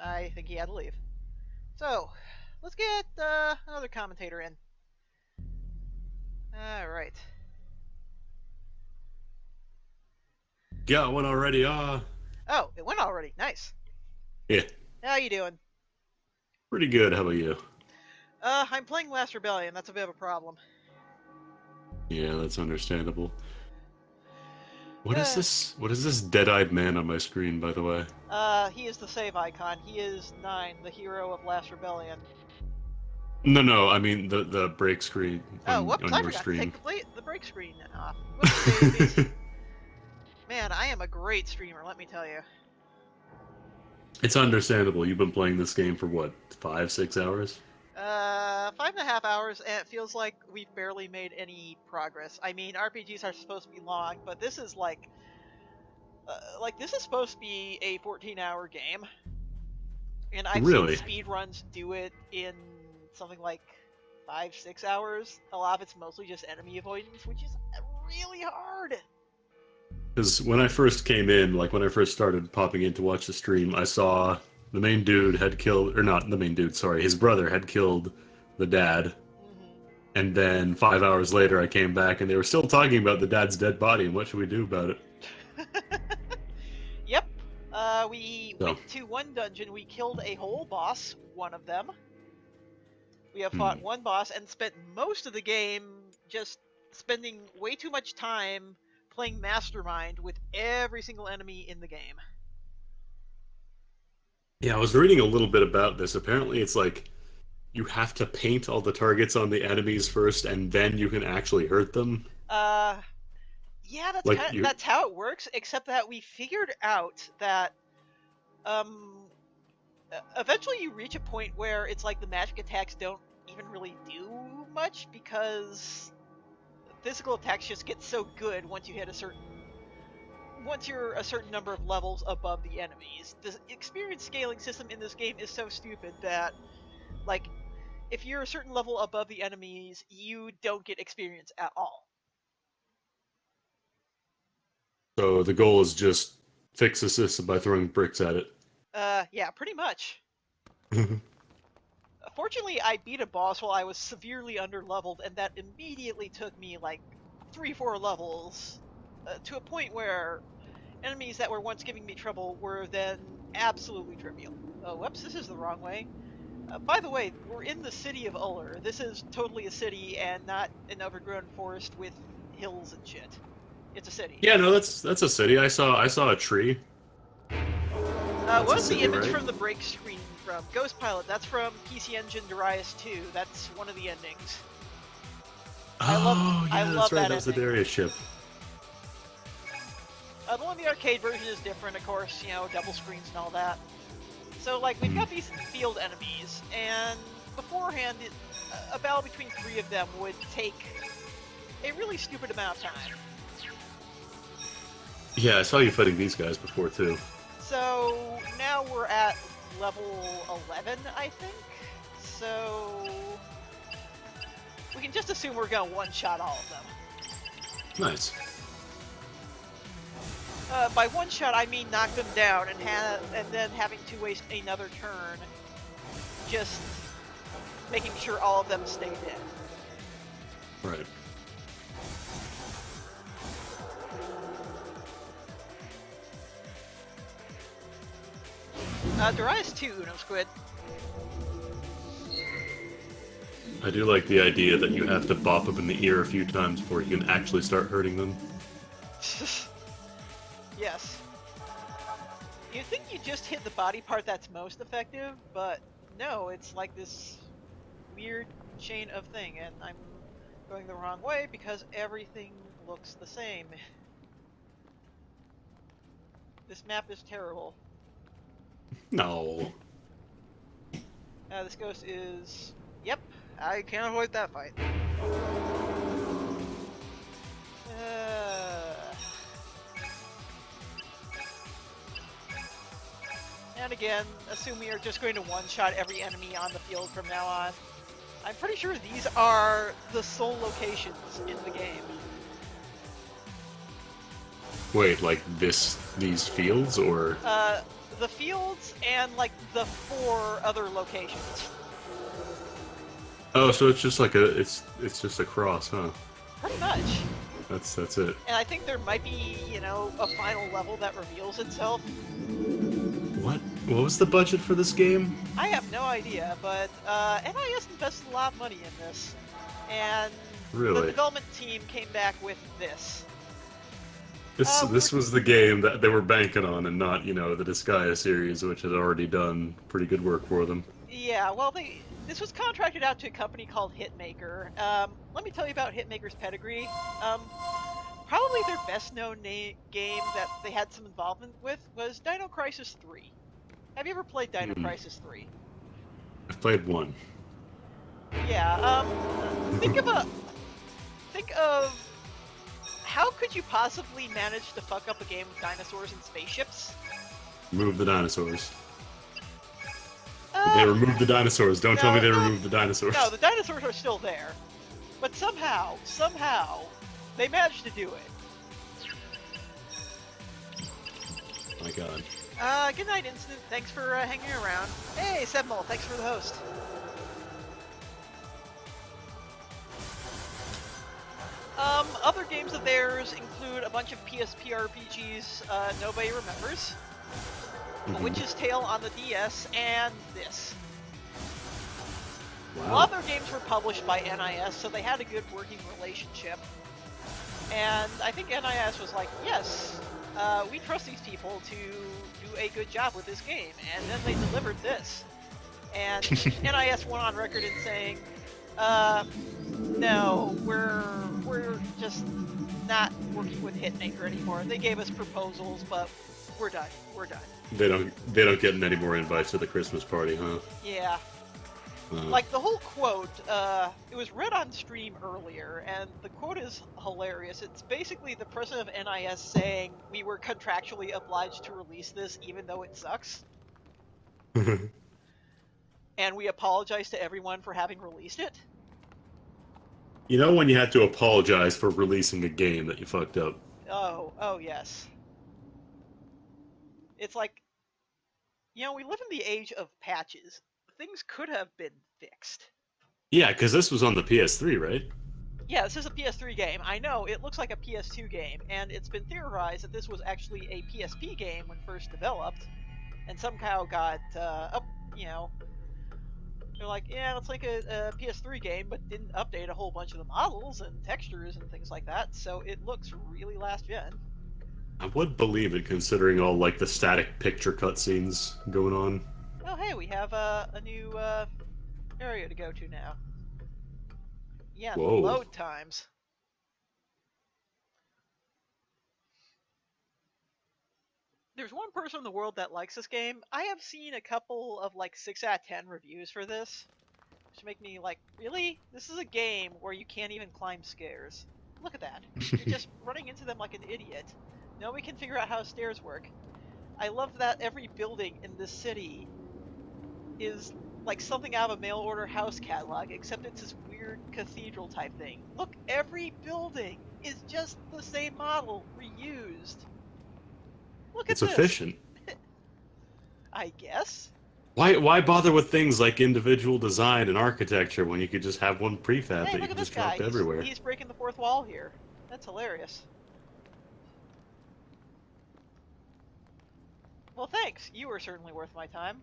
I think he had to leave. So, let's get another commentator in. Alright. Got one already. Oh, it went already. Nice. Yeah, How you doing? pretty good. How about you? I'm playing Last Rebellion. That's a bit of a problem. Yeah, that's understandable. What is Uh, this? What is this dead-eyed man on my screen, by the way? he is the save icon. He is 9, the hero of Last Rebellion. No, no, I mean the break screen Oh, on whoops, I your forgot to take stream. the break screen off. Whoops daisies. Man, I am a great streamer, let me tell you. It's understandable. You've been playing this game for what, 5, 6 hours? 5.5 hours, and it feels like we've barely made any progress. I mean, RPGs are supposed to be long, but this is like this is supposed to be a 14-hour game, and I've seen Really? speedruns do it in something like 5, 6 hours. A lot of it's mostly just enemy avoidance, which is really hard. Because when I first came in, like when I first started popping in to watch the stream, I saw the main dude had killed, or not the main dude, sorry, his brother had killed the dad. Hmm. And then 5 hours later, I came back and they were still talking about the dad's dead body and what should we do about it. Yep. We So, went to one dungeon. We killed a whole boss, one of them. We have fought hmm. one boss and spent most of the game just spending way too much time playing Mastermind with every single enemy in the game. Yeah, I was reading a little bit about this. Apparently, it's like you have to paint all the targets on the enemies first, and then you can actually hurt them. Uh, yeah, Like you, that's how it works. Except that we figured out that um, eventually you reach a point where it's like the magic attacks don't even really do much because physical attacks just get so good once you're a certain number of levels above the enemies. The experience scaling system in this game is so stupid that, like, if you're a certain level above the enemies, you don't get experience at all. so the goal is just fix the system by throwing bricks at it. Yeah, pretty much. Fortunately, I beat a boss while I was severely underleveled, and that immediately took me like 3, 4 levels to a point where enemies that were once giving me trouble were then absolutely trivial. Oh, whoops, this is the wrong way. By the way, we're in the city of Uller. This is totally a city and not an overgrown forest with hills and shit. It's a city. Yeah, no, that's a city. I saw a tree. That's What a was the city, image right? from the break screen from Ghost Pilot? That's from PC Engine Darius 2. That's one of the endings. I love Oh, I yeah, that's love right. that That was the ending. Darius ship. The one in the arcade version is different, of course, double screens and all that. So, like, we've Hmm. got these field enemies, and beforehand, a battle between 3 of them would take a really stupid amount of time. Yeah, I saw you fighting these guys before too. So, now we're at level 11, I think. So, we can just assume we're gonna one-shot all of them. Nice. By one-shot, I mean knock them down and then having to waste another turn just making sure all of them stay dead. Right. Darius 2, Uno Squid. I do like the idea that you have to bop them in the ear a few times before you can actually start hurting them. Yes. You'd think you just hit the body part that's most effective, but no, it's like this weird chain of thing, and I'm going the wrong way because everything looks the same. This map is terrible. No. This ghost is... Yep, I can't avoid that fight. And again, assume we are just going to one-shot every enemy on the field from now on. I'm pretty sure these are the sole locations in the game. Wait, like these fields, or The fields and like the 4 other locations. oh, so it's just like it's just a cross, huh? Pretty much. That's it. And I think there might be, a final level that reveals itself. What? What was the budget for this game? I have no idea, but NIS invested a lot of money in this. And the Really? development team came back with this. This was the game that they were banking on, and not the Disgaea series, which had already done pretty good work for them. Yeah, well, this was contracted out to a company called Hitmaker. Let me tell you about Hitmaker's pedigree. Probably their best-known game that they had some involvement with was Dino Crisis 3. Have you ever played Dino Crisis 3? I've played one. Yeah, think of how could you possibly manage to fuck up a game with dinosaurs and spaceships? Remove the dinosaurs. They removed the dinosaurs. Don't tell me they removed the dinosaurs. No, the dinosaurs are still there. But somehow, they managed to do it. My god. Good night, Instant. Thanks for hanging around. Hey, Sebmol, thanks for the host. Other games of theirs include a bunch of PSP RPGs nobody remembers, A Witch's Tale on the DS, and this. Wow. A lot of their games were published by NIS, so they had a good working relationship. And I think NIS was like, yes, we trust these people to do a good job with this game, and then they delivered this. And NIS went on record in saying, no, we're just not working with Hitmaker anymore. They gave us proposals, but we're done. We're done. They don't get any more invites to the Christmas party, huh? Yeah. Like the whole quote, it was read on stream earlier, and the quote is hilarious. It's basically the president of NIS saying, we were contractually obliged to release this even though it sucks. And we apologize to everyone for having released it. You know when you had to apologize for releasing a game that you fucked up? Oh yes. It's like, we live in the age of patches. Things could have been fixed. Yeah, because this was on the PS3, right? Yeah, this is a PS3 game. I know, it looks like a PS2 game, and it's been theorized that this was actually a PSP game when first developed, and somehow got, they're like, yeah, it's like a PS3 game, but didn't update a whole bunch of the models and textures and things like that, so it looks really last gen. I would believe it, considering all, like, the static picture cutscenes going on. Oh, hey, we have a new area to go to now. Yeah, Whoa. load times. There's one person in the world that likes this game. I have seen a couple of, like, 6 out of 10 reviews for this, which make me like, really? This is a game where you can't even climb stairs. Look at that. You're just running into them like an idiot. Nobody can figure out how stairs work. I love that every building in this city is like something out of a mail-order house catalog, except it's this weird cathedral type thing. Look, every building is just the same model, reused. Look at It's this. efficient. I guess. Why bother with things like individual design and architecture when you could just have one prefab Hey, that you look can at this just guy. drop everywhere? He's breaking the fourth wall here. That's hilarious. Well, thanks. You were certainly worth my time.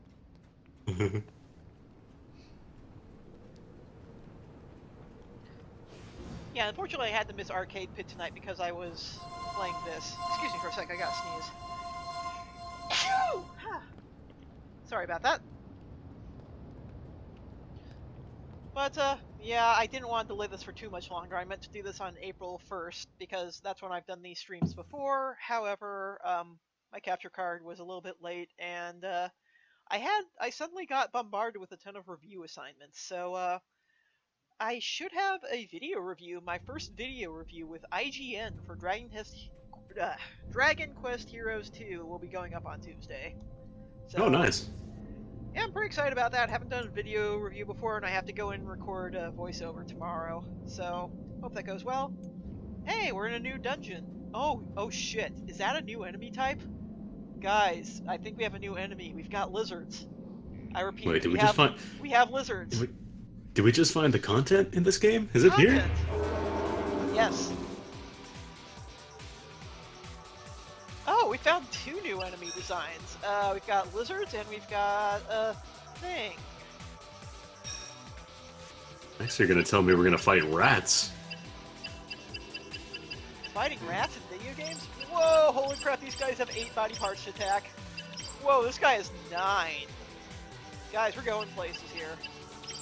Yeah, unfortunately I had to miss Arcade Pit tonight because I was playing this. Excuse me for a sec, I gotta sneeze. Sorry about that. But, yeah, I didn't want to delay this for too much longer. I meant to do this on April 1st, because that's when I've done these streams before. However, my capture card was a little bit late, and, I suddenly got bombarded with a ton of review assignments, so, I should have a video review, my first video review with IGN for Dragon Quest Heroes 2 will be going up on Tuesday. So, oh, nice. yeah, I'm pretty excited about that. I haven't done a video review before, and I have to go and record a voiceover tomorrow. So, hope that goes well. Hey, we're in a new dungeon. Oh shit. Is that a new enemy type? Guys, I think we have a new enemy. We've got lizards. I repeat, Wait, did we just find? we have Did lizards. we, did we just find the content in this game? Is it here? Content. Yes. Oh, we found two new enemy designs. We've got lizards and we've got a thing. Next, you're gonna tell me we're gonna fight rats. Fighting rats in video games? Whoa, holy crap, these guys have 8 body parts to attack. Whoa, this guy has 9. Guys, we're going places here.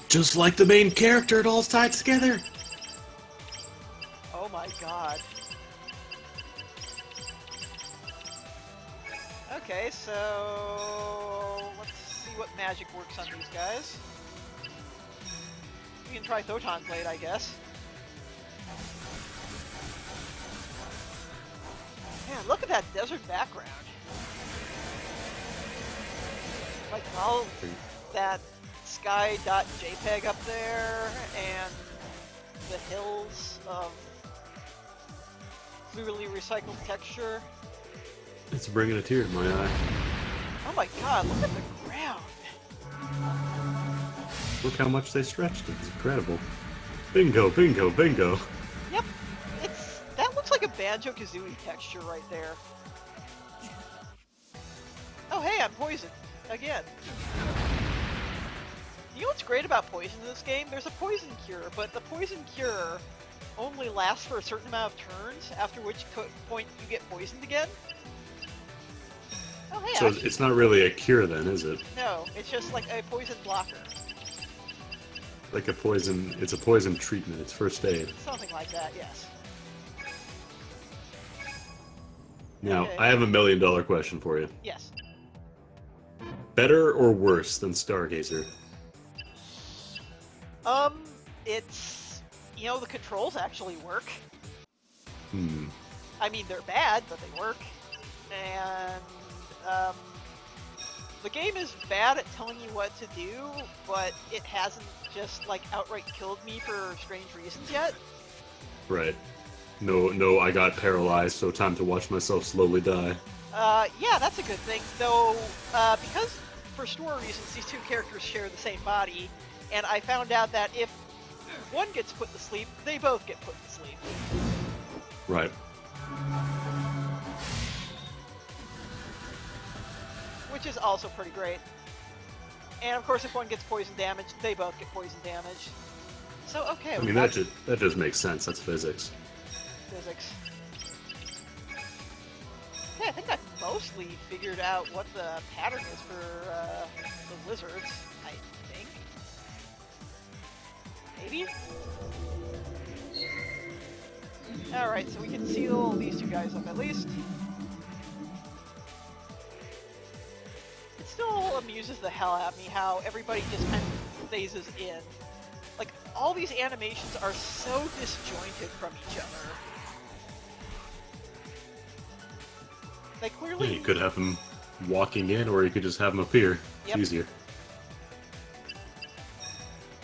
Just like the main character, it all ties together. Oh my god. Okay, so let's see what magic works on these guys. We can try Photon Blade, I guess. Man, look at that desert background. Like all that sky.jpg up there, and the hills of clearly recycled texture. It's bringing a tear to my eye. Oh my god, look at the ground! Look how much they stretched. It's incredible. Bingo, bingo, bingo. Yep, that looks like a Banjo-Kazooie texture right there. Oh hey, I'm poisoned. Again. You know what's great about poison in this game? There's a poison cure, but the poison cure only lasts for a certain amount of turns, after which point you get poisoned again. Oh hey, So it's not really a cure then, is it? no, it's just like a poison blocker. Like a poison, it's a poison treatment, it's first aid. Something like that, yes. Now, Okay. I have $1 million question for you. Yes. Better or worse than Stargazer? It's... You know, the controls actually work. Hmm. I mean, they're bad, but they work. And, the game is bad at telling you what to do, but it hasn't just, like, outright killed me for strange reasons yet. Right. No, I got paralyzed, so time to watch myself slowly die. Yeah, that's a good thing. Though, because for story reasons, these two characters share the same body, and I found out that if one gets put to sleep, they both get put to sleep. Right. Which is also pretty great. And of course, if one gets poison damage, they both get poison damage. So, okay. I mean, that just makes sense. That's physics. Physics. Yeah, I think I've mostly figured out what the pattern is for the lizards, I think. Maybe? Alright, so we can seal these two guys up at least. It still amuses the hell out of me how everybody just kind of phases in. Like, all these animations are so disjointed from each other. They clearly... Yeah, you could have him walking in, or you could just have him appear. It's Yep. easier.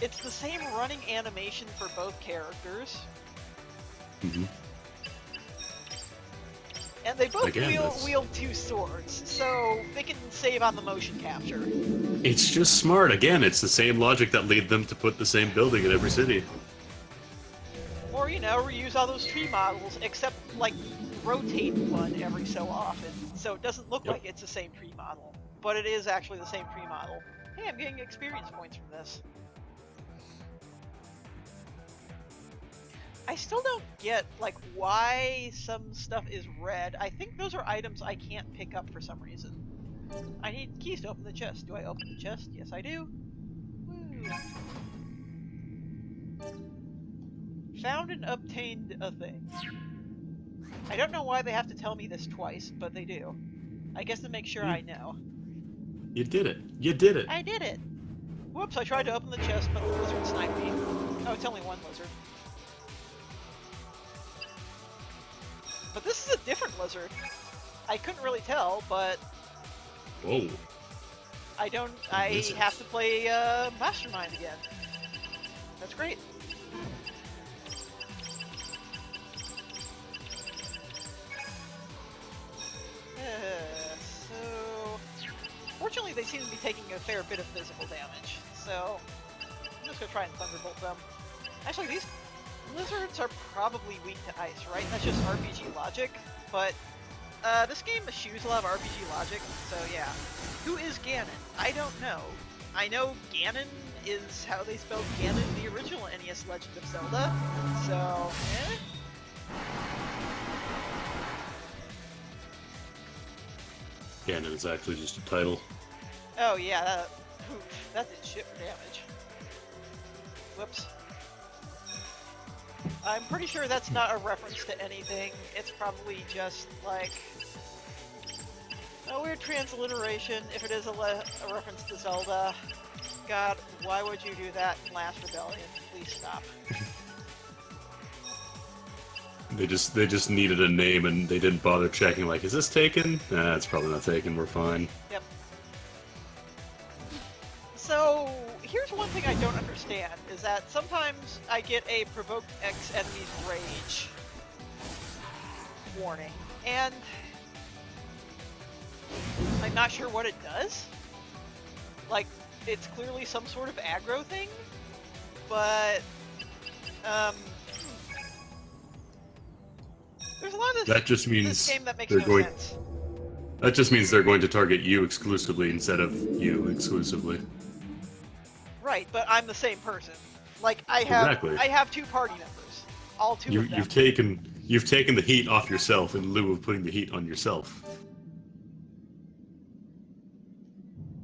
It's the same running animation for both characters. Mm-hmm. And they both Again, wield two swords, so they can save on the motion capture. It's just smart. Again, it's the same logic that led them to put the same building in every city. Or, you know, reuse all those tree models, except, like, rotate one every so often, so it doesn't look Yep. like it's the same tree model. But it is actually the same tree model. Hey, I'm getting experience points from this. I still don't get, like, why some stuff is red. I think those are items I can't pick up for some reason. I need keys to open the chest. Do I open the chest? Yes, I do. Woo. Found and obtained a thing. I don't know why they have to tell me this twice, but they do. I guess to make sure I know. You did it. You did it. I did it! Whoops, I tried to open the chest, but the lizard sniped me. Oh, it's only one lizard. But this is a different lizard. I couldn't really tell, but Whoa. I Lizards. have to play Mastermind again. That's great. So, fortunately, they seem to be taking a fair bit of physical damage. So, I'm just gonna try and thunderbolt them. Actually, these lizards are probably weak to ice, right? That's just RPG logic. But this game eschews a lot of RPG logic, so yeah. Who is Ganon? I don't know. I know Ganon is how they spelled Ganon in the original NES Legend of Zelda, so Ganon is actually just a title. Oh yeah, that did shit for damage. Whoops. I'm pretty sure that's not a reference to anything. It's probably just like a weird transliteration. If it is a reference to Zelda, God, why would you do that in Last Rebellion? Please stop. They just needed a name and they didn't bother checking. Like, is this taken? Nah, it's probably not taken. We're fine. Yep. So here's one thing I don't understand, is that sometimes I get a provoked X enemy's rage warning, and I'm not sure what it does. Like, it's clearly some sort of aggro thing, but there's a lot of that just means this game that makes they're no going. sense. That just means they're going to target you exclusively instead of you exclusively. Right, but I'm the same person. Like, I Exactly. have two party members, all two of them. You've taken the heat off yourself in lieu of putting the heat on yourself.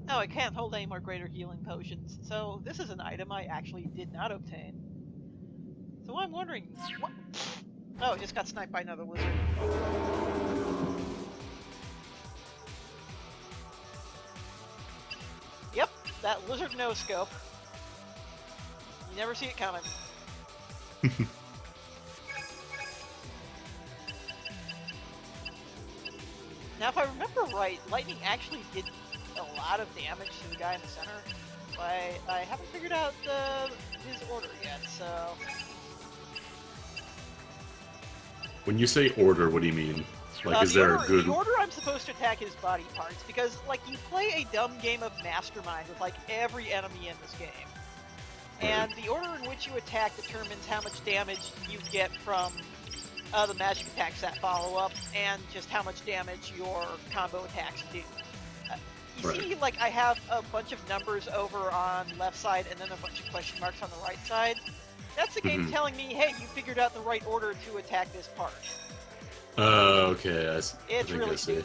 Oh, I can't hold any more greater healing potions, so this is an item I actually did not obtain. So I'm wondering, what? Oh, just got sniped by another lizard. Yep, that lizard no-scope. You never see it coming. Now, if I remember right, lightning actually did a lot of damage to the guy in the center, but I haven't figured out his order yet, so... When you say order, what do you mean? Like, is there a good... The order I'm supposed to attack his body parts, because, like, you play a dumb game of Mastermind with, like, every enemy in this game. And the order in which you attack determines how much damage you get from the magic attacks that follow up, and just how much damage your combo attacks do. You see, like, I have a bunch of numbers over on the left side, and then a bunch of question marks on the right side. That's the game telling me, hey, you figured out the right order to attack this part. Okay, It's really stupid.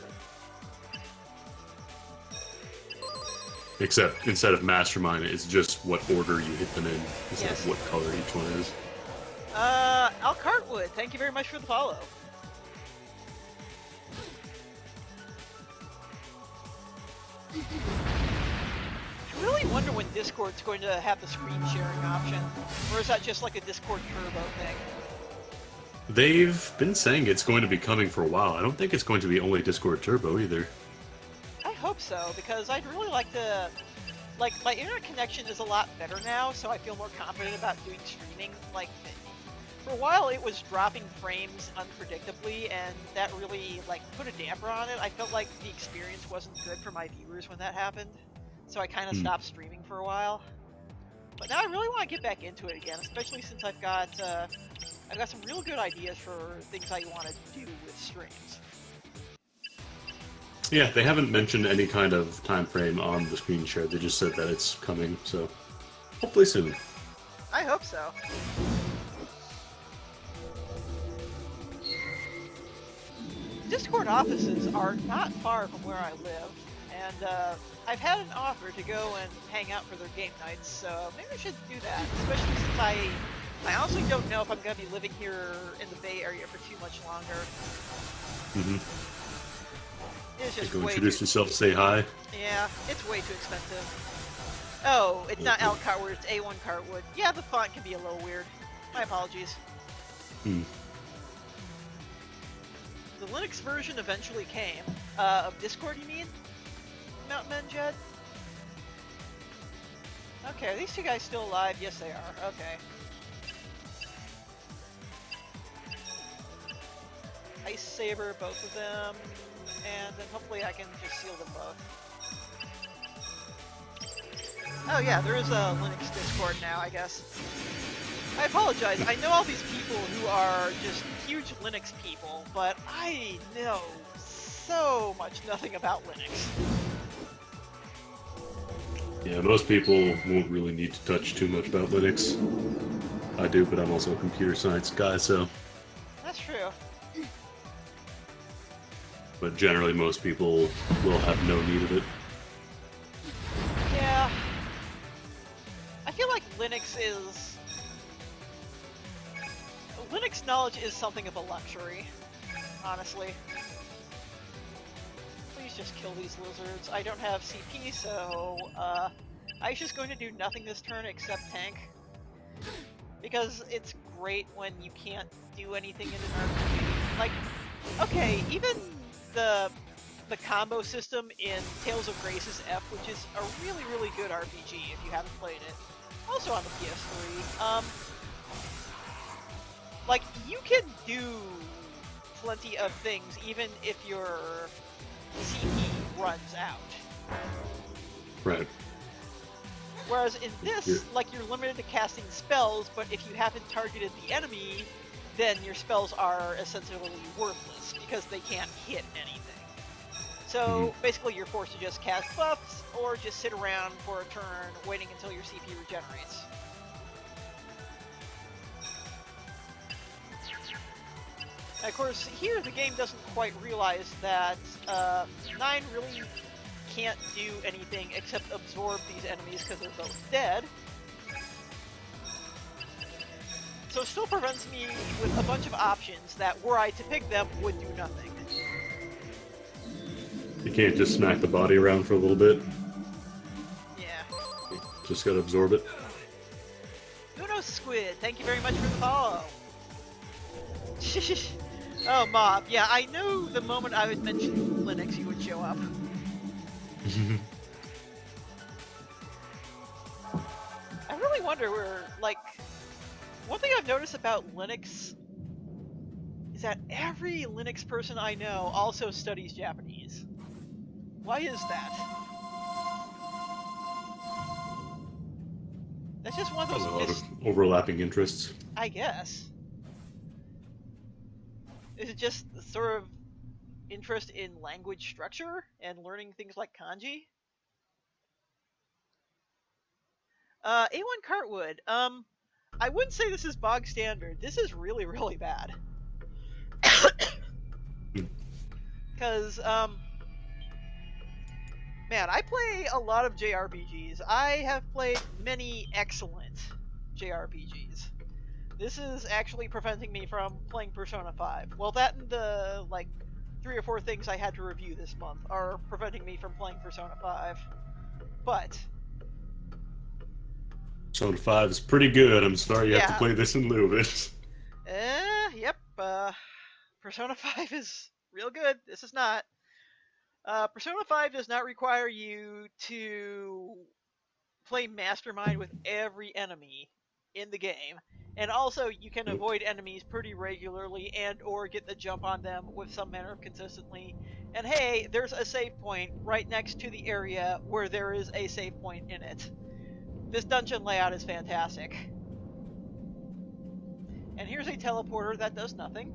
Except, instead of Mastermind, it's just what order you hit them in, instead of what color each one is. Al Cartwood, thank you very much for the follow. I really wonder when Discord's going to have the screen sharing option, or is that just like a Discord Turbo thing? They've been saying it's going to be coming for a while. I don't think it's going to be only Discord Turbo either. I hope so, because I'd really like to... Like, my internet connection is a lot better now, so I feel more confident about doing streaming. Like, for a while it was dropping frames unpredictably, and that really, like, put a damper on it. I felt like the experience wasn't good for my viewers when that happened, so I kind of stopped streaming for a while. But now I really want to get back into it again, especially since I've got some real good ideas for things I want to do with streams. Yeah, they haven't mentioned any kind of time frame on the screen share. They just said that it's coming, so hopefully soon. I hope so. Discord offices are not far from where I live, and I've had an offer to go and hang out for their game nights, so maybe I should do that, especially since I honestly don't know if I'm going to be living here in the Bay Area for too much longer. It's just go way introduce yourself, say hi. Yeah, it's way too expensive. Oh, it's not Al Cartwood, it's A1 Cartwood. Yeah, the font can be a little weird. My apologies. The Linux version eventually came. Of Discord, you mean? Mountain Man Jed? Okay, are these two guys still alive? Yes, they are. Okay. Ice Saber, both of them. And then hopefully I can just seal them both. Oh yeah, there is a Linux Discord now, I guess. I apologize, I know all these people who are just huge Linux people, but I know so much nothing about Linux. Yeah, most people won't really need to touch too much about Linux. I do, but I'm also a computer science guy, so... That's true. But generally, most people will have no need of it. Yeah. I feel like Linux is... Linux knowledge is something of a luxury, honestly. Please just kill these lizards. I don't have CP, so I'm just going to do nothing this turn except tank. Because it's great when you can't do anything in an RPG. Like, okay, even the combo system in Tales of Grace's F, which is a really, really good RPG if you haven't played it. Also on the PS3. Like, you can do plenty of things even if your CP runs out. Right. Whereas in this, like, you're limited to casting spells, but if you haven't targeted the enemy, then your spells are essentially worthless because they can't hit anything. So basically you're forced to just cast buffs or just sit around for a turn waiting until your CP regenerates. And of course, here the game doesn't quite realize that 9 really can't do anything except absorb these enemies because they're both dead. So it still prevents me with a bunch of options that, were I to pick them, would do nothing. You can't just smack the body around for a little bit. Yeah. Just gotta absorb it. Uno Squid, thank you very much for the follow. Oh, Mob. Yeah, I knew the moment I would mention Linux, you would show up. I really wonder where, like, one thing I've noticed about Linux is that every Linux person I know also studies Japanese. Why is that? That's just one of There's a lot those of overlapping interests. I guess. Is it just sort of interest in language structure and learning things like kanji? A1 Cartwood, I wouldn't say this is bog standard. This is really, really bad. Because, man, I play a lot of JRPGs. I have played many excellent JRPGs. This is actually preventing me from playing Persona 5. Well, that and the, like, 3 or 4 things I had to review this month are preventing me from playing Persona 5. But... Persona 5 is pretty good. I'm sorry you have to yeah. play this in lieu of it. Yep, Persona 5 is real good. This is not. Persona 5 does not require you to play Mastermind with every enemy in the game. And also, you can avoid enemies pretty regularly and or get the jump on them with some manner of consistency. And hey, there's a save point right next to the area where there is a save point in it. This dungeon layout is fantastic. And here's a teleporter that does nothing.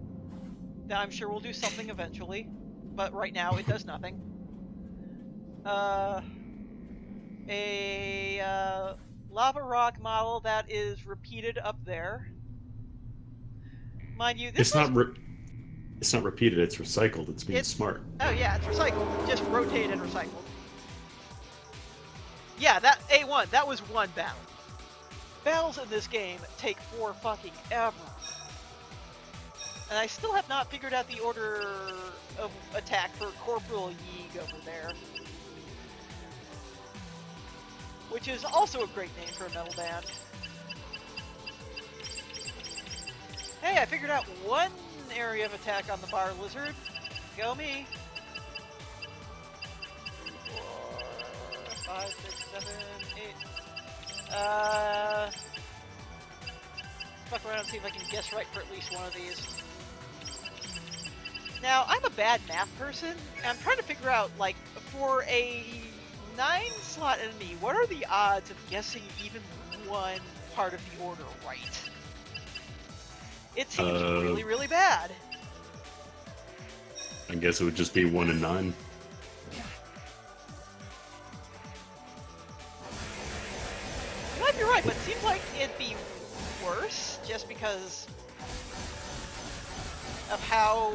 That I'm sure will do something eventually. But right now, it does nothing. A lava rock model that is repeated up there. Mind you, this It's not repeated, it's recycled. It's being smart. Oh yeah, it's recycled. Just rotated and recycled. Yeah, that A1, that was one battle. Battles in this game take for fucking ever. And I still have not figured out the order of attack for Corporal Yeeg over there. Which is also a great name for a metal band. Hey, I figured out one area of attack on the bar lizard. Go me. 4, 5, 6, 7, 8. Fuck around and see if I can guess right for at least one of these. Now, I'm a bad math person, and I'm trying to figure out, like, for a 9-slot enemy, what are the odds of guessing even one part of the order right? It seems really, really bad. I guess it would just be 1 and 9. You might be right, but it seems like it'd be worse just because of how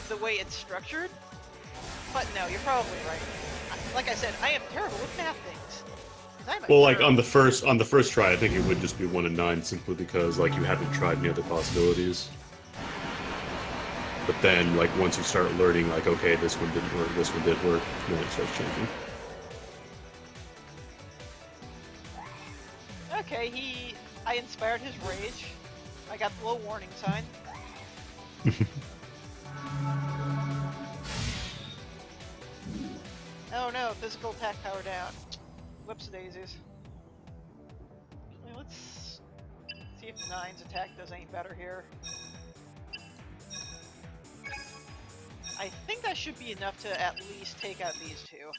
the way it's structured. But no, you're probably right. Like I said, I am terrible with math things. Well, like on the first try, I think it would just be 1 and 9 simply because like you haven't tried any other possibilities. But then, like once you start learning, like okay, this one didn't work, this one did work, then it starts changing. Okay, I inspired his rage. I got the little warning sign. Oh no, physical attack power down. Whoops daisies. Let's see if 9's attack does any better here. I think that should be enough to at least take out these two.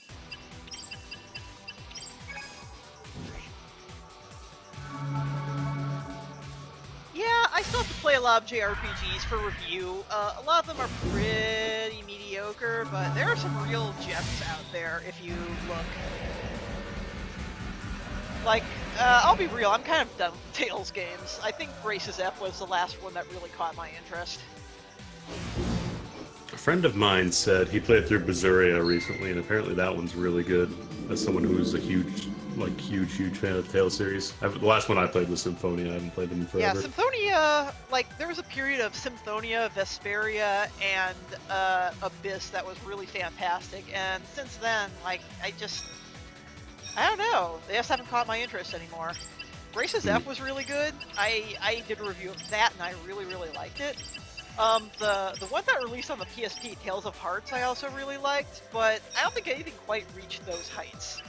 Yeah, I still have to play a lot of JRPGs for review. A lot of them are pretty mediocre, but there are some real gems out there if you look. Like, I'll be real, I'm kind of done with Tales games. I think Grace's F was the last one that really caught my interest. A friend of mine said he played through Berseria recently, and apparently that one's really good. As someone who's a huge fan of the Tales series. The last one I played was Symphonia. I haven't played them in forever. Yeah, Symphonia, like, there was a period of Symphonia, Vesperia, and Abyss that was really fantastic, and since then, like, I don't know, they just haven't caught my interest anymore. Grace's F was really good. I did a review of that, and I really, really liked it. The one that released on the PSP, Tales of Hearts, I also really liked, but I don't think anything quite reached those heights.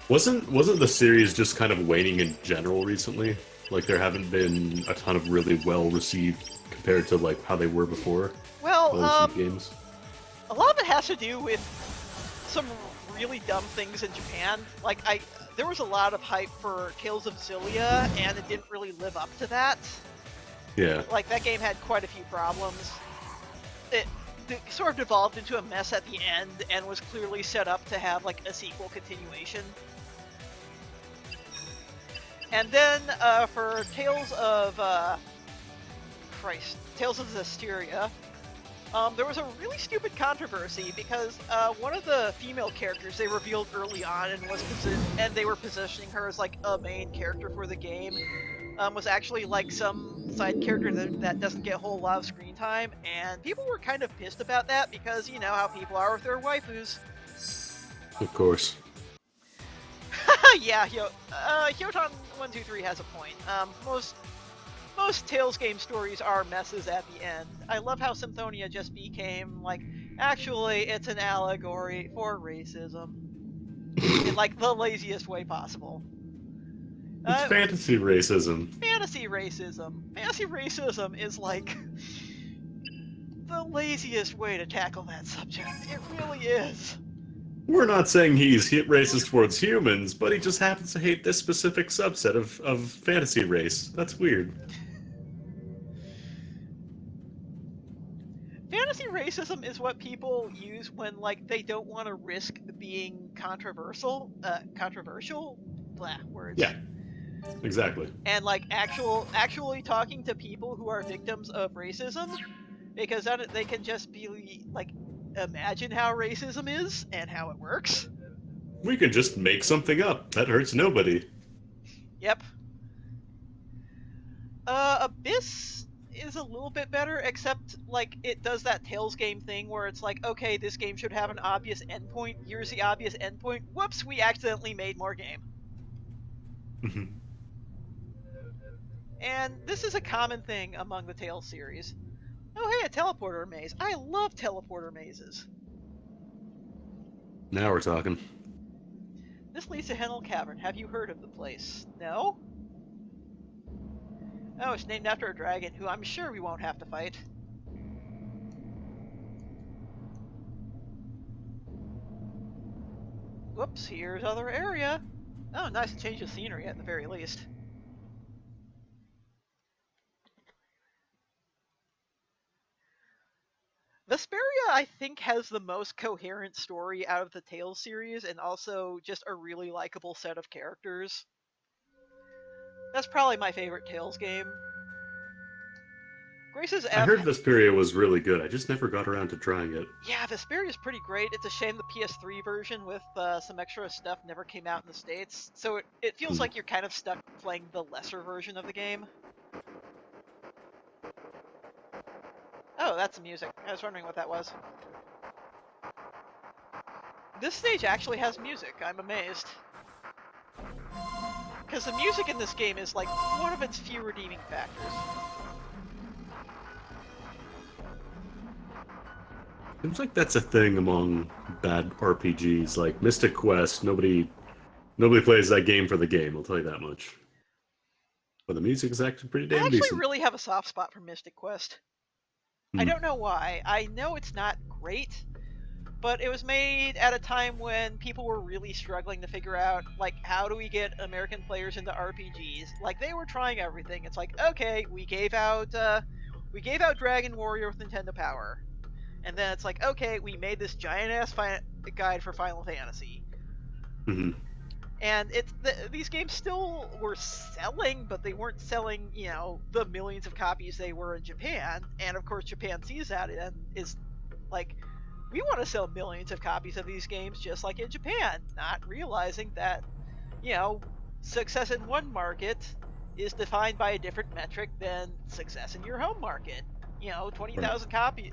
Wasn't the series just kind of waning in general recently? Like there haven't been a ton of really well received compared to like how they were before. Well, games. A lot of it has to do with some really dumb things in Japan. Like there was a lot of hype for Tales of Xillia, and it didn't really live up to that. Yeah. Like that game had quite a few problems. It sort of devolved into a mess at the end, and was clearly set up to have like a sequel continuation. And then for Tales of Tales of Zestiria, there was a really stupid controversy because one of the female characters they revealed early on and they were positioning her as like a main character for the game was actually like some side character that doesn't get a whole lot of screen time, and people were kind of pissed about that because you know how people are with their waifus. Of course. Yeah, Hyotan123 has a point. Most Tales game stories are messes at the end. I love how Symphonia just became, like, actually, it's an allegory for racism. In, like, the laziest way possible. It's fantasy racism. Fantasy racism. Fantasy racism is, like, the laziest way to tackle that subject. It really is. We're not saying he's racist towards humans, but he just happens to hate this specific subset of fantasy race. That's weird. Fantasy racism is what people use when, like, they don't want to risk being controversial. Blah, words. Yeah, exactly. And, like, actually talking to people who are victims of racism, because then they can just be, like, imagine how racism is and how it works. We can just make something up. That hurts nobody. Yep. Abyss is a little bit better, except, like, it does that Tales game thing where it's like, okay, this game should have an obvious endpoint. Here's the obvious endpoint. Whoops, we accidentally made more game. And this is a common thing among the Tales series. Oh, hey, a teleporter maze. I love teleporter mazes. Now we're talking. This leads to Hennel Cavern. Have you heard of the place? No? Oh, it's named after a dragon who I'm sure we won't have to fight. Whoops, here's other area. Oh, nice change of scenery at the very least. Vesperia, I think, has the most coherent story out of the Tales series, and also just a really likable set of characters. That's probably my favorite Tales game. Grace's I F. heard Vesperia was really good. I just never got around to trying it. Yeah, Vesperia is pretty great. It's a shame the PS3 version with some extra stuff never came out in the States, so it feels Hmm. like you're kind of stuck playing the lesser version of the game. Oh, that's the music. I was wondering what that was. This stage actually has music. I'm amazed. Because the music in this game is like one of its few redeeming factors. Seems like that's a thing among bad RPGs. Like Mystic Quest, nobody plays that game for the game. I'll tell you that much. But the music is actually pretty I damn actually decent. really have a soft spot for Mystic Quest. I don't know why. I know it's not great, but it was made at a time when people were really struggling to figure out, like, how do we get American players into RPGs? Like, they were trying everything. It's like, okay, we gave out Dragon Warrior with Nintendo Power, and then it's like, okay, we made this giant ass guide for Final Fantasy, Mm-hmm. and these games still were selling, but they weren't selling, the millions of copies they were in Japan. And of course, Japan sees that and is like, we want to sell millions of copies of these games just like in Japan, not realizing that, success in one market is defined by a different metric than success in your home market. 20,000 copies,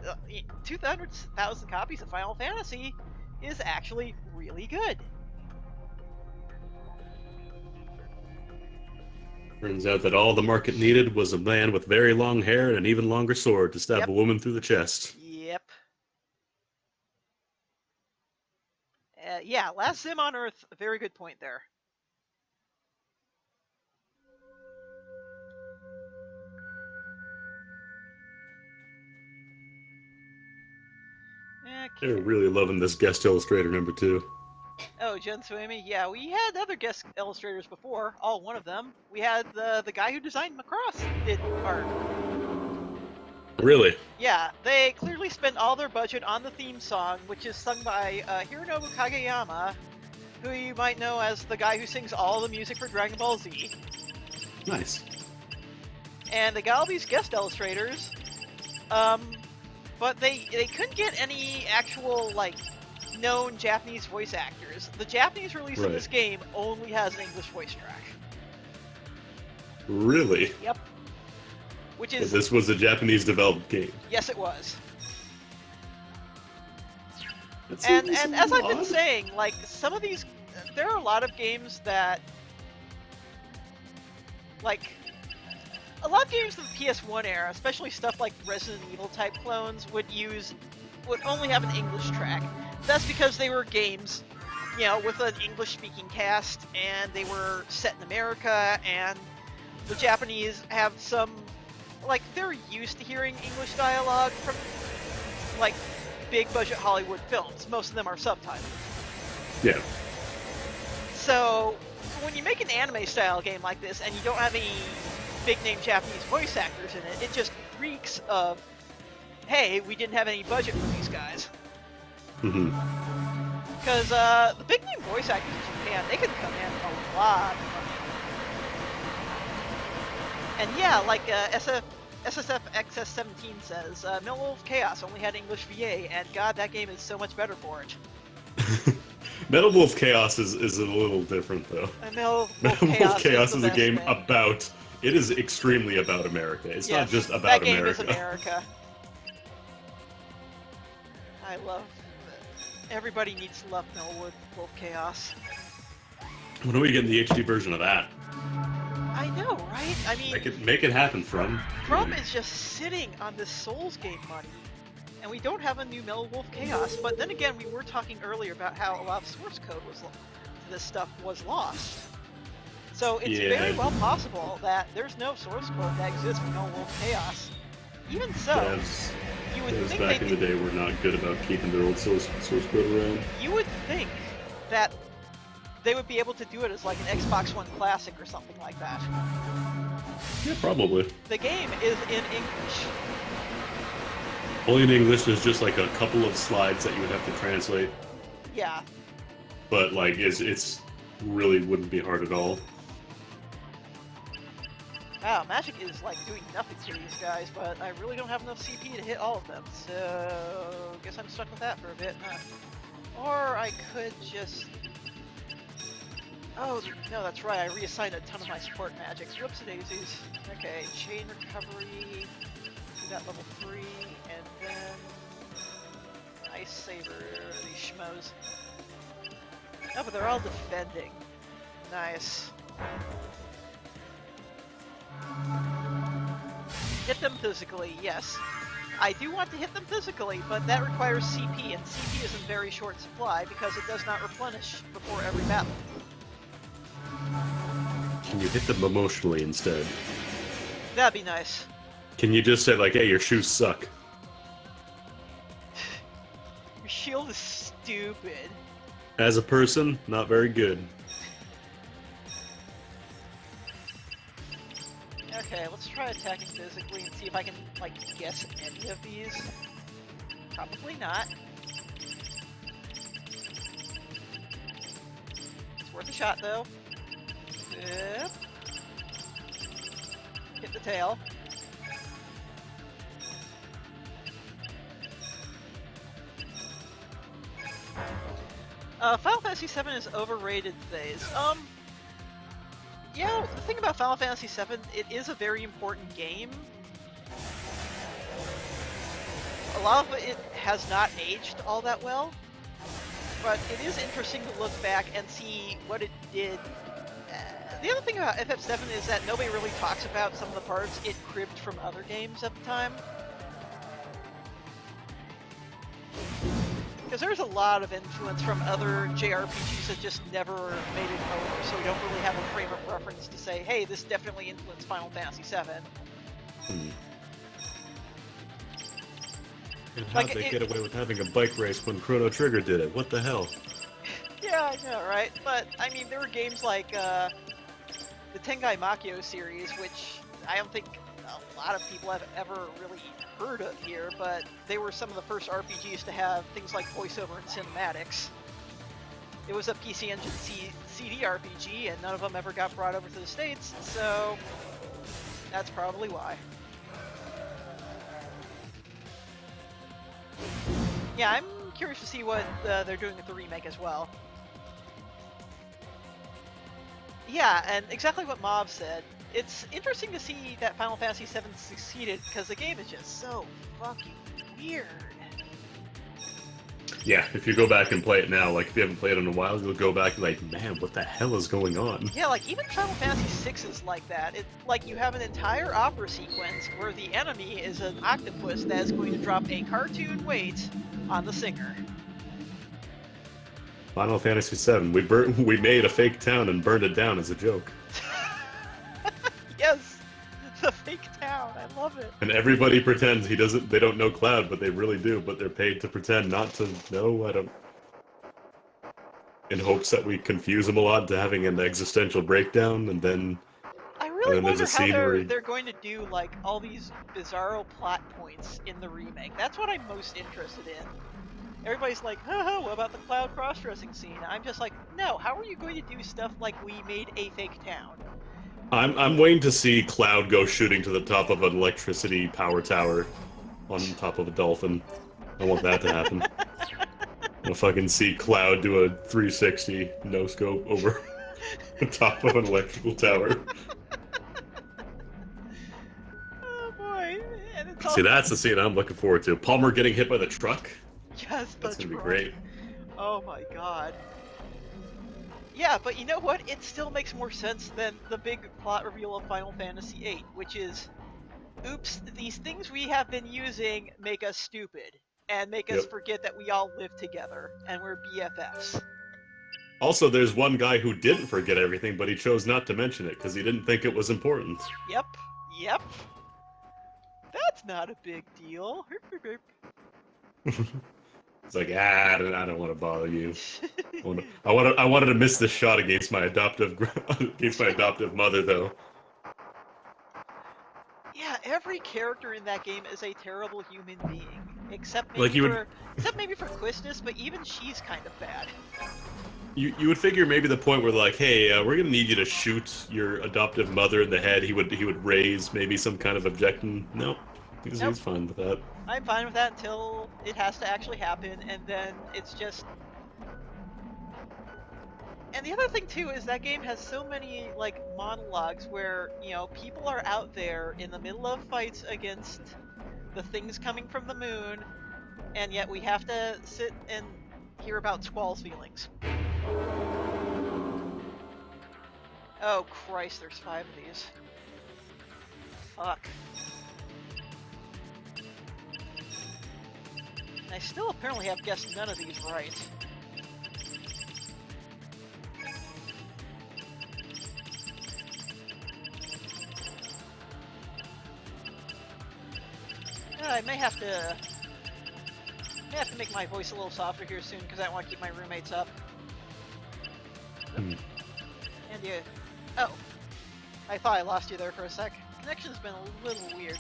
200,000 copies of Final Fantasy is actually really good. Turns out that all the market needed was a man with very long hair and an even longer sword to stab Yep. a woman through the chest. Yep. Yeah, Last Sim on Earth, a very good point there. They're Okay. really loving this guest illustrator #2. Oh, Jen Suemi. Yeah, we had other guest illustrators before. All one of them. We had the guy who designed Macross did art. Really? Yeah, they clearly spent all their budget on the theme song, which is sung by Hironobu Kageyama, who you might know as the guy who sings all the music for Dragon Ball Z. Nice. And they got all these guest illustrators, but they couldn't get any actual, like, known Japanese voice actors. The Japanese release of this game only has an English voice track. Really? Yep. Which is... This was a Japanese developed game. Yes, it was. And as I've been saying, like, some of these... There are a lot of games that... Like... A lot of games in the PS1 era, especially stuff like Resident Evil type clones, would only have an English track. That's because they were games, with an English-speaking cast, and they were set in America, and the Japanese have some, like, they're used to hearing English dialogue from, like, big-budget Hollywood films. Most of them are subtitled. Yeah. So, when you make an anime-style game like this, and you don't have any big-name Japanese voice actors in it, it just reeks of, hey, we didn't have any budget for these guys. Mm-hmm. Because the big-name voice actors in Japan, they can command a lot of money. And yeah, like SSF XS17 says, Metal Wolf Chaos only had English VA, and god, that game is so much better for it. Metal Wolf Chaos is a little different, though. Metal Wolf Chaos is a game thing. about... It is extremely about America. It's not just about that game America. Is America. I love... Everybody needs to love Metal Wolf Chaos. When are we getting the HD version of that? I know, right? I mean... Make it happen, From. From is just sitting on this Souls game money. And we don't have a new Metal Wolf Chaos. But then again, we were talking earlier about how a lot of source code this stuff was lost. So it's very well possible that there's no source code that exists for Metal Wolf Chaos. Even so, you would think back in the day were not good about keeping their old source code around. You would think that they would be able to do it as like an Xbox One Classic or something like that. Yeah, probably. The game is in English. Only in English, there's just like a couple of slides that you would have to translate. Yeah. But like, it's really wouldn't be hard at all. Wow, magic is like doing nothing to these guys, but I really don't have enough CP to hit all of them, so guess I'm stuck with that for a bit. Or I could just... Oh, no, that's right, I reassigned a ton of my support magics. Whoopsie-daisies. Okay, chain recovery, do that level 3, and then... Ice Saber, these schmoes. Oh, but they're all defending. Nice. Hit them physically, yes. I do want to hit them physically, but that requires CP, and CP is in very short supply because it does not replenish before every battle. Can you hit them emotionally instead? That'd be nice. Can you just say like, hey, your shoes suck? Your shield is stupid. As a person, not very good. Okay, let's try attacking physically and see if I can, like, guess any of these. Probably not. It's worth a shot, though. Yep. Hit the tail. Final Fantasy VII is overrated these days. Yeah, the thing about Final Fantasy VII, it is a very important game. A lot of it has not aged all that well, but it is interesting to look back and see what it did. The other thing about FF7 is that nobody really talks about some of the parts it cribbed from other games at the time. Because there's a lot of influence from other JRPGs that just never made it over, so we don't really have a frame of reference to say, hey, this definitely influenced Final Fantasy VII. And how'd they get away with having a bike race when Chrono Trigger did it? What the hell? Yeah, I know, right? But, I mean, there were games like the Tengai Makyo series, which I don't think a lot of people have ever really heard of here, but they were some of the first RPGs to have things like voiceover and cinematics. It was a PC Engine CD RPG, and none of them ever got brought over to the States, so that's probably why. Yeah, I'm curious to see what they're doing with the remake as well. Yeah, and exactly what Mob said. It's interesting to see that Final Fantasy VII succeeded, because the game is just so fucking weird. Yeah, if you go back and play it now, like if you haven't played it in a while, you'll go back and like, man, what the hell is going on? Yeah, like even Final Fantasy VI is like that. It's like you have an entire opera sequence where the enemy is an octopus that is going to drop a cartoon weight on the singer. Final Fantasy VII, we made a fake town and burned it down as a joke. Yes, the fake town. I love it. And everybody pretends they don't know Cloud, but they really do, but they're paid to pretend not to know. I don't... In hopes that we confuse them a lot to having an existential breakdown, and then... I really wonder how where they're going to do, like, all these bizarro plot points in the remake. That's what I'm most interested in. Everybody's like, haha, what about the Cloud cross-dressing scene? I'm just like, no, how are you going to do stuff like we made a fake town? I'm waiting to see Cloud go shooting to the top of an electricity power tower on top of a dolphin. I want that to happen. I'll fucking see Cloud do a 360 no-scope over the top of an electrical tower. Oh boy. And it's See, that's the scene I'm looking forward to. Palmer getting hit by the truck? Yes, that's gonna be great. Oh my god. Yeah, but you know what? It still makes more sense than the big plot reveal of Final Fantasy VIII, which is, oops, these things we have been using make us stupid, and make us forget that we all live together, and we're BFFs. Also, there's one guy who didn't forget everything, but he chose not to mention it, because he didn't think it was important. Yep. That's not a big deal. It's like, I don't want to bother you. I wanted to miss the shot against my adoptive against my adoptive mother, though. Yeah, every character in that game is a terrible human being, Like except maybe for Quistis, but even she's kind of bad. you would figure maybe the point where like, hey, we're gonna need you to shoot your adoptive mother in the head. He would raise maybe some kind of objection. Nope, Nope, he's fine with that. I'm fine with that until it has to actually happen, and then it's just. And the other thing too is that game has so many like monologues where people are out there in the middle of fights against the things coming from the moon, and yet we have to sit and hear about Squall's feelings. Oh Christ, there's 5 of these. Fuck. And I still apparently have guessed none of these right. I may have to make my voice a little softer here soon because I don't want to keep my roommates up. Hmm. And you. Oh. I thought I lost you there for a sec. Connection's been a little weird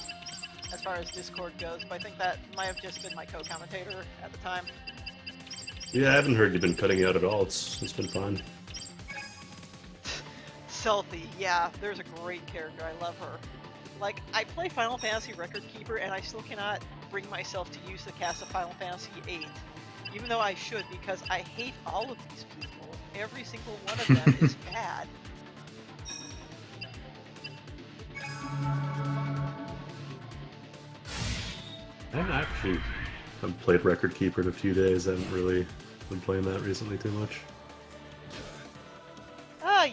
as far as Discord goes, but I think that might have just been my co-commentator at the time. Yeah, I haven't heard you've been cutting out at all. It's been fine. Selfie, yeah, there's a great character. I love her. Like, I play Final Fantasy Record Keeper, and I still cannot bring myself to use the cast of Final Fantasy VIII, even though I should, because I hate all of these people. Every single one of them is bad. I actually haven't played Record Keeper in a few days. I haven't really been playing that recently too much.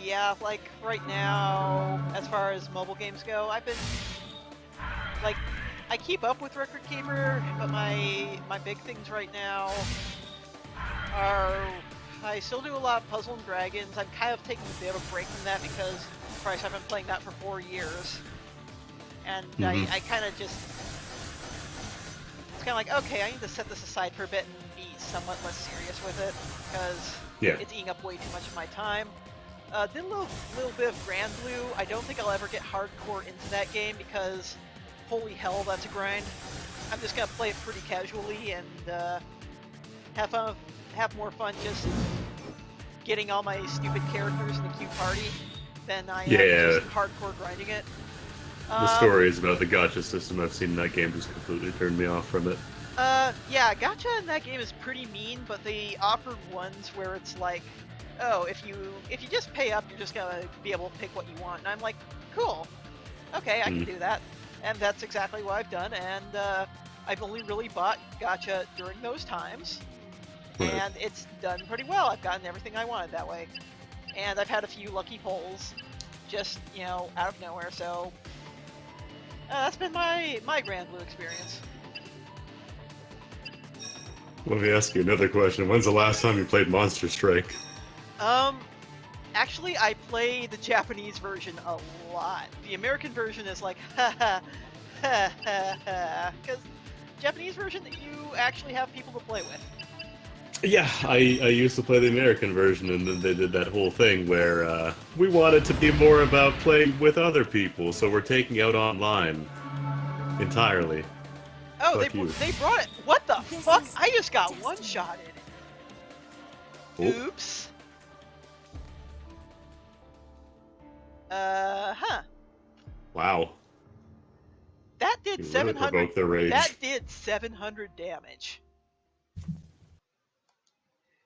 Yeah, like, right now, as far as mobile games go, I've been, like, I keep up with Record Keeper, but my big things right now are, I still do a lot of Puzzle and Dragons. I'm kind of taking a bit of a break from that because, Christ, I've been playing that for 4 years. And I kind of just, it's kind of like, okay, I need to set this aside for a bit and be somewhat less serious with it, because it's eating up way too much of my time. Did a little bit of Grand Blue. I don't think I'll ever get hardcore into that game because, holy hell, that's a grind. I'm just gonna play it pretty casually and have more fun just getting all my stupid characters in the cute party than I am just hardcore grinding it. The stories about the gacha system I've seen in that game just completely turned me off from it. Yeah, gacha in that game is pretty mean, but they offered ones where it's like, oh, if you just pay up, you're just gonna be able to pick what you want. And I'm like, cool, okay, I can do that. And that's exactly what I've done, and I've only really bought gacha during those times. Right. And it's done pretty well. I've gotten everything I wanted that way. And I've had a few lucky pulls, just, out of nowhere, so that's been my Grand Blue experience. Let me ask you another question. When's the last time you played Monster Strike? Actually, I play the Japanese version a lot. The American version is like, ha ha, ha ha ha, because Japanese version, you actually have people to play with. Yeah, I used to play the American version, and then they did that whole thing where we wanted to be more about playing with other people, so we're taking out online entirely. Oh, they brought it. What the fuck? I just got one-shotted. Oops. Huh. Wow. That did 700. The rage. That did 700 damage.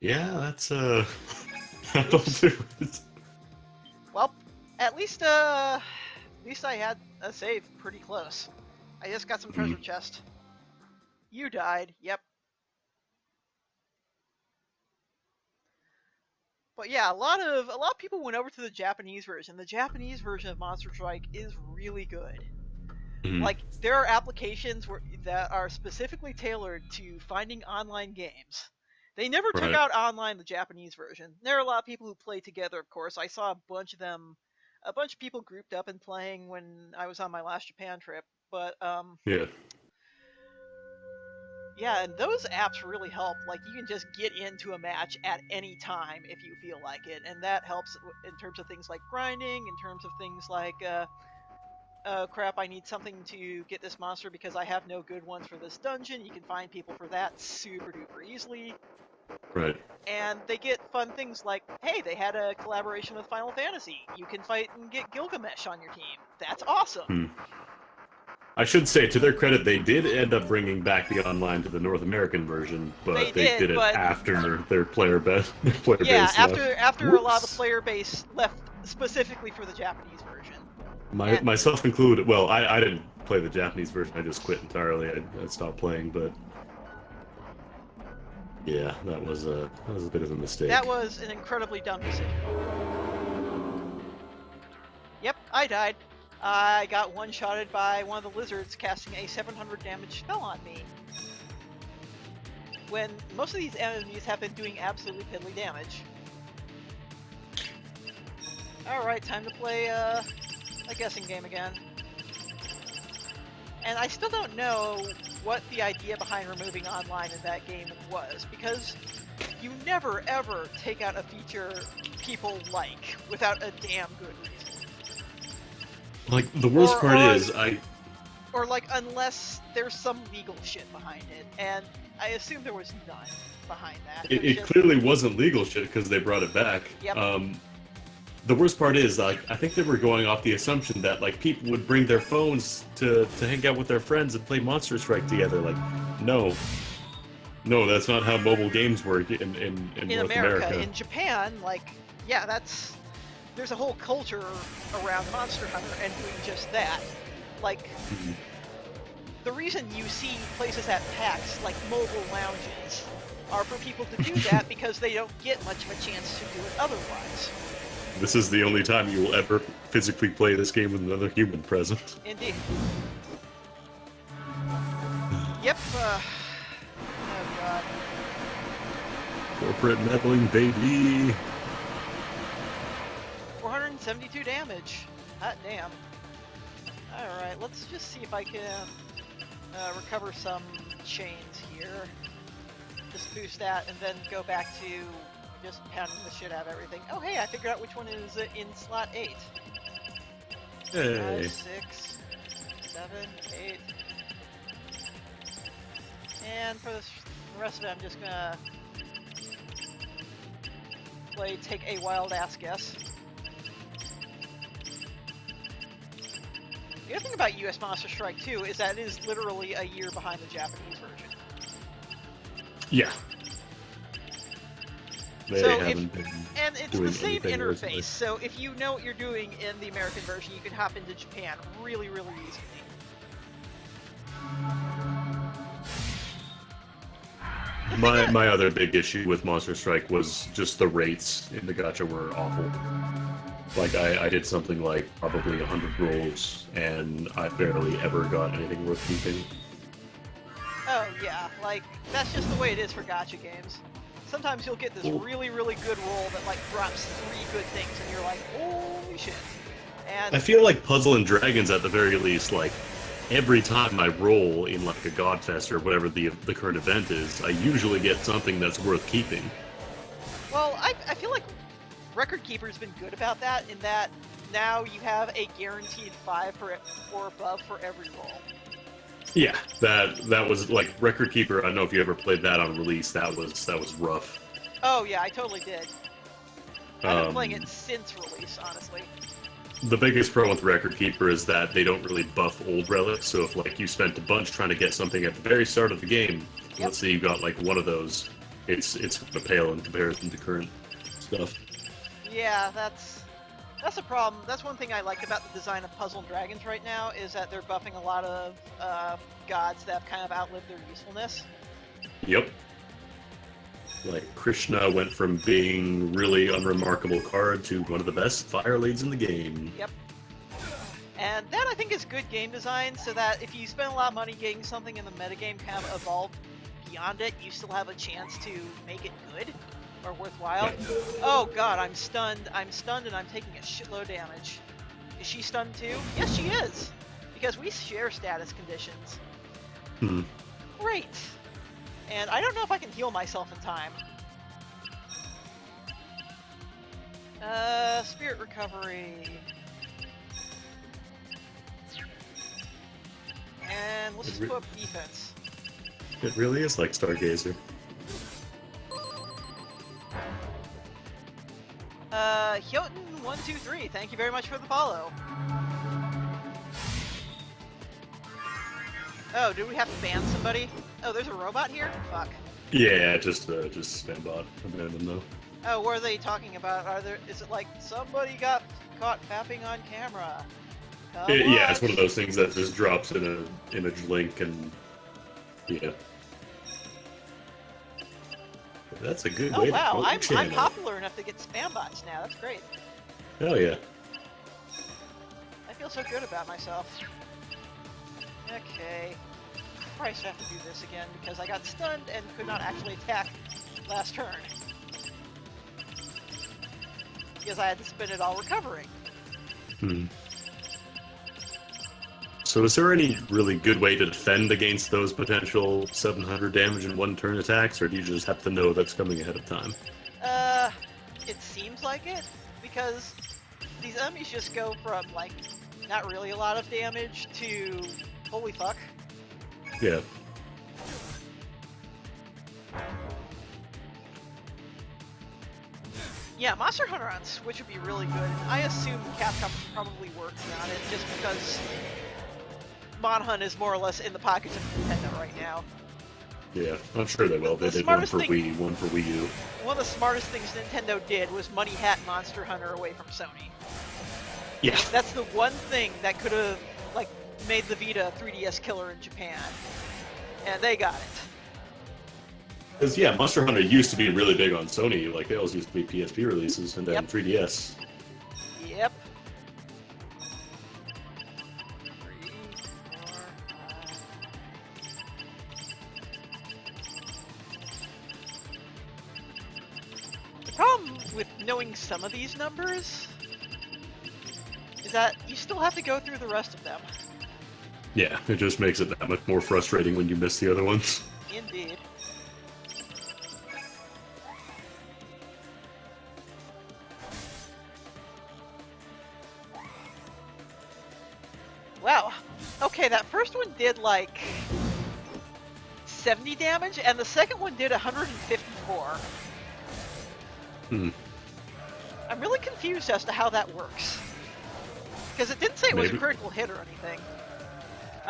Yeah, that's that'll do it. Well, at least I had a save pretty close. I just got some treasure chest. You died. Yep. But yeah, a lot of people went over to the Japanese version. The Japanese version of Monster Strike is really good. Like, there are applications that are specifically tailored to finding online games. They never took out online the Japanese version. There are a lot of people who play together, of course. I saw a bunch of people grouped up and playing when I was on my last Japan trip. But yeah. Yeah, and those apps really help. Like, you can just get into a match at any time if you feel like it, and that helps in terms of things like grinding, in terms of things like, oh crap, I need something to get this monster because I have no good ones for this dungeon. You can find people for that super duper easily. Right. And they get fun things like, hey, they had a collaboration with Final Fantasy. You can fight and get Gilgamesh on your team. That's awesome. Hmm. I should say, to their credit, they did end up bringing back the online to the North American version, They but they did, did it but after their player base yeah, left. after a lot of the Whoops. player base left specifically for the Japanese version. And Myself included. Well, I didn't play the Japanese version. I just quit entirely. I stopped playing, but yeah, that was a bit of a mistake. that was an incredibly dumb decision. Yep, I died. I got one-shotted by one of the lizards casting a 700 damage spell on me. When most of these enemies have been doing absolutely piddly damage. Alright, time to play a guessing game again. And I still don't know what the idea behind removing online in that game was, because you never ever take out a feature people like without a damn good reason. Like, the worst part is, Or, like, unless there's some legal shit behind it, and I assume there was none behind that. It clearly wasn't legal shit because they brought it back. Yep. The worst part is, like, I think they were going off the assumption that, like, people would bring their phones to hang out with their friends and play Monster Strike together. Like, no, that's not how mobile games work in North America. In Japan, like, yeah, there's a whole culture around Monster Hunter and doing just that. Like, the reason you see places at PAX, like mobile lounges, are for people to do that because they don't get much of a chance to do it otherwise. This is the only time you will ever physically play this game with another human present. Indeed. Yep, oh god. Corporate meddling, baby! 472 damage. Hot damn. Alright, let's just see if I can recover some chains here. Just boost that and then go back to just pounding the shit out of everything. Oh hey, I figured out which one is in slot 8. Hey. 5, 6, 7, 8. And for the rest of it, I'm just gonna play Take a Wild Ass Guess. The other thing about US Monster Strike 2 is that it is literally a year behind the Japanese version. Yeah. And it's the same interface, recently. so if you know what you're doing in the American version, you can hop into Japan really, really easily. My other big issue with Monster Strike was just the rates in the gacha were awful. Like, I did something like probably 100 rolls, and I barely ever got anything worth keeping. Oh yeah, like, that's just the way it is for gacha games. Sometimes you'll get this really, really good roll that, like, drops 3 good things, and you're like, holy shit. And I feel like Puzzle and Dragons, at the very least, like, every time I roll in, like, a Godfest or whatever the current event is, I usually get something that's worth keeping. well, I feel like Record Keeper's been good about that, in that now you have a guaranteed 5 or above for every roll. Yeah, that was like Record Keeper. I don't know if you ever played that on release. That was rough. Oh yeah, I totally did. I've been playing it since release, honestly. The biggest pro with Record Keeper is that they don't really buff old relics. So if, like, you spent a bunch trying to get something at the very start of the game, let's say you got like one of those, it's gonna pale in comparison to current stuff. Yeah, that's a problem. That's one thing I like about the design of Puzzle and Dragons right now, is that they're buffing a lot of gods that have kind of outlived their usefulness. Yep. Like, Krishna went from being really unremarkable card to one of the best fire leads in the game. Yep. And that, I think, is good game design, so that if you spend a lot of money getting something in the metagame kind of evolve beyond it, you still have a chance to make it good or worthwhile. Oh god, I'm stunned and I'm taking a shitload of damage. Is she stunned too? Yes, she is! Because we share status conditions. Hmm. Great! And I don't know if I can heal myself in time. Spirit recovery. And let's just put up defense. It really is like Stargazer. Hyoten123, thank you very much for the follow. Oh, did we have to ban somebody? Oh, there's a robot here? Fuck. Yeah, just spam bot. Abandon though. Oh, what are they talking about? Is it like somebody got caught fapping on camera? Yeah, it's one of those things that just drops in an image link and yeah. That's a good way to promote your channel. I'm popular enough to get spam bots now. That's great. Hell yeah. I feel so good about myself. Okay. Christ, I have to do this again because I got stunned and could not actually attack last turn. Because I had to spend it all recovering. So is there any really good way to defend against those potential 700 damage in one turn attacks, or do you just have to know that's coming ahead of time? It seems like it, because these enemies just go from, like, not really a lot of damage to holy fuck. Yeah. Yeah, Monster Hunter on Switch would be really good, and I assume Capcom's probably working on it, just because Mon Hunt is more or less in the pockets of Nintendo right now. Yeah, I'm sure they will. They did one for Wii, one for Wii U. One of the smartest things Nintendo did was money hat Monster Hunter away from Sony. Yeah. That's the one thing that could have, like, made the Vita 3DS killer in Japan. And they got it. Because, yeah, Monster Hunter used to be really big on Sony. Like, they always used to be PSP releases and then 3DS. Yep. 3, 4, 5. The problem with knowing some of these numbers is that you still have to go through the rest of them. Yeah, it just makes it that much more frustrating when you miss the other ones. Indeed. Wow. Okay, that first one did like 70 damage, and the second one did 154. I'm really confused as to how that works. Because it didn't say it was a critical hit or anything.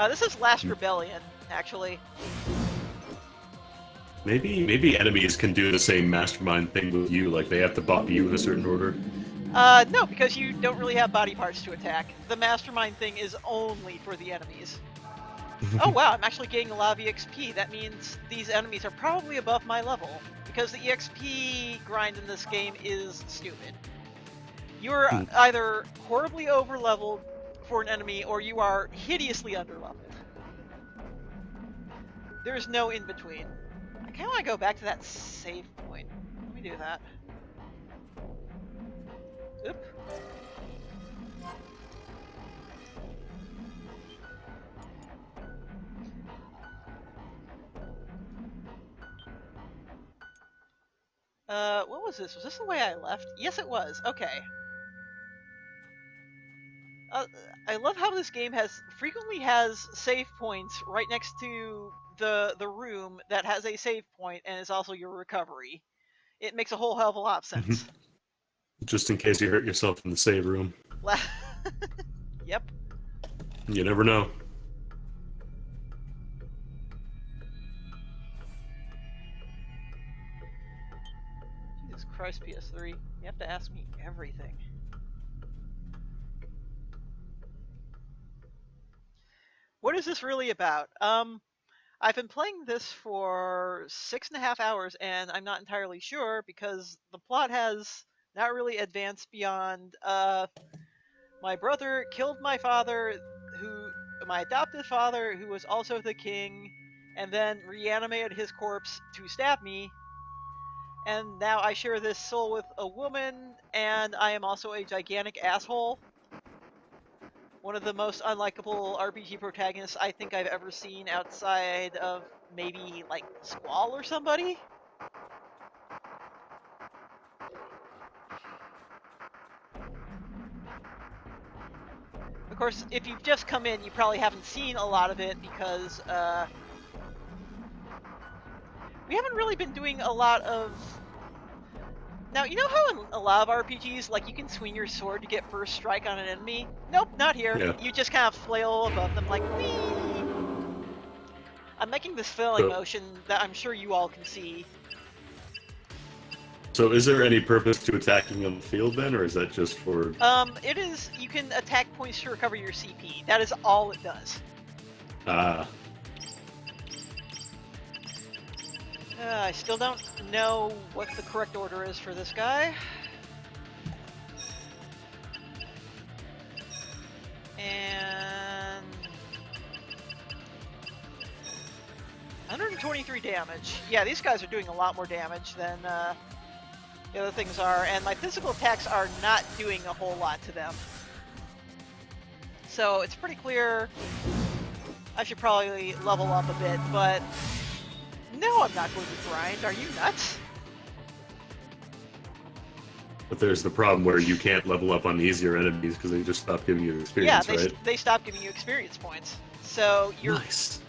This is Last Rebellion, actually. Maybe enemies can do the same mastermind thing with you, like they have to bop you in a certain order. No, because you don't really have body parts to attack. The mastermind thing is only for the enemies. Oh wow, I'm actually getting a lot of EXP. That means these enemies are probably above my level, because the EXP grind in this game is stupid. You're either horribly overleveled for an enemy, or you are hideously underleveled. There's no in-between. I kinda wanna go back to that save point. Let me do that. Oop. What was this? Was this the way I left? Yes, it was. Okay. I love how this game frequently has save points right next to the room that has a save point and is also your recovery. It makes a whole hell of a lot of sense. Just in case you hurt yourself in the save room. Yep. You never know. Jesus Christ, PS3. You have to ask me everything. What is this really about? I've been playing this for 6.5 hours, and I'm not entirely sure because the plot has not really advanced beyond, my brother killed my father, my adopted father, who was also the king, and then reanimated his corpse to stab me. And now I share this soul with a woman, and I am also a gigantic asshole. One of the most unlikable RPG protagonists I think I've ever seen outside of maybe, like, Squall or somebody. Of course, if you've just come in, you probably haven't seen a lot of it because, we haven't really been doing a lot of... Now, you know how in a lot of RPGs, like, you can swing your sword to get first strike on an enemy? Nope, not here. Yeah. You just kind of flail above them like, whee! I'm making this flailing motion that I'm sure you all can see. So is there any purpose to attacking on the field then, or is that just for... It is, you can attack points to recover your CP. That is all it does. Ah. I still don't know what the correct order is for this guy. And... 123 damage. Yeah, these guys are doing a lot more damage than the other things are, and my physical attacks are not doing a whole lot to them. So it's pretty clear I should probably level up a bit, but no, I'm not going to grind. Are you nuts? But there's the problem where you can't level up on easier enemies because they just stop giving you experience, Yeah, right? they stop giving you experience points. So Nice.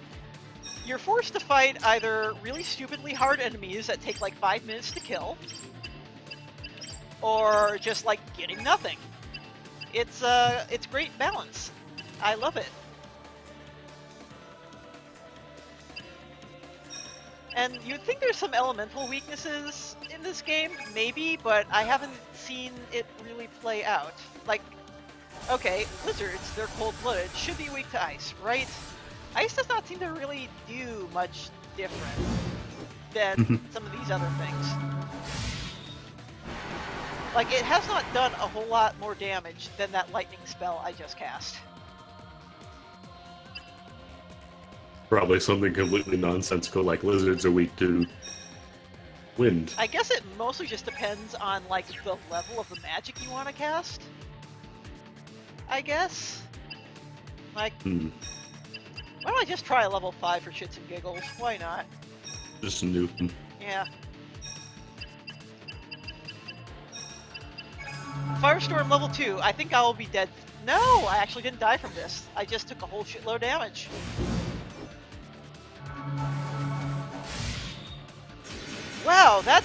you're forced to fight either really stupidly hard enemies that take like 5 minutes to kill, or just like getting nothing. It's great balance. I love it. And you'd think there's some elemental weaknesses in this game, maybe, but I haven't seen it really play out. Like, okay, lizards, they're cold-blooded, should be weak to ice, right? Ice does not seem to really do much different than some of these other things. Like, it has not done a whole lot more damage than that lightning spell I just cast. Probably something completely nonsensical like lizards are weak to wind. I guess it mostly just depends on, like, the level of the magic you want to cast. I guess. Like, why don't I just try a level 5 for shits and giggles? Why not? Just a nuke. Yeah. Firestorm level 2. I think I will be dead. No, I actually didn't die from this. I just took a whole shitload of damage. Wow, that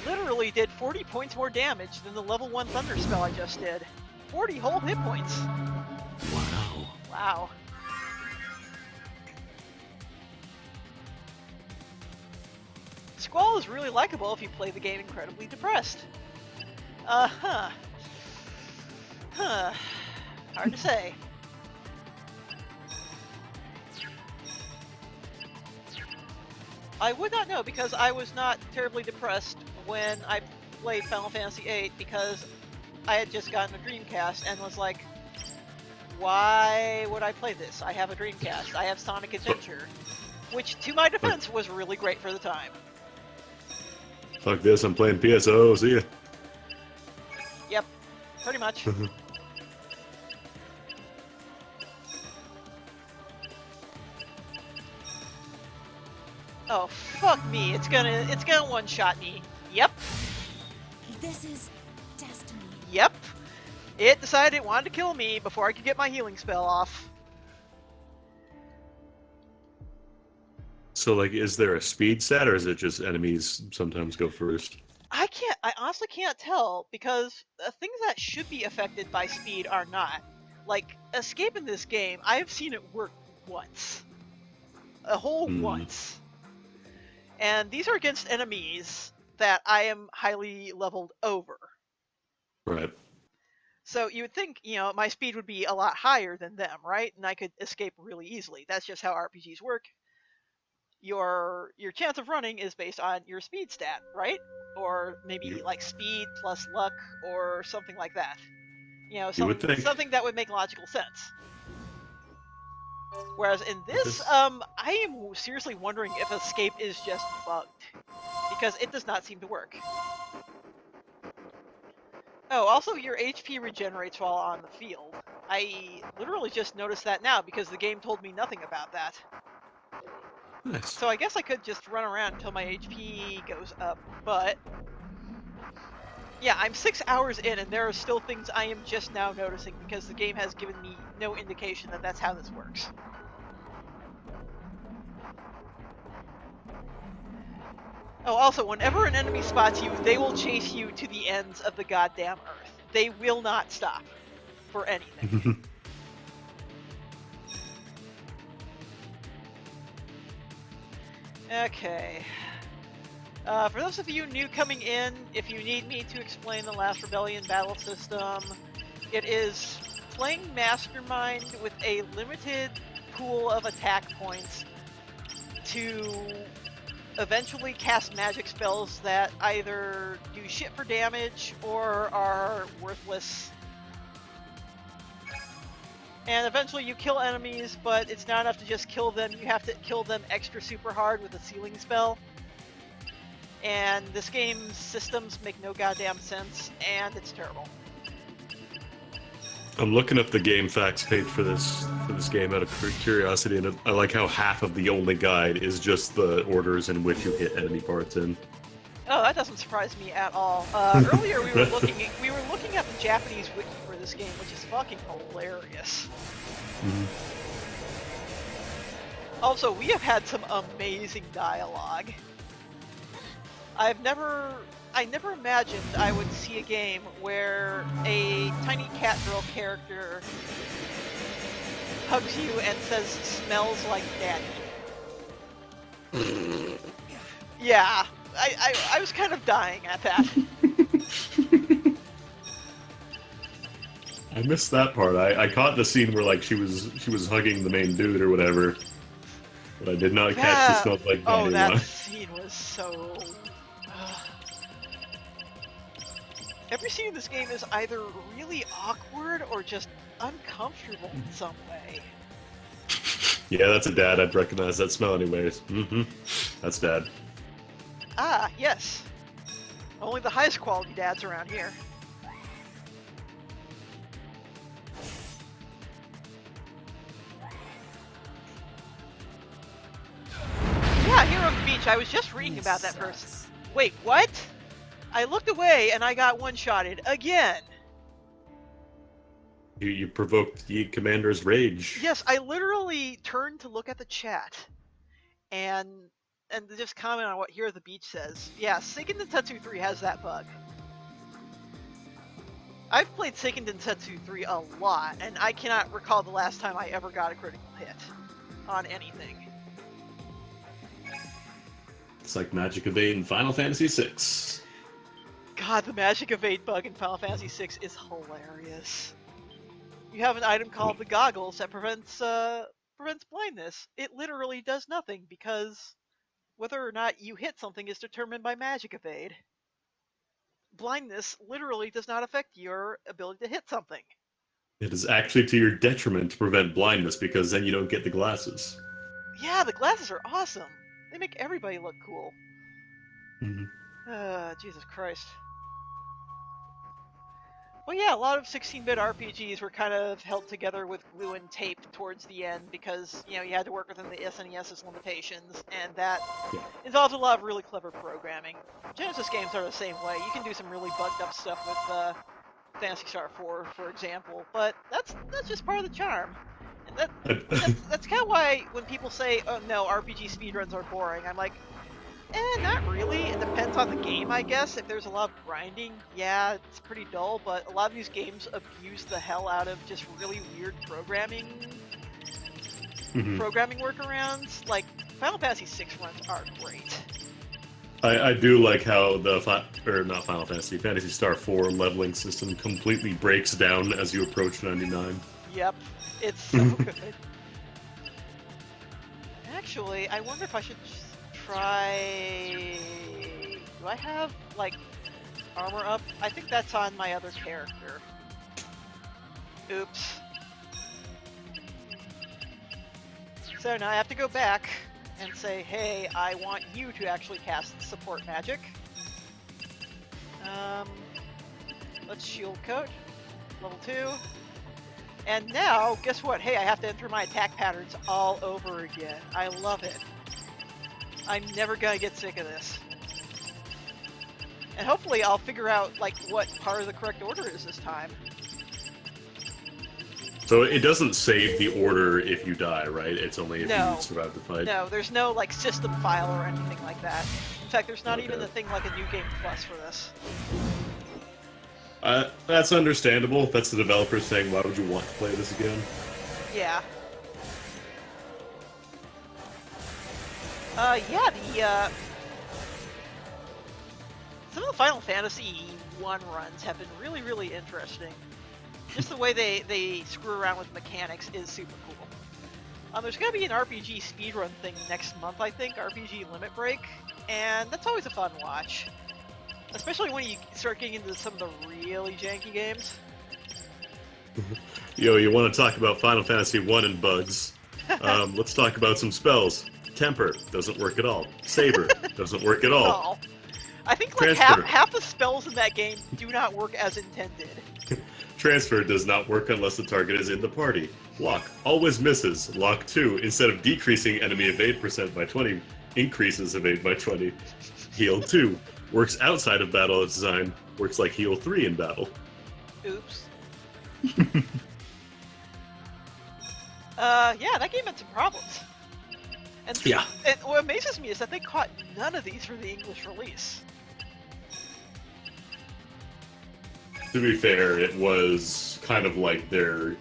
literally did 40 points more damage than the level 1 thunder spell I just did. 40 whole hit points. Wow. Wow. Squall is really likable if you play the game incredibly depressed. Huh. Hard to say. I would not know because I was not terribly depressed when I played Final Fantasy VIII because I had just gotten a Dreamcast and was like, why would I play this? I have a Dreamcast. I have Sonic Adventure, which, to my defense, was really great for the time. Fuck this, I'm playing PSO, see ya. Yep, pretty much. Oh, fuck me. It's gonna one-shot me. Yep. This is destiny. Yep. It decided it wanted to kill me before I could get my healing spell off. So, like, is there a speed set, or is it just enemies sometimes go first? I honestly can't tell, because things that should be affected by speed are not. Like, escape in this game, I've seen it work once. A whole once. And these are against enemies that I am highly leveled over. Right. So you would think, you know, my speed would be a lot higher than them, right? And I could escape really easily. That's just how RPGs work. Your chance of running is based on your speed stat, right? Or maybe like speed plus luck or something like that. You know, something that would make logical sense. Whereas in this, I am seriously wondering if escape is just bugged. Because it does not seem to work. Oh, also your HP regenerates while on the field. I literally just noticed that now because the game told me nothing about that. Nice. So I guess I could just run around until my HP goes up, but... Yeah, I'm 6 hours in and there are still things I am just now noticing because the game has given me no indication that that's how this works. Oh, also, whenever an enemy spots you, they will chase you to the ends of the goddamn earth. They will not stop for anything. Okay. For those of you new coming in, if you need me to explain the Last Rebellion battle system, it is playing Mastermind with a limited pool of attack points to eventually cast magic spells that either do shit for damage or are worthless. And eventually you kill enemies, but it's not enough to just kill them, you have to kill them extra super hard with a sealing spell. And this game's systems make no goddamn sense, and it's terrible. I'm looking up the game facts page for this game out of curiosity, and I like how half of the only guide is just the orders in which you hit enemy parts in. Oh, that doesn't surprise me at all. Earlier we were looking at the Japanese wiki for this game, which is fucking hilarious. Mm-hmm. Also, we have had some amazing dialogue. I never imagined I would see a game where a tiny cat girl character hugs you and says, "Smells like daddy." Yeah, I was kind of dying at that. I missed that part. I caught the scene where like she was hugging the main dude or whatever, but I did not catch the smells like daddy. Oh, that scene was so... Every scene in this game is either really awkward or just uncomfortable in some way. Yeah, that's a dad. I'd recognize that smell anyways. Mm-hmm. That's dad. Ah, yes. Only the highest quality dads around here. Yeah, here on the beach, I was just reading about that person. Wait, what? I looked away and I got one-shotted again. You provoked the commander's rage. Yes, I literally turned to look at the chat and just comment on what Here at the Beach says. Yeah, Seiken Densetsu 3 has that bug. I've played Seiken Densetsu 3 a lot, and I cannot recall the last time I ever got a critical hit on anything. It's like Magic Evade in Final Fantasy VI. God, the Magic Evade bug in Final Fantasy VI is hilarious. You have an item called the Goggles that prevents blindness. It literally does nothing because whether or not you hit something is determined by Magic Evade. Blindness literally does not affect your ability to hit something. It is actually to your detriment to prevent blindness because then you don't get the glasses. Yeah, the glasses are awesome. They make everybody look cool. Mm-hmm. Jesus Christ. Well, yeah, a lot of 16-bit RPGs were kind of held together with glue and tape towards the end because, you know, you had to work within the SNES's limitations, and that involved a lot of really clever programming. Genesis games are the same way. You can do some really bugged up stuff with Phantasy Star 4, for example, but that's just part of the charm. And that's kind of why when people say, "Oh no, RPG speedruns are boring," I'm like, not really. It depends on the game, I guess. If there's a lot of grinding, yeah, it's pretty dull, but a lot of these games abuse the hell out of just really weird programming workarounds. Like, Final Fantasy VI runs are great. I do like how the Phantasy Star 4 leveling system completely breaks down as you approach 99. Yep, it's so good. Actually, I wonder if I should try... Do I have, like, armor up? I think that's on my other character. Oops. So now I have to go back and say, hey, I want you to actually cast support magic. let's shield coat. Level 2. And now, guess what? Hey, I have to enter my attack patterns all over again. I love it. I'm never gonna get sick of this. And hopefully I'll figure out, like, what part of the correct order is this time. So it doesn't save the order if you die, right? It's only if No. you survive the fight. No, there's no, like, system file or anything like that. In fact, there's not even Okay. a thing like a New Game Plus for this. That's understandable. That's the developer saying, why would you want to play this again? Yeah. Yeah, some of the Final Fantasy 1 runs have been really, really interesting. Just the way they screw around with mechanics is super cool. There's gonna be an RPG speedrun thing next month, I think, RPG Limit Break, and that's always a fun watch. Especially when you start getting into some of the really janky games. Yo, you want to talk about Final Fantasy 1 and bugs? Let's talk about some spells. Temper doesn't work at all. Saber doesn't work at all. Oh. I think like Transfer. half the spells in that game do not work as intended. Transfer does not work unless the target is in the party. Lock always misses. Lock 2, instead of decreasing enemy evade percent by 20, increases evade by 20. Heal 2 works outside of battle design, works like Heal 3 in battle. Oops. Yeah, that game had some problems. And, Yeah. And what amazes me is that they caught none of these for the English release. To be fair, it was kind of like their...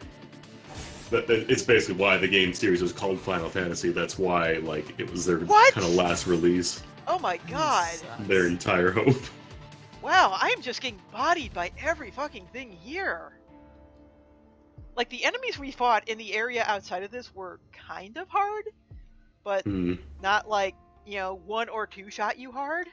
It's basically why the game series was called Final Fantasy. That's why, like, it was their What? kind of last release. Oh my god. Their entire hope. Wow, I am just getting bodied by every fucking thing here. Like, the enemies we fought in the area outside of this were kind of hard, but not like, you know, 1 or 2 shot you hard.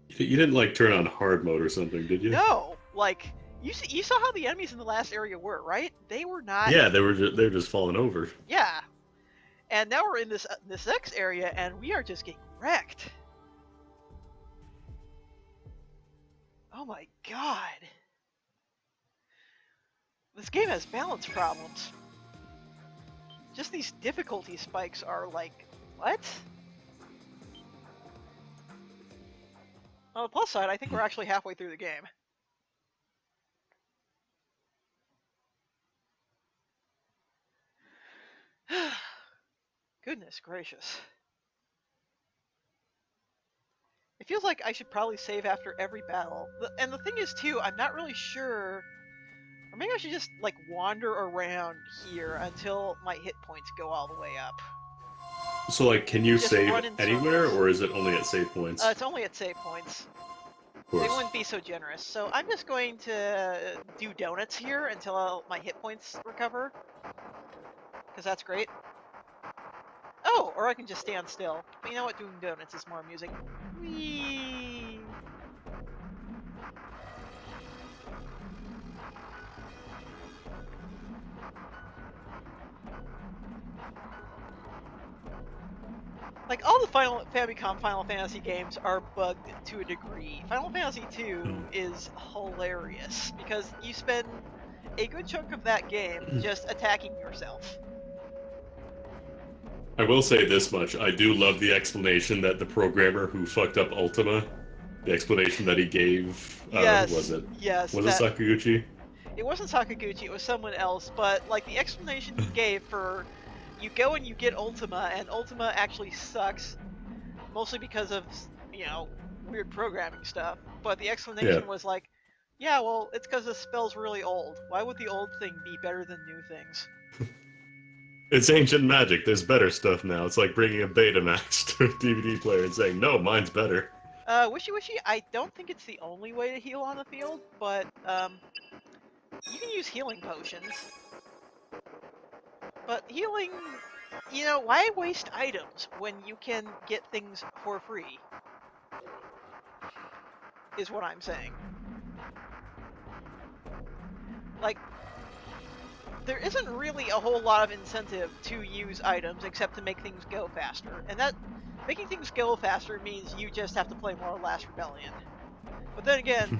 You didn't, like, turn on hard mode or something, did you? No, like, you saw how the enemies in the last area were, right? They were not... Yeah, they were just falling over. Yeah. And now we're in this next area, and we are just getting wrecked. Oh my god. This game has balance problems. Just these difficulty spikes are like, what? On the plus side, I think we're actually halfway through the game. Goodness gracious. It feels like I should probably save after every battle. And the thing is, too, I'm not really sure... Or maybe I should just, like, wander around here until my hit points go all the way up. So, like, can you Just save run in anywhere, circles. or is it only at save points? It's only at save points. Of They course. wouldn't be so generous. So I'm just going to do donuts here until my hit points recover. Because that's great. Oh, or I can just stand still. But you know what? Doing donuts is more amusing. Whee! Like, all the Famicom Final Fantasy games are bugged to a degree. Final Fantasy II is hilarious, because you spend a good chunk of that game just attacking yourself. I will say this much. I do love the explanation that the programmer who fucked up Ultima, the explanation that he gave, Yes, who was it? yes. Was it Sakaguchi? It wasn't Sakaguchi, it was someone else, but, like, the explanation he gave for... You go and you get Ultima, and Ultima actually sucks, mostly because of, you know, weird programming stuff. But the explanation was like, yeah, well, it's because the spell's really old. Why would the old thing be better than new things? It's ancient magic. There's better stuff now. It's like bringing a Betamax to a DVD player and saying, no, mine's better. Wishy Wishy, I don't think it's the only way to heal on the field, but, you can use healing potions. But healing, you know, why waste items when you can get things for free? Is what I'm saying. Like, there isn't really a whole lot of incentive to use items except to make things go faster. And that, making things go faster means you just have to play more Last Rebellion. But then again,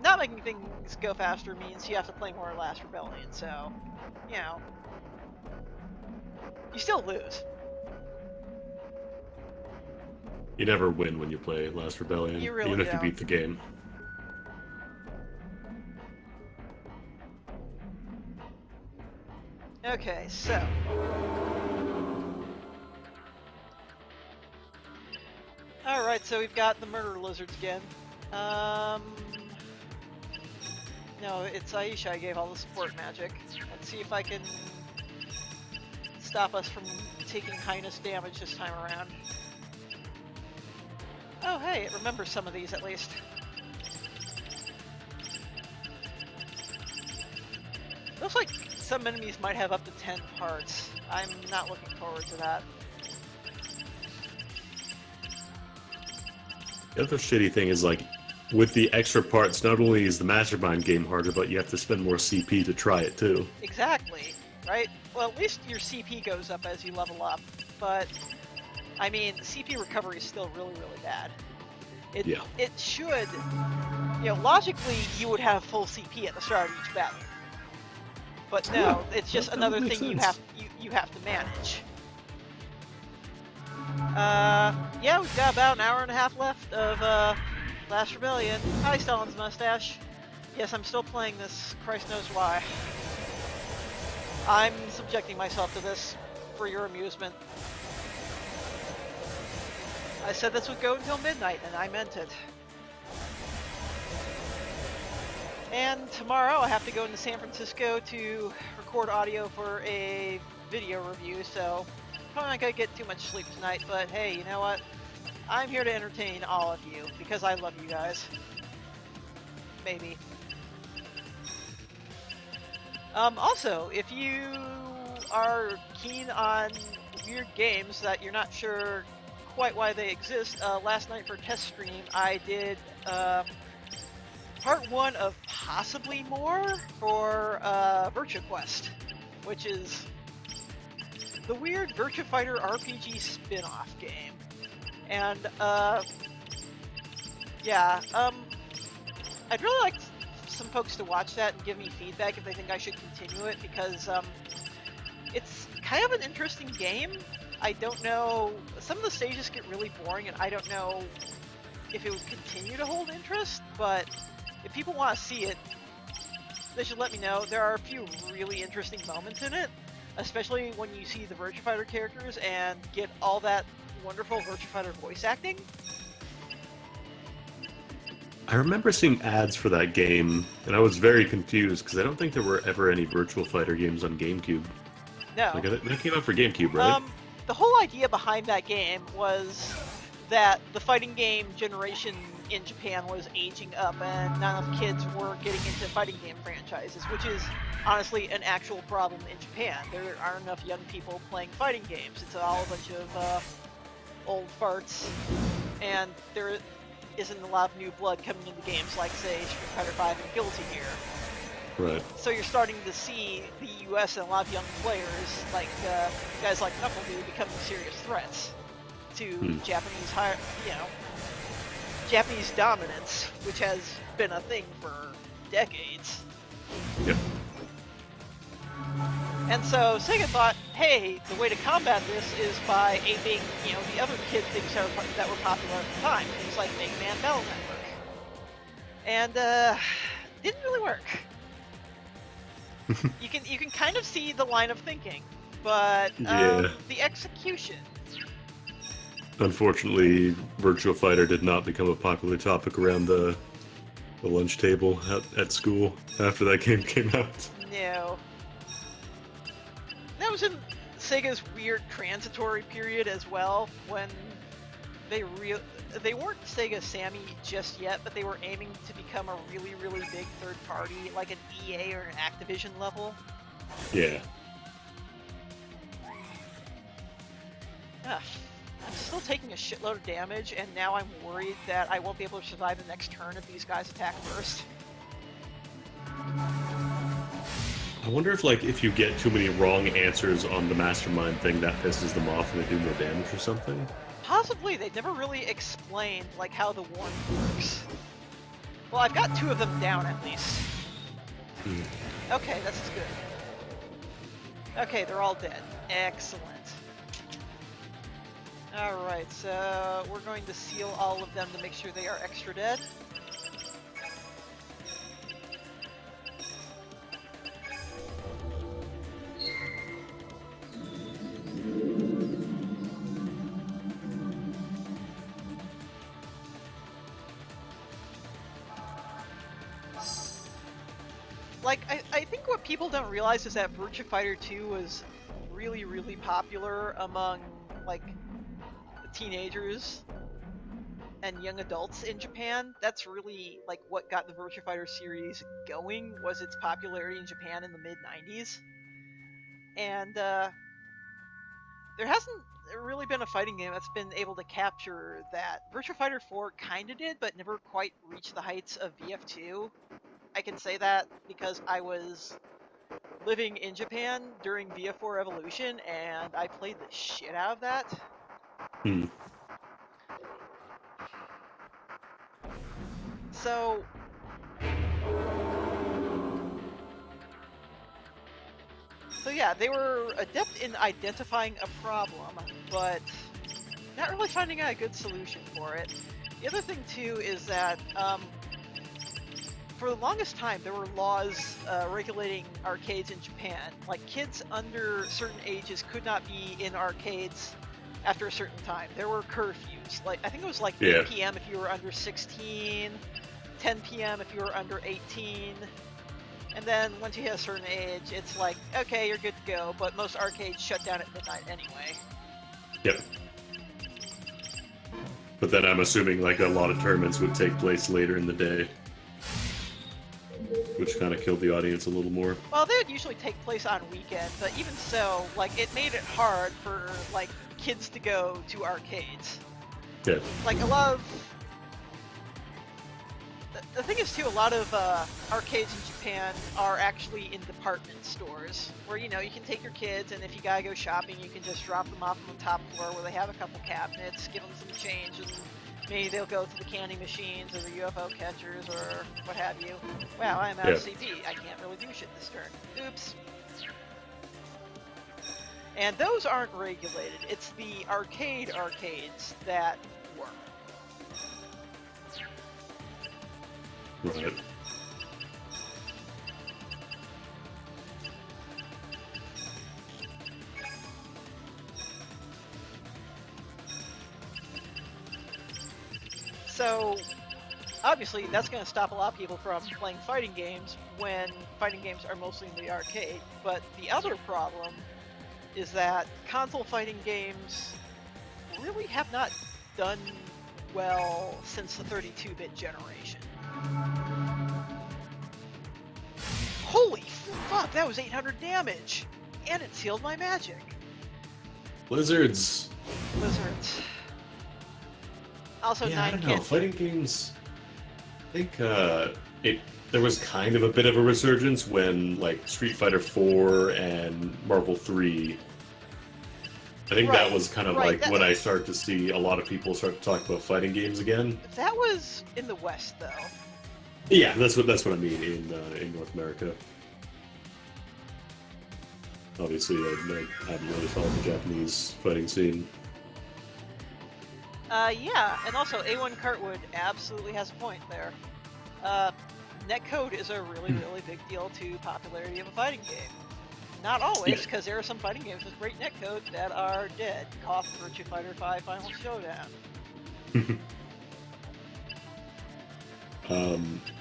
not making things go faster means you have to play more Last Rebellion, so, you know, you still lose. You never win when you play Last Rebellion, You really even if you don't. beat the game. Okay, so. Alright, so we've got the murder lizards again. No, it's Aisha I gave all the support magic. Let's see if I can stop us from taking highness damage this time around. Oh hey, it remembers some of these at least. Looks like some enemies might have up to 10 parts. I'm not looking forward to that. The other shitty thing is, like, with the extra parts, not only is the Mastermind game harder, but you have to spend more CP to try it, too. Exactly, right? Well, at least your CP goes up as you level up, but, I mean, CP recovery is still really, really bad. It should, you know, logically, you would have full CP at the start of each battle. But no, Yeah, it's just that another would make thing sense. you have to manage. Yeah, we've got about an hour and a half left of Last Rebellion. Hi, Stalin's mustache. Yes, I'm still playing this. Christ knows why. I'm subjecting myself to this for your amusement. I said this would go until midnight, and I meant it. And tomorrow I have to go into San Francisco to record audio for a video review, so probably not gonna get too much sleep tonight, but hey, you know what? I'm here to entertain all of you, because I love you guys. Maybe. Also, if you are keen on weird games that you're not sure quite why they exist, last night for test stream I did part 1 of possibly more for Virtua Quest, which is the weird Virtua Fighter RPG spin-off game. And yeah, I'd really like some folks to watch that and give me feedback if they think I should continue it, because it's kind of an interesting game. I don't know, some of the stages get really boring and I don't know if it would continue to hold interest, but if people want to see it, they should let me know. There are a few really interesting moments in it, especially when you see the Virtua Fighter characters and get all that wonderful Virtua Fighter voice acting. I remember seeing ads for that game, and I was very confused, because I don't think there were ever any Virtua Fighter games on GameCube. No. Like, that came out for GameCube, right? The whole idea behind that game was that the fighting game generation in Japan was aging up and not enough kids were getting into fighting game franchises, which is honestly an actual problem in Japan. There aren't enough young people playing fighting games. It's all a bunch of old farts, and there isn't a lot of new blood coming into games like, say, Street Fighter V and Guilty Gear. Right. So you're starting to see the US and a lot of young players, like guys like Knuckledude, becoming serious threats to Japanese Japanese dominance, which has been a thing for decades. Yep. And so Sega thought, hey, the way to combat this is by aping, you know, the other kid things that were popular at the time, things like Mega Man Battle Network. And didn't really work. You can kind of see the line of thinking, but Yeah. the execution. Unfortunately, Virtua Fighter did not become a popular topic around the lunch table at school after that game came out. No. That was in Sega's weird transitory period as well, when they weren't Sega Sammy just yet, but they were aiming to become a really, really big third party, like an EA or an Activision level. Yeah. Ugh. I'm still taking a shitload of damage, and now I'm worried that I won't be able to survive the next turn if these guys attack first. I wonder if, like, if you get too many wrong answers on the Mastermind thing, that pisses them off and they do more damage or something. Possibly. They never really explained, like, how the warning works. Well, I've got 2 of them down at least. Hmm. Okay, that's good. Okay, they're all dead. Excellent. Alright, so we're going to seal all of them to make sure they are extra dead. Like, I think what people don't realize is that Virtua Fighter 2 was really, really popular among, like, teenagers and young adults in Japan. That's really, like, what got the Virtua Fighter series going, was its popularity in Japan in the mid-90s. And, there hasn't really been a fighting game that's been able to capture that. Virtua Fighter 4 kinda did, but never quite reached the heights of VF2. I can say that because I was living in Japan during VF4 Evolution, and I played the shit out of that. Hmm. So, yeah, they were adept in identifying a problem, but not really finding a good solution for it. The other thing, too, is that for the longest time, there were laws regulating arcades in Japan. Like, kids under certain ages could not be in arcades after a certain time. There were curfews. Like, I think it was like 8 p.m. if you were under 16, 10 p.m. if you were under 18. And then once you hit a certain age, it's like, okay, you're good to go, but most arcades shut down at midnight anyway. Yep. But then I'm assuming like a lot of tournaments would take place later in the day, which kind of killed the audience a little more. Well, they would usually take place on weekends, but even so, like, it made it hard for, like, kids to go to arcades. Yeah. Like, a lot of... The thing is, too, a lot of arcades in Japan are actually in department stores, where, you know, you can take your kids, and if you gotta go shopping, you can just drop them off on the top floor where they have a couple cabinets, give them some change, and maybe they'll go to the candy machines or the UFO catchers or what have you. Wow, I'm out of CP. I can't really do shit this turn. Oops. And those aren't regulated. It's the arcades that work. Right. So, obviously, that's going to stop a lot of people from playing fighting games when fighting games are mostly in the arcade. But the other problem is that console fighting games really have not done well since the 32-bit generation. Holy fuck, that was 800 damage! And it sealed my magic. Blizzards. Also, yeah, 9 I don't know. can't. Fighting games. I think there was kind of a bit of a resurgence when like Street Fighter 4 and Marvel 3. I think that was kind of like when I started to see a lot of people start to talk about fighting games again. That was in the West, though. Yeah, that's what I mean in North America. Obviously, I haven't really followed the Japanese fighting scene. Yeah, and also A1 Cartwood absolutely has a point there. Netcode is a really, really big deal to popularity of a fighting game. Not always, because there are some fighting games with great netcode that are dead. Cough, Virtua Fighter 5 Final Showdown.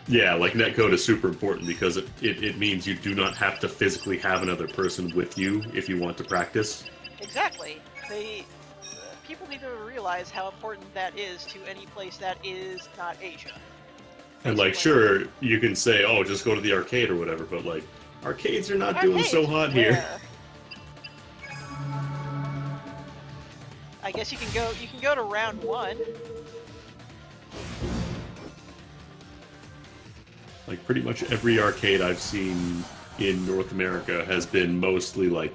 Yeah, like netcode is super important because it means you do not have to physically have another person with you if you want to practice. Exactly. People need to realize how important that is to any place that is not Asia. And like, sure, you can say, oh, just go to the arcade or whatever, but like, arcades are not doing so hot here. I guess you can go to round 1. Like, pretty much every arcade I've seen in North America has been mostly like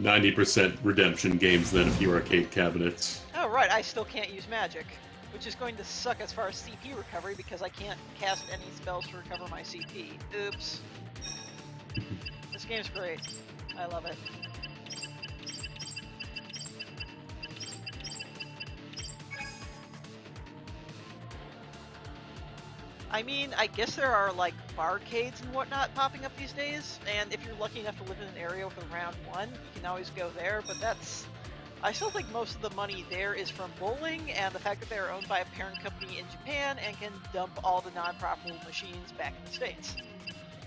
90% redemption games, then a few arcade cabinets. Oh right, I still can't use magic. Which is going to suck as far as CP recovery because I can't cast any spells to recover my CP. Oops. This game's great. I love it. I mean, I guess there are like barcades and whatnot popping up these days, and if you're lucky enough to live in an area with a round 1, you can always go there, but that's... I still think most of the money there is from bowling and the fact that they're owned by a parent company in Japan and can dump all the non-profitable machines back in the States.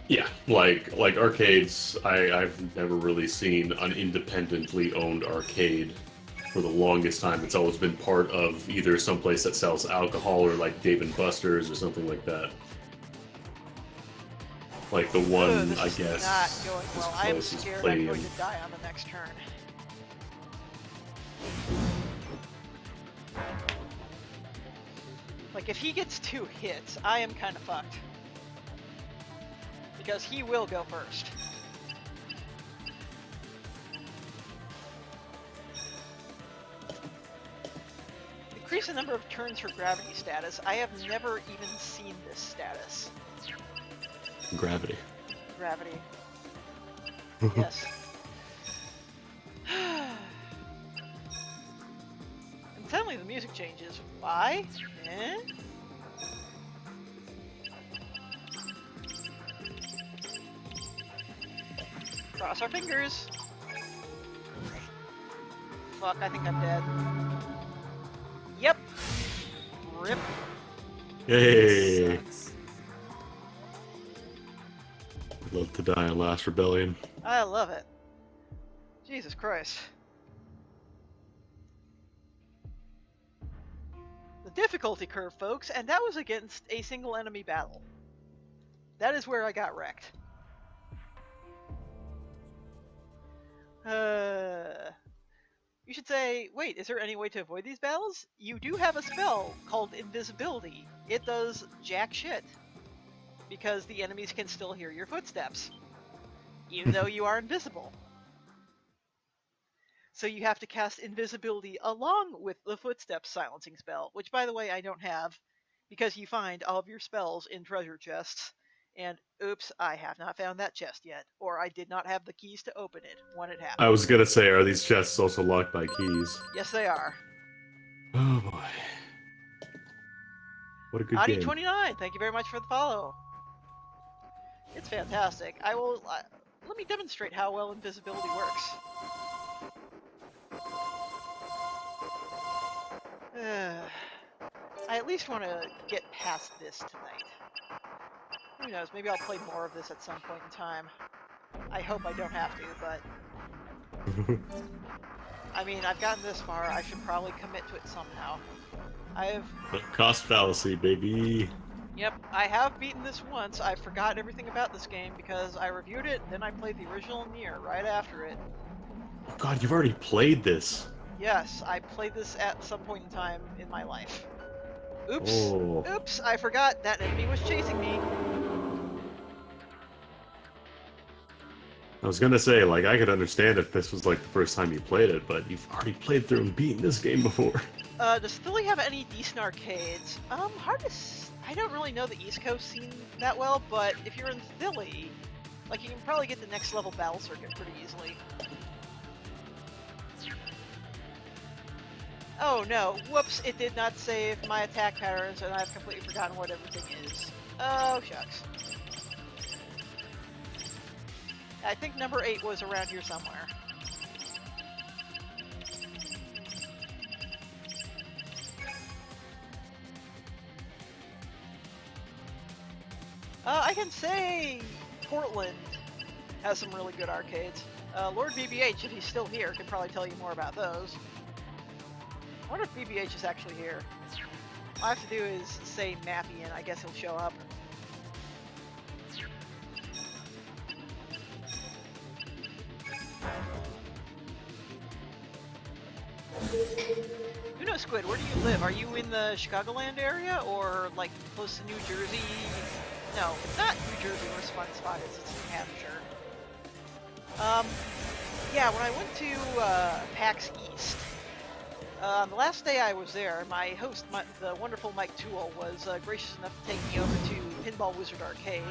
Yeah, like arcades, I've never really seen an independently owned arcade for the longest time. It's always been part of either someplace that sells alcohol or like Dave & Buster's or something like that. Like the one, this I is guess, not going well. as I'm close as scared I'm Palladium. going to die on the next turn. Like, if he gets 2 hits, I am kind of fucked. Because he will go first. Increase the number of turns for gravity status. I have never even seen this status. Gravity. Gravity. Yes. And suddenly the music changes. Why? Eh? Cross our fingers. Fuck, I think I'm dead. Yep. Rip. Yay! Sucks. I'd love to die on Last Rebellion. I love it. Jesus Christ. The difficulty curve, folks, and that was against a single enemy battle. That is where I got wrecked. You should say, wait, is there any way to avoid these battles? You do have a spell called Invisibility. It does jack shit. Because the enemies can still hear your footsteps. Even though you are invisible. So you have to cast Invisibility along with the Footsteps silencing spell, which by the way I don't have, because you find all of your spells in treasure chests. And oops, I have not found that chest yet, or I did not have the keys to open it when it I happened. was gonna say, are these chests also locked by keys? Yes, they are. Oh boy. What a good game. Adi29, thank you very much for the follow. It's fantastic. I will... let me demonstrate how well invisibility works. I at least want to get past this tonight. Who knows, maybe I'll play more of this at some point in time. I hope I don't have to, but... I mean, I've gotten this far, I should probably commit to it somehow. Cost fallacy, baby. Yep, I have beaten this once. I forgot everything about this game because I reviewed it, then I played the original Nier right after it. Oh god, you've already played this. Yes, I played this at some point in time in my life. Oops. Oh. Oops, I forgot that enemy was chasing me. I was gonna say, like, I could understand if this was like the first time you played it, but you've already played through and beaten this game before. Does Philly have any decent arcades? Hard to I don't really know the East Coast scene that well, but if you're in Philly, like, you can probably get the next level battle circuit pretty easily. Oh no, whoops, it did not save my attack patterns and I've completely forgotten what everything is. Oh, shucks. I think number 8 was around here somewhere. I can say Portland has some really good arcades. Lord BBH, if he's still here, can probably tell you more about those. I wonder if BBH is actually here. All I have to do is say Mappy and I guess he'll show up. Uno Squid, where do you live? Are you in the Chicagoland area or like close to New Jersey? No, it's not New Jersey where Spun Spot is, it's New Hampshire. Yeah, when I went to PAX East, The last day I was there, my host, the wonderful Mike Toole, was gracious enough to take me over to Pinball Wizard Arcade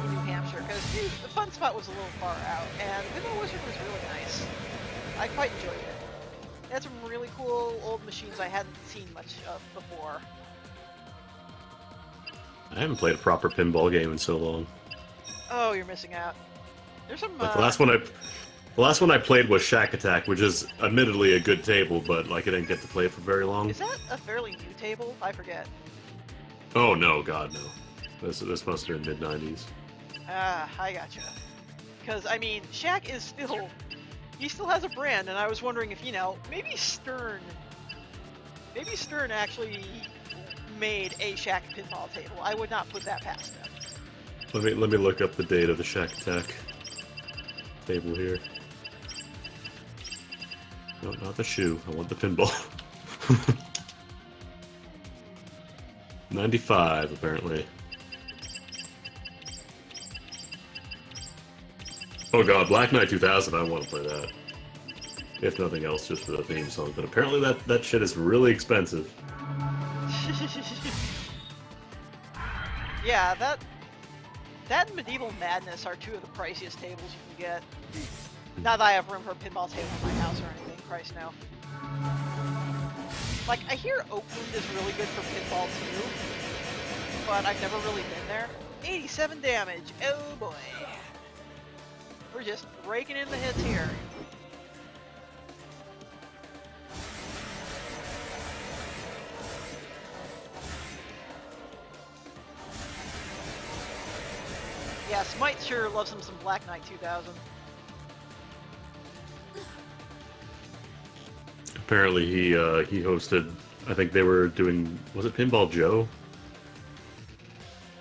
in New Hampshire, because the fun spot was a little far out, and Pinball Wizard was really nice. I quite enjoyed it. It had some really cool old machines I hadn't seen much of before. I haven't played a proper pinball game in so long. Oh, you're missing out. There's some. Like the last one I played was Shack Attack, which is admittedly a good table, but like I didn't get to play it for very long. Is that a fairly new table? I forget. Oh no, God no. This must have been mid-90s. Ah, I gotcha. Because I mean, Shaq is still. He still has a brand, and I was wondering if, you know, maybe Stern actually made a Shaq pinball table. I would not put that past them. Let me look up the date of the Shack Attack table here. No, not the shoe. I want the pinball. 95, apparently. Oh god, Black Knight 2000, I want to play that. If nothing else, just for the theme song. But apparently that shit is really expensive. Yeah, that and Medieval Madness are two of the priciest tables you can get. Not that I have room for a pinball table in my house or anything, Christ no. Like, I hear Oakland is really good for pinball too, but I've never really been there. 87 damage, oh boy. We're just raking in the hits here. Yeah, Smite sure loves him some Black Knight 2000. Apparently he hosted, I think they were doing, was it Pinball Joe?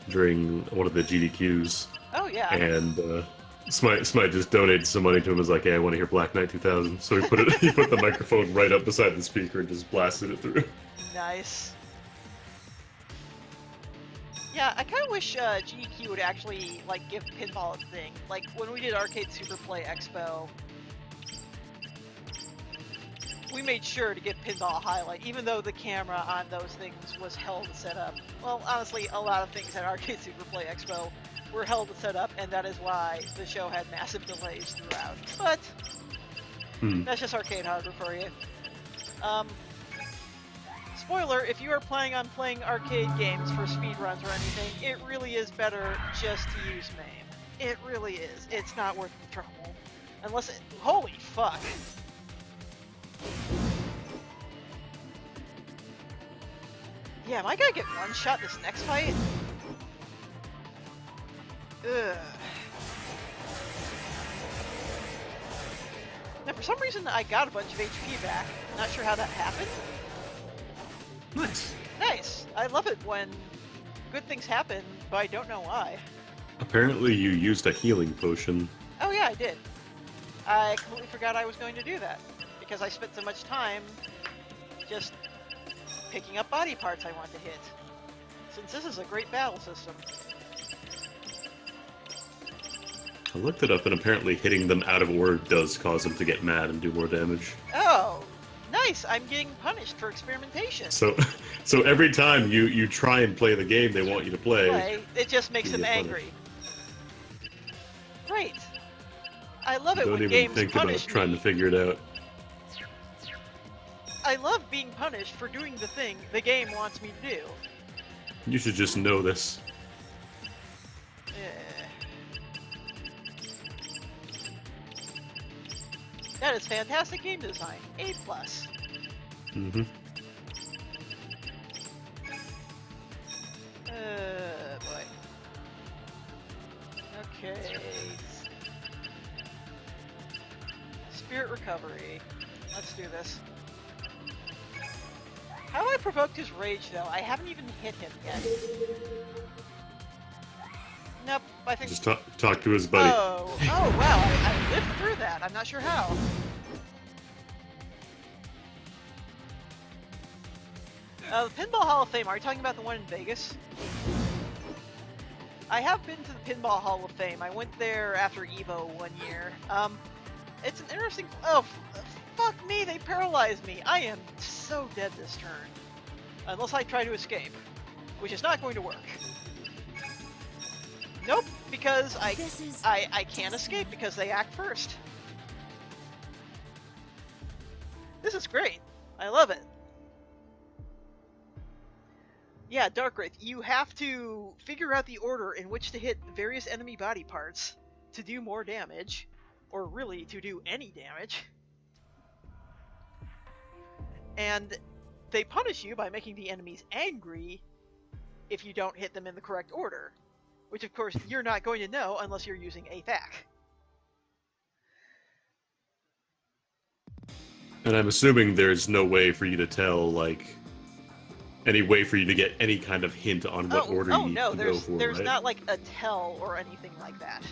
During one of the GDQs. Oh yeah. And Smite just donated some money to him. Was like, "Hey, I want to hear Black Knight 2000." So he put the microphone right up beside the speaker and just blasted it through. Nice. Yeah, I kind of wish GDQ would actually like give pinball a thing. Like when we did Arcade Super Play Expo, we made sure to give pinball a highlight, even though the camera on those things was hell to set up. Well, honestly, a lot of things at Arcade Super Play Expo were hell to set up, and that is why the show had massive delays throughout. But that's just arcade hardware for you. Spoiler, if you are planning on playing arcade games for speedruns or anything, it really is better just to use MAME. It really is. It's not worth the trouble. Unless it... Holy fuck! Yeah, am I gonna get one shot this next fight? Ugh. Now, for some reason, I got a bunch of HP back. Not sure how that happened. Nice. Nice. I love it when good things happen, but I don't know why. Apparently you used a healing potion. Oh yeah, I did. I completely forgot I was going to do that, because I spent so much time just picking up body parts I want to hit. Since this is a great battle system. I looked it up, and apparently hitting them out of order does cause them to get mad and do more damage. Oh, nice! I'm getting punished for experimentation. So every time you try and play the game they want you to play, it just makes them angry. Great. I love it when games punish me. Don't even think about trying to figure it out. I love being punished for doing the thing the game wants me to do. You should just know this. That is fantastic game design. A+. Mm-hmm. Boy. Okay. Spirit recovery. Let's do this. How do I provoke his rage, though? I haven't even hit him yet. Nope, I think... Just talk to his buddy. Oh wow, I lived through that. I'm not sure how. The Pinball Hall of Fame, are you talking about the one in Vegas? I have been to the Pinball Hall of Fame. I went there after EVO one year. It's an interesting... Oh, Fuck me, they paralyzed me. I am so dead this turn. Unless I try to escape, which is not going to work. Nope, because I can't escape because they act first. This is great. I love it. Yeah, Darkwraith, you have to figure out the order in which to hit various enemy body parts to do more damage, or really to do any damage. And they punish you by making the enemies angry if you don't hit them in the correct order, which of course you're not going to know unless you're using a FAQ. And I'm assuming there's no way for you to tell, like, any way for you to get any kind of hint on what order you need to go for, there's right? not like a tell or anything like that.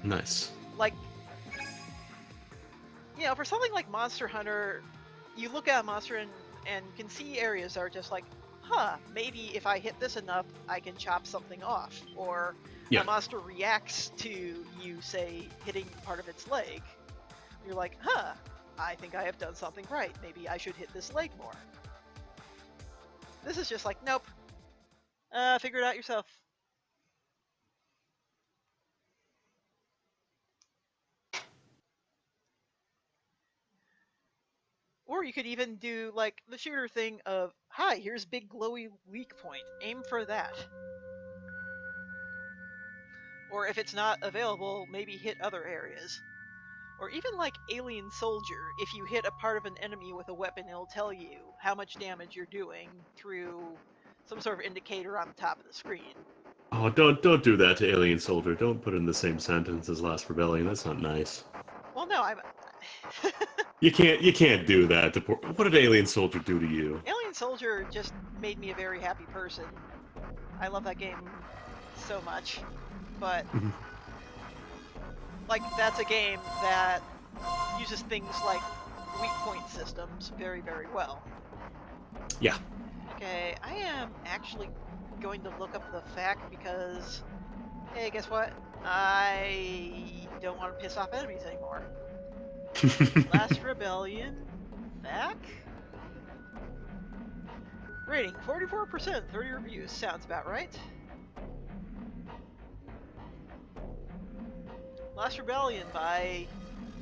Nice. Like, you know, for something like Monster Hunter, you look at a monster and can see areas that are just like, huh, maybe if I hit this enough, I can chop something off. Or a monster reacts to you, say, hitting part of its leg. You're like, huh, I think I have done something right. Maybe I should hit this leg more. This is just like, nope. Figure it out yourself. Or you could even do, like, the shooter thing of, hi, here's big glowy weak point. Aim for that. Or if it's not available, maybe hit other areas. Or even like Alien Soldier, if you hit a part of an enemy with a weapon, it'll tell you how much damage you're doing through some sort of indicator on the top of the screen. Oh, don't do that to Alien Soldier. Don't put it in the same sentence as Last Rebellion. That's not nice. Well, no, I'm... You can't do that. What did Alien Soldier do to you? Alien Soldier just made me a very happy person. I love that game so much. But, like, that's a game that uses things like weak point systems very, very well. Yeah. Okay, I am actually going to look up the FAQ because, hey, guess what? I don't want to piss off enemies anymore. Last Rebellion, FAQ? Rating, 44%, 30 reviews. Sounds about right. Last Rebellion by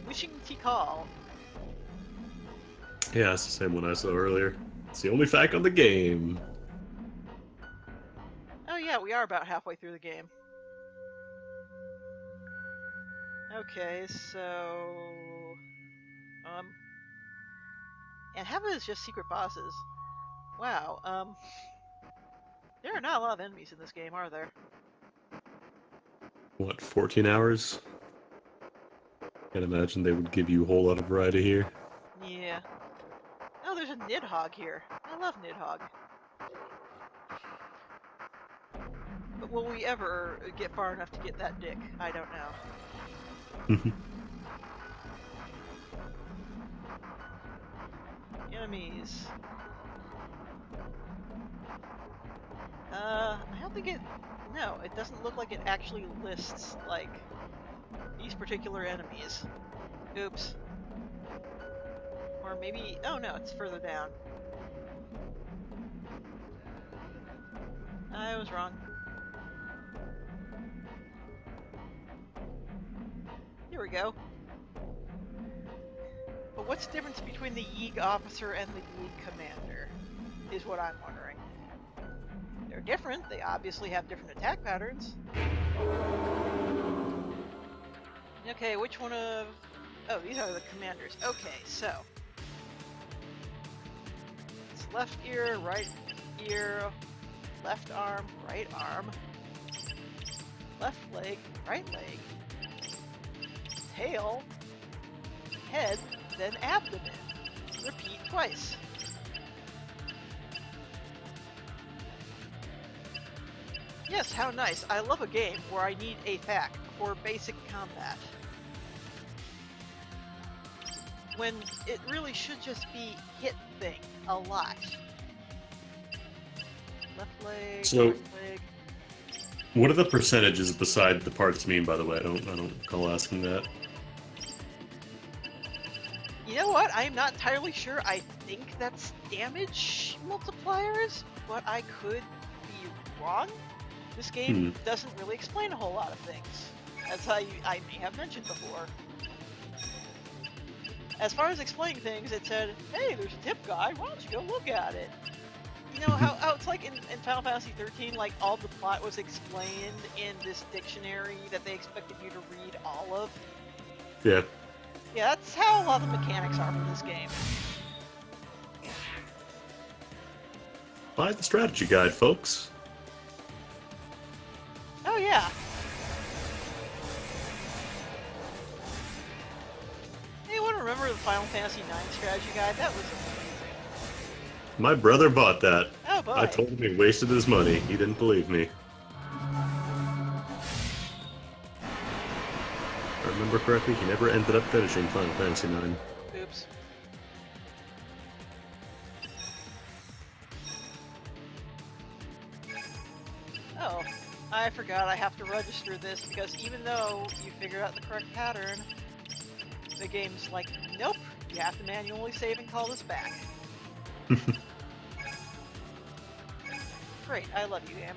Wishing Tikal. Yeah, it's the same one I saw earlier. It's the only fact on the game. Oh yeah, we are about halfway through the game. Okay, so... and half of it is just secret bosses. Wow, there are not a lot of enemies in this game, are there? What, 14 hours? Can't imagine they would give you a whole lot of variety here. Yeah. Oh, there's a Nidhogg here. I love Nidhogg. But will we ever get far enough to get that dick? I don't know. Enemies. I don't think it... No, it doesn't look like it actually lists, like, these particular enemies. Oops. Or maybe... Oh no, it's further down. I was wrong. Here we go. But what's the difference between the Yeeg officer and the Yeeg commander, is what I'm wondering. They're different, they obviously have different attack patterns. Okay, which one of... Oh, these are the commanders. Okay, so... It's left ear, right ear, left arm, right arm, left leg, right leg, tail, head, then abdomen. Repeat twice. Yes, how nice. I love a game where I need a FAQ for basic combat. When it really should just be hit thing a lot. Left leg, So, right leg. what are the percentages beside the parts mean, by the way? I don't recall asking that. You know what? I am not entirely sure. I think that's damage multipliers, but I could be wrong. This game doesn't really explain a whole lot of things, as I may have mentioned before. As far as explaining things, it said, hey, there's a tip guide, why don't you go look at it? You know how it's like in Final Fantasy 13, like all the plot was explained in this dictionary that they expected you to read all of? Yeah. Yeah, that's how a lot of the mechanics are for this game. Buy the strategy guide, folks. Oh yeah. Anyone remember the Final Fantasy IX strategy guide? That was amazing. My brother bought that. Oh boy. I told him he wasted his money. He didn't believe me. If I remember correctly, he never ended up finishing Final Fantasy IX. Oops. Oh, I forgot I have to register this because even though you figure out the correct pattern, the game's like, nope, you have to manually save and call this back. Great, I love you, game.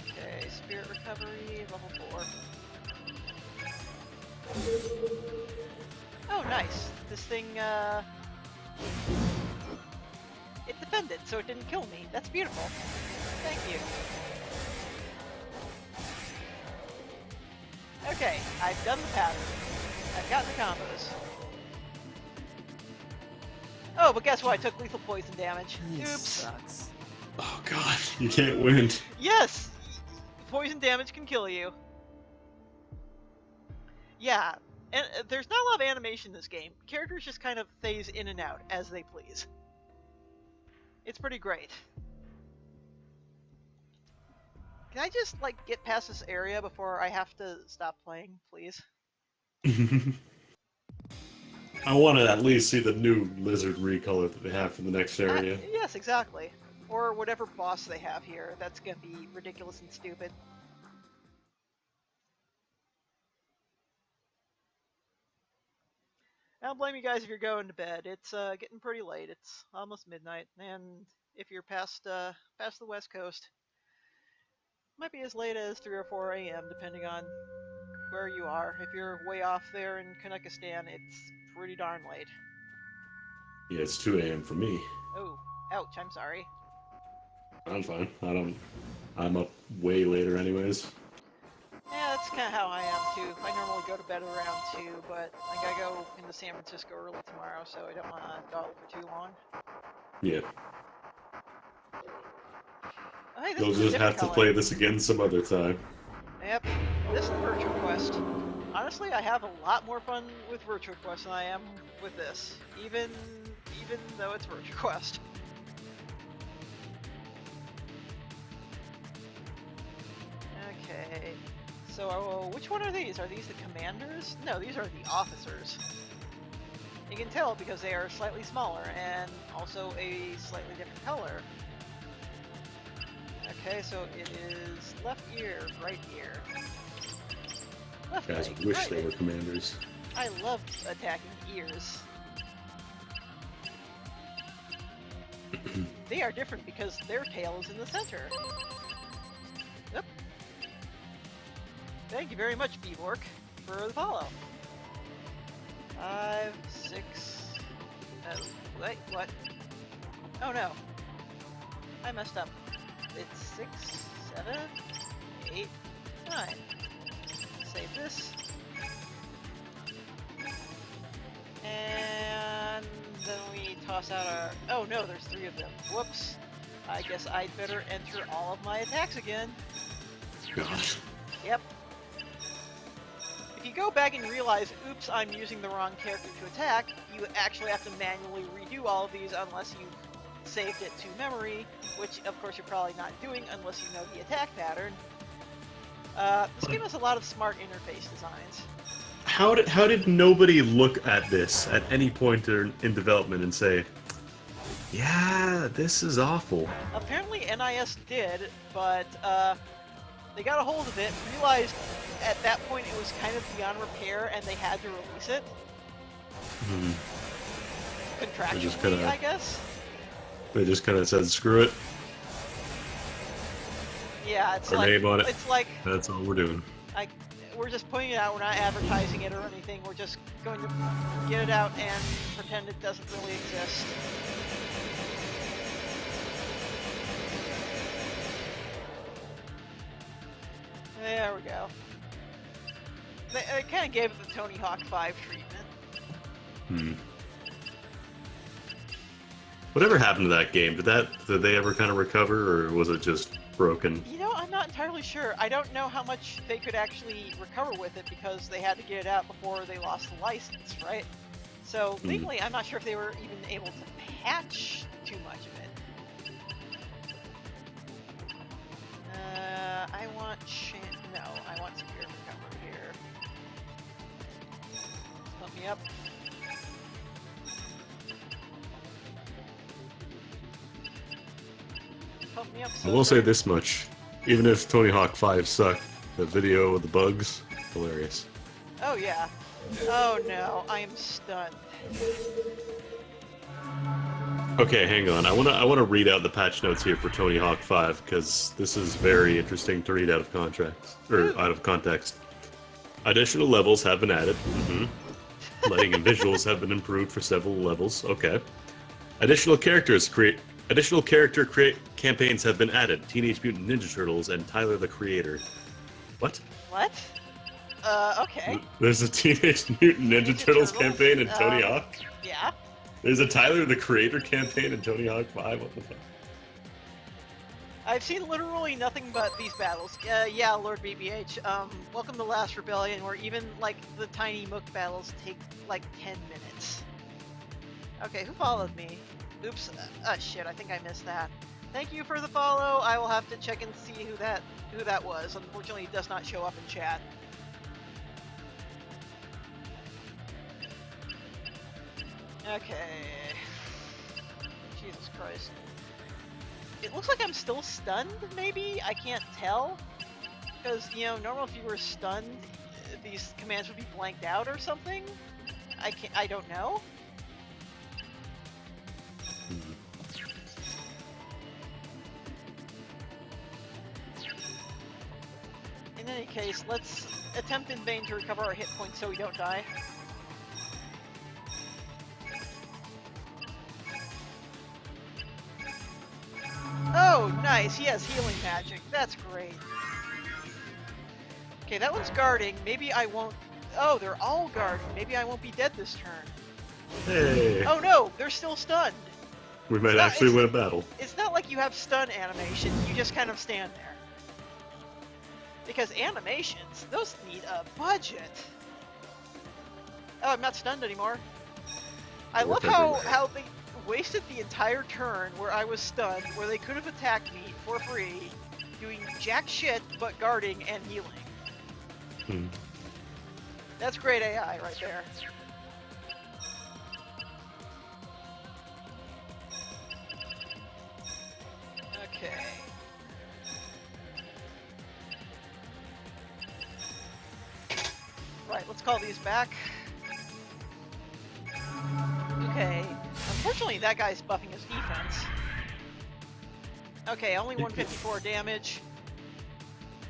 Okay, spirit recovery, level 4. Oh, nice. This thing, it defended, so it didn't kill me. That's beautiful. Thank you. Okay, I've done the pattern. I've gotten the combos. Oh, but guess what? I took lethal poison damage. This Oops. sucks. Oh god, you can't win. Yes! Poison damage can kill you. Yeah, and there's not a lot of animation in this game. Characters just kind of phase in and out as they please. It's pretty great. Can I just, like, get past this area before I have to stop playing, please? I want to at least see the new lizard recolor that they have for the next area. Yes, exactly. Or whatever boss they have here. That's gonna be ridiculous and stupid. I don't blame you guys if you're going to bed. It's getting pretty late. It's almost midnight, and if you're past the West Coast, it might be as late as 3 or 4 a.m. depending on where you are. If you're way off there in Kazakhstan, it's pretty darn late. Yeah, it's 2 a.m. for me. Oh, ouch! I'm sorry. I'm fine. I'm up way later anyways. Yeah, that's kind of how I am too. I normally go to bed around 2, but I gotta go into San Francisco early tomorrow, so I don't want to dawdle for too long. Yeah. Oh, hey, this You'll is a just different have to color. play this again some other time. Yep, this is Virtual Quest. Honestly, I have a lot more fun with Virtual Quest than I am with this, even though it's Virtual Quest. Okay, so which one are these? Are these the commanders? No, these are the officers. You can tell because they are slightly smaller and also a slightly different color. Okay, so it is left ear, right ear. Left Guys, leg, I wish right they leg. were commanders. I love attacking ears. They are different because their tail is in the center. Yep. Thank you very much, Beevork, for the follow. 5, 6... Oh, wait, what? Oh no. I messed up. It's 6, 7, 8, 9. Save this. And then we toss out our... Oh no, there's 3 of them. Whoops. I guess I'd better enter all of my attacks again. God. Yep. If you go back and realize, oops, I'm using the wrong character to attack, you actually have to manually redo all of these unless you've saved it to memory, which of course you're probably not doing unless you know the attack pattern. This game has a lot of smart interface designs. How did nobody look at this at any point in development and say, yeah, this is awful? Apparently NIS did, but they got a hold of it, realized at that point it was kind of beyond repair and they had to release it. Contractually, I guess. They just kind of said, "Screw it." Yeah, it's Our like name on it. it's like That's all we're doing. we're just putting it out. We're not advertising it or anything. We're just going to get it out and pretend it doesn't really exist. There we go. They kind of gave it the Tony Hawk 5 treatment. Whatever happened to that game? Did they ever kind of recover, or was it just broken? You know, I'm not entirely sure. I don't know how much they could actually recover with it because they had to get it out before they lost the license, right? So legally, I'm not sure if they were even able to patch too much of it. I want no, I want severe recovery here. Pump me up. Pump me up. I will say this much: even if Tony Hawk 5 sucked, the video of the bugs, hilarious. Oh yeah. Oh no, I am stunned. Okay, hang on. I wanna read out the patch notes here for Tony Hawk 5 because this is very interesting to read out of context. Additional levels have been added. Lighting and visuals have been improved for several levels. Okay. Additional character campaigns have been added. Teenage Mutant Ninja Turtles and Tyler the Creator. What? What? Okay. There's a Teenage Mutant Ninja Turtles campaign in Tony Hawk? Yeah. There's a Tyler the Creator campaign in Tony Hawk 5? What the fuck? I've seen literally nothing but these battles. Yeah, Lord BBH. Welcome to Last Rebellion, where even, like, the tiny Mook battles take, like, 10 minutes. Okay, who followed me? Oops. Shit, I think I missed that. Thank you for the follow. I will have to check and see who that was. Unfortunately, it does not show up in chat. Okay. Jesus Christ. It looks like I'm still stunned, maybe? I can't tell. Because, you know, normally if you were stunned, these commands would be blanked out or something? I don't know. In any case, let's attempt in vain to recover our hit points so we don't die. Oh, nice. He has healing magic. That's great. Okay, that one's guarding. Maybe I won't... Oh, they're all guarding. Maybe I won't be dead this turn. Hey! Oh no, they're still stunned. We might actually win a battle. It's not like you have stun animation. You just kind of stand there. Because animations, those need a budget. Oh, I'm not stunned anymore. I love how they wasted the entire turn where I was stunned, where they could have attacked me for free, doing jack shit but guarding and healing. That's great AI right there. Okay. Right, let's call these back. Okay. Unfortunately, that guy's buffing his defense. Okay, only 154 damage.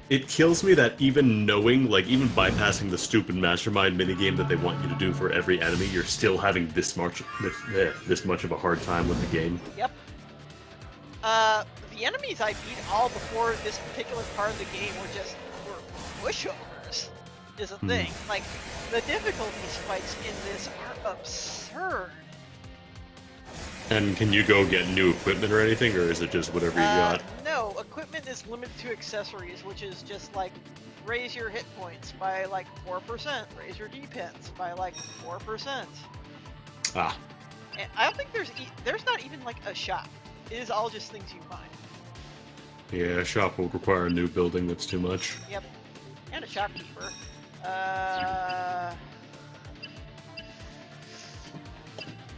It kills me that even knowing, like, even bypassing the stupid mastermind minigame that they want you to do for every enemy, you're still having this much of a hard time with the game. Yep. The enemies I beat all before this particular part of the game were pushovers, is a thing. Like, the difficulty spikes in this are absurd. And can you go get new equipment or anything, or is it just whatever you got? No, equipment is limited to accessories, which is just like raise your hit points by like 4%, raise your defense by like 4%. Ah. And I don't think there's not even like a shop. It is all just things you find. Yeah, a shop will require a new building. That's too much. Yep, and a shopkeeper.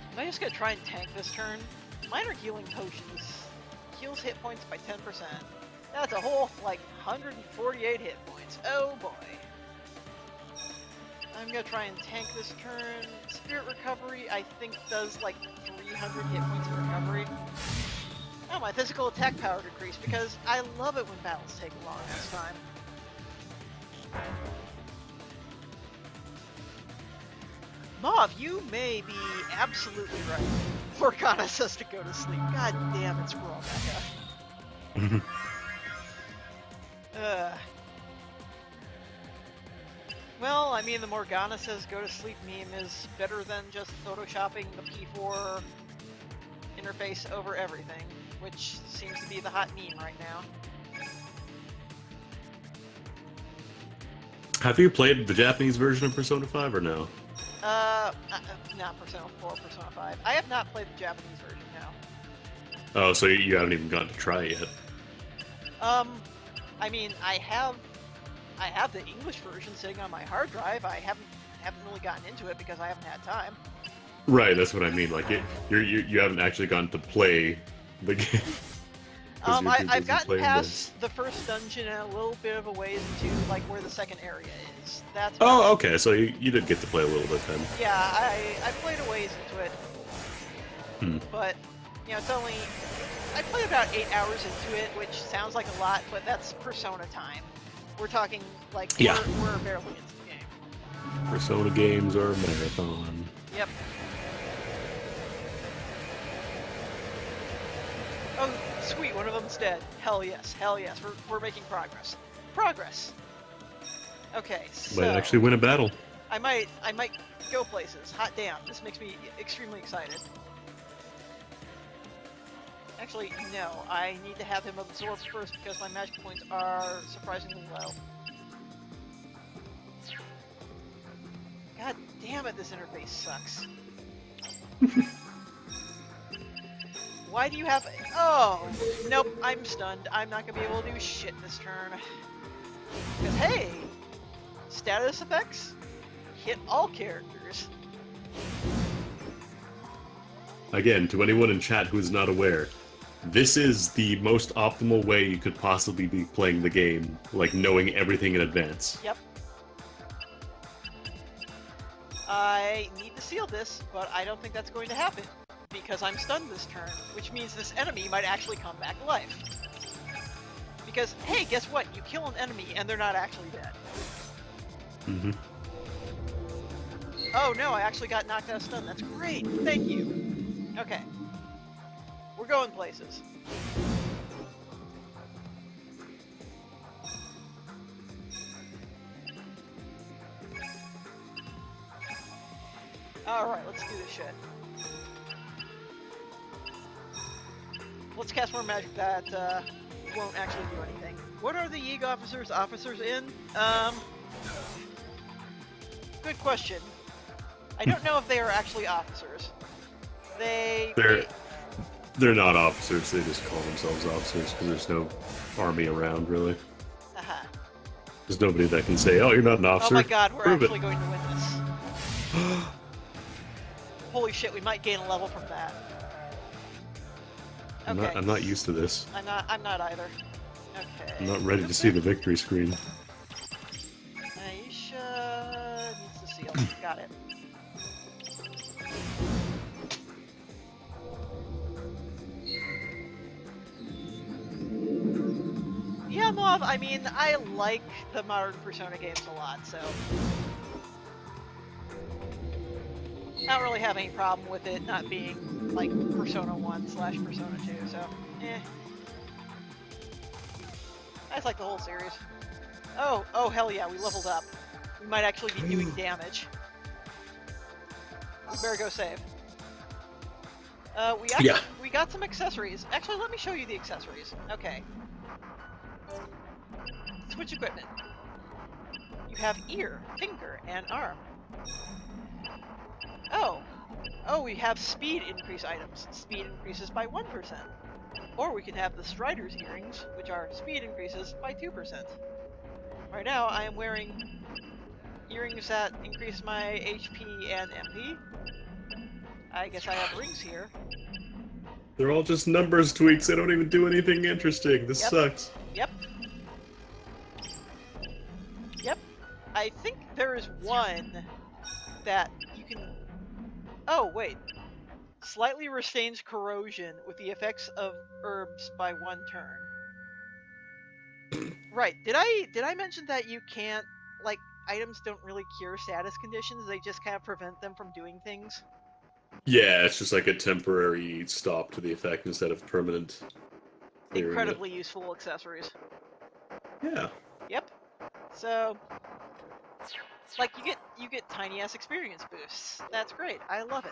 Am I just gonna try and tank this turn? Minor healing potions. Heals hit points by 10%. That's a whole, like, 148 hit points. Oh boy. I'm gonna try and tank this turn. Spirit Recovery, I think, does like 300 hit points of recovery. Oh, my physical attack power decreased because I love it when battles take long this time. Mauve, you may be absolutely right. Morgana says to go to sleep. God damn it, Squirrel Mecca. Well, I mean, the Morgana says go to sleep meme is better than just photoshopping the P4 interface over everything, which seems to be the hot meme right now. Have you played the Japanese version of Persona 5 or no? Not Persona 4, Persona 5. I have not played the Japanese version, no. Oh, so you haven't even gotten to try it yet. I mean, I have the English version sitting on my hard drive. I haven't really gotten into it because I haven't had time. Right, that's what I mean. Like, you haven't actually gotten to play the game. I've gotten past the first dungeon and a little bit of a ways into like where the second area is. That's oh, okay. So you did get to play a little bit then. Yeah, I played a ways into it, but you know, I played about 8 hours into it, which sounds like a lot, but that's Persona time. We're talking like we're barely into the game. Persona games are a marathon. Yep. Oh, sweet, one of them's dead. Hell yes, we're making progress. Progress! Okay, so... Might actually win a battle. I might go places. Hot damn, this makes me extremely excited. Actually, no, I need to have him absorb first because my magic points are surprisingly low. God damn it, this interface sucks. Why do you have... Oh! Nope, I'm stunned. I'm not gonna be able to do shit this turn. Because, hey! Status effects? Hit all characters. Again, to anyone in chat who is not aware, this is the most optimal way you could possibly be playing the game, like knowing everything in advance. Yep. I need to seal this, but I don't think that's going to happen. Because I'm stunned this turn, which means this enemy might actually come back to life. Because, hey, guess what? You kill an enemy and they're not actually dead. Mm-hmm. Oh no, I actually got knocked out of stun. That's great. Thank you. Okay. We're going places. Alright, let's do this shit. Let's cast more magic that won't actually do anything. What are the Yeeg officers in? Good question. I don't know if they are actually officers. They're not officers, they just call themselves officers because there's no army around, really. Aha. There's nobody that can say, oh, you're not an officer. Oh my god, we're Prove actually going to win this. Holy shit, we might gain a level from that. Okay. I'm not used to this. I'm not either. Okay. I'm not ready to see the victory screen. Aisha needs to seal. Got it. Yeah, Mauve, I mean, I like the modern Persona games a lot, so... I don't really have any problem with it not being, like, Persona 1/Persona 2, so, eh. I just like the whole series. Oh, hell yeah, we leveled up. We might actually be doing damage. We better go save. We got some accessories. Actually, let me show you the accessories. Okay. Switch equipment. You have ear, finger, and arm. Oh, we have speed increase items. Speed increases by 1%. Or we can have the Strider's earrings, which are speed increases by 2%. Right now, I am wearing earrings that increase my HP and MP. I guess I have rings here. They're all just numbers tweaks, they don't even do anything interesting. This sucks. Yep. I think there is one that you can... Oh, wait. Slightly restrains corrosion with the effects of herbs by 1 turn. Right. Did I mention that you can't, like, items don't really cure status conditions, they just kind of prevent them from doing things? Yeah, it's just like a temporary stop to the effect instead of permanent clearing Incredibly useful accessories. it. Yeah. Yep. So, like, you get tiny ass experience boosts. That's great. I love it.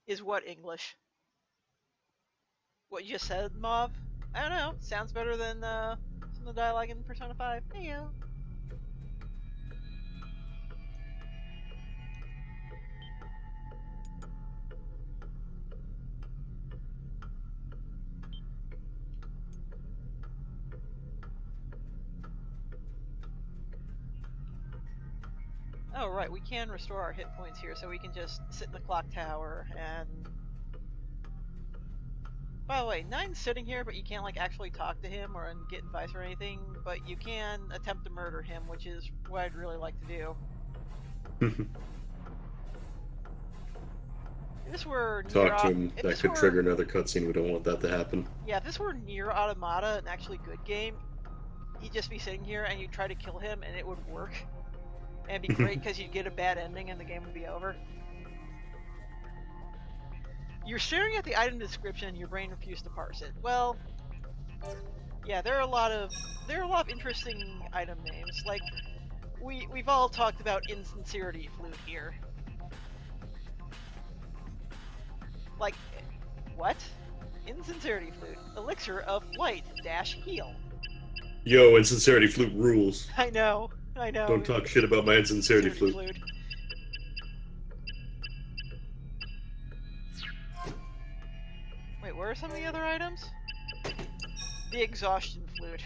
Is what English? What you just said, Mauve? I don't know. Sounds better than some of the dialogue in Persona 5. Hey yo. Oh right, we can restore our hit points here, so we can just sit in the clock tower and... By the way, Nine's sitting here, but you can't like actually talk to him or get advice or anything, but you can attempt to murder him, which is what I'd really like to do. If this were Talk to him. That could trigger another cutscene. We don't want that to happen. Yeah, if this were Nier Automata, an actually good game, he'd just be sitting here and you'd try to kill him and it would work. And it'd be great because you'd get a bad ending and the game would be over. You're staring at the item description and your brain refused to parse it. Well, yeah, there are a lot of interesting item names. Like we've all talked about Insincerity Flute here. Like, what? Insincerity Flute. Elixir of Flight - Heal. Yo, Insincerity Flute rules. I know. Don't talk shit about my Insincerity Flute. Wait, where are some of the other items? The Exhaustion Flute.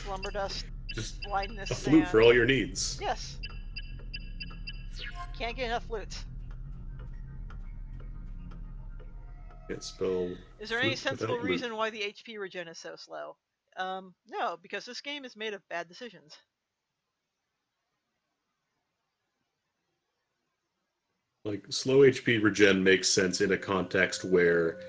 Slumber Dust. Just Blindness. a flute Sand. for all your needs. Yes. Can't get enough flutes. Can't spell. Is there any sensible reason why the HP regen is so slow? No, because this game is made of bad decisions. Like, slow HP regen makes sense in a context where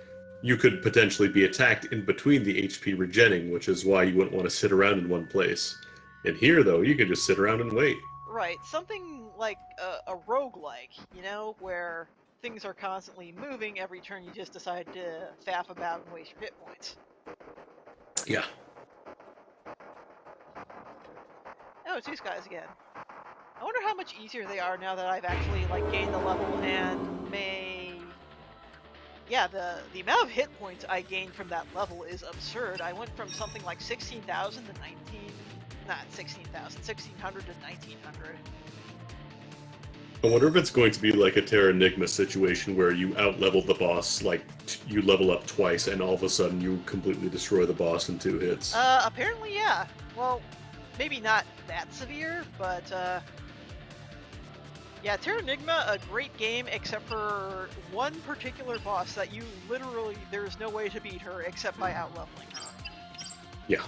you could potentially be attacked in between the HP regenning, which is why you wouldn't want to sit around in one place. And here, though, you can just sit around and wait. Right, something like a roguelike, you know, where things are constantly moving every turn, you just decide to faff about and waste your hit points. Yeah. Oh, it's these guys again. I wonder how much easier they are now that I've actually, like, gained the level and may... Yeah, the amount of hit points I gained from that level is absurd. I went from something like 16,000 to 19... Not 16,000, 1,600 to 1,900. I wonder if it's going to be like a Terra Enigma situation where you out-level the boss, like, you level up twice, and all of a sudden you completely destroy the boss in 2 hits. Apparently, yeah. Well, maybe not that severe, but, yeah, Terra Enigma, a great game, except for one particular boss that you literally, there's no way to beat her except by out-leveling her. Yeah.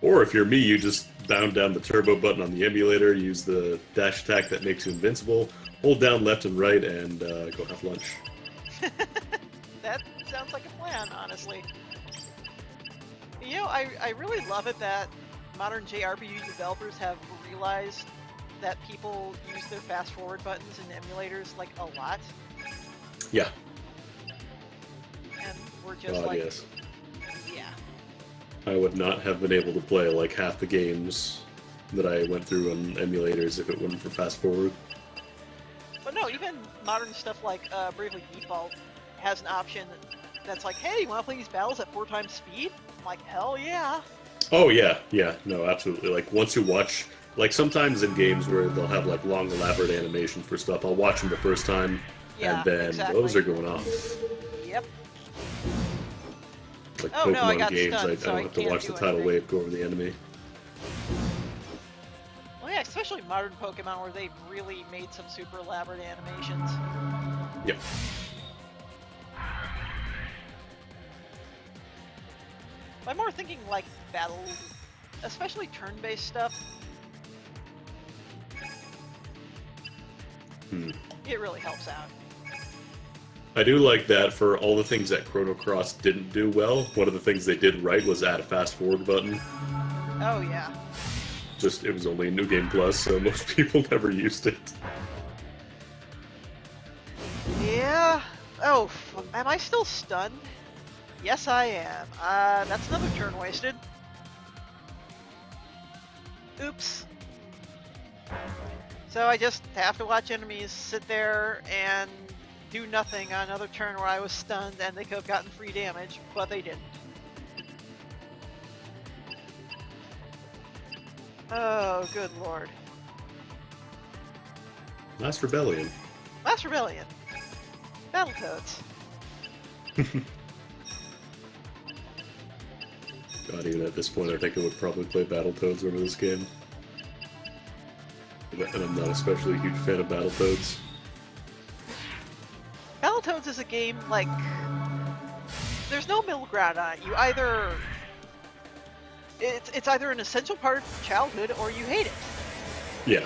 Or if you're me, you just bound down the turbo button on the emulator, use the dash attack that makes you invincible, hold down left and right, and go have lunch. That sounds like a plan, honestly. You know, I really love it that modern JRPG developers have realized that people use their fast-forward buttons in emulators, like, a lot. Yeah. And we're just like... Yes. Yeah. I would not have been able to play like half the games that I went through on emulators if it wasn't for fast forward. But no, even modern stuff like Bravely Default has an option that's like, hey, you want to play these battles at 4 times speed? I'm like, hell yeah. Oh yeah, no, absolutely. Like once you watch, like sometimes in games where they'll have like long elaborate animations for stuff, I'll watch them the first time, Yeah, and then exactly. those are going off. Yep. Like Oh, no, I Pokemon got games, stunned, so I I don't have to can't watch the do tidal anything. wave go over the enemy. Well, yeah, especially modern Pokemon where they've really made some super elaborate animations. Yep. I'm more thinking like battle, especially turn-based stuff. It really helps out. I do like that for all the things that Chrono Cross didn't do well. One of the things they did right was add a fast forward button. Oh yeah. Just, it was only a New Game Plus, so most people never used it. Yeah. Oh, am I still stunned? Yes, I am. That's another turn wasted. Oops. So I just have to watch enemies sit there and do nothing on another turn where I was stunned and they could have gotten free damage, but they didn't. Oh, good lord. Last Rebellion. Last Rebellion. Battletoads. God, even at this point, I think I would probably play Battletoads over this game. And I'm not especially a huge fan of Battletoads. Battletoads is a game, like, there's no middle ground on it. You either... It's either an essential part of childhood or you hate it. Yeah.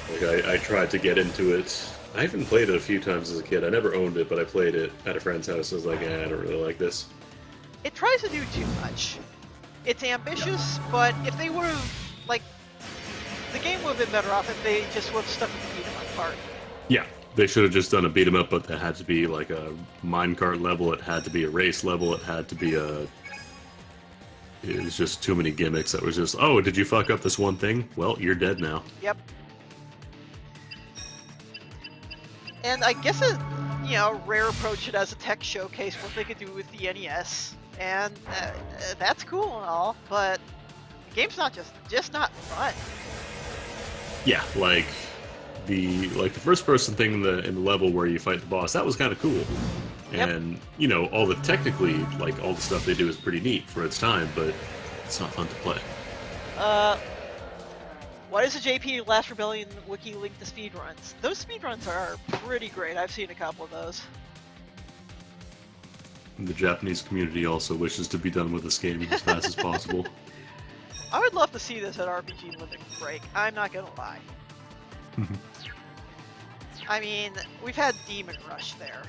Like, I tried to get into it. I even played it a few times as a kid. I never owned it, but I played it at a friend's house. I was like, I don't really like this. It tries to do too much. It's ambitious, but if they would have, like, the game would have been better off if they just would have stuck with the beat-em-up part. Yeah, they should have just done a beat 'em up, but that had to be like a minecart level. It had to be a race level. It had to be a. It was just too many gimmicks. That was just, oh, did you fuck up this one thing? Well, you're dead now. Yep. And I guess Rare approached it as a tech showcase, what they could do with the NES, and that's cool and all, but the game's not just not fun. Yeah, like the first person thing in the level where you fight the boss, that was kind of cool. Yep. And all the technically, like, all the stuff they do is pretty neat for its time, but it's not fun to play. Why does the JP Last Rebellion wiki link to speedruns? Those speedruns are pretty great. I've seen a couple of those. And the Japanese community also wishes to be done with this game as fast as possible. I would love to see this at RPG Limit Break. I'm not gonna lie. I mean, we've had Demon Rush there.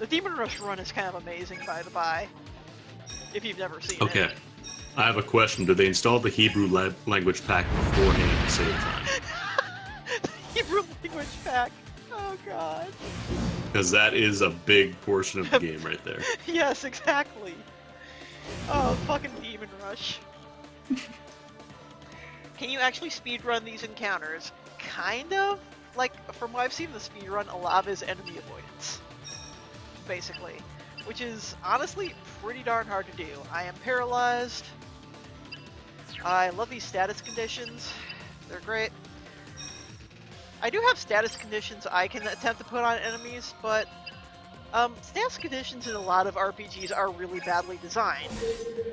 The Demon Rush run is kind of amazing, by the by. If you've never seen it. Okay. I have a question. Do they install the Hebrew language pack beforehand to save time? Hebrew language pack. Oh god. Because that is a big portion of the game right there. Yes, exactly. Oh, fucking Demon Rush. Can you actually speedrun these encounters? Kind of. Like, from what I've seen the speedrun, a lot of it is enemy avoidance. Basically. Which is, honestly, pretty darn hard to do. I am paralyzed. I love these status conditions. They're great. I do have status conditions I can attempt to put on enemies, but status conditions in a lot of RPGs are really badly designed.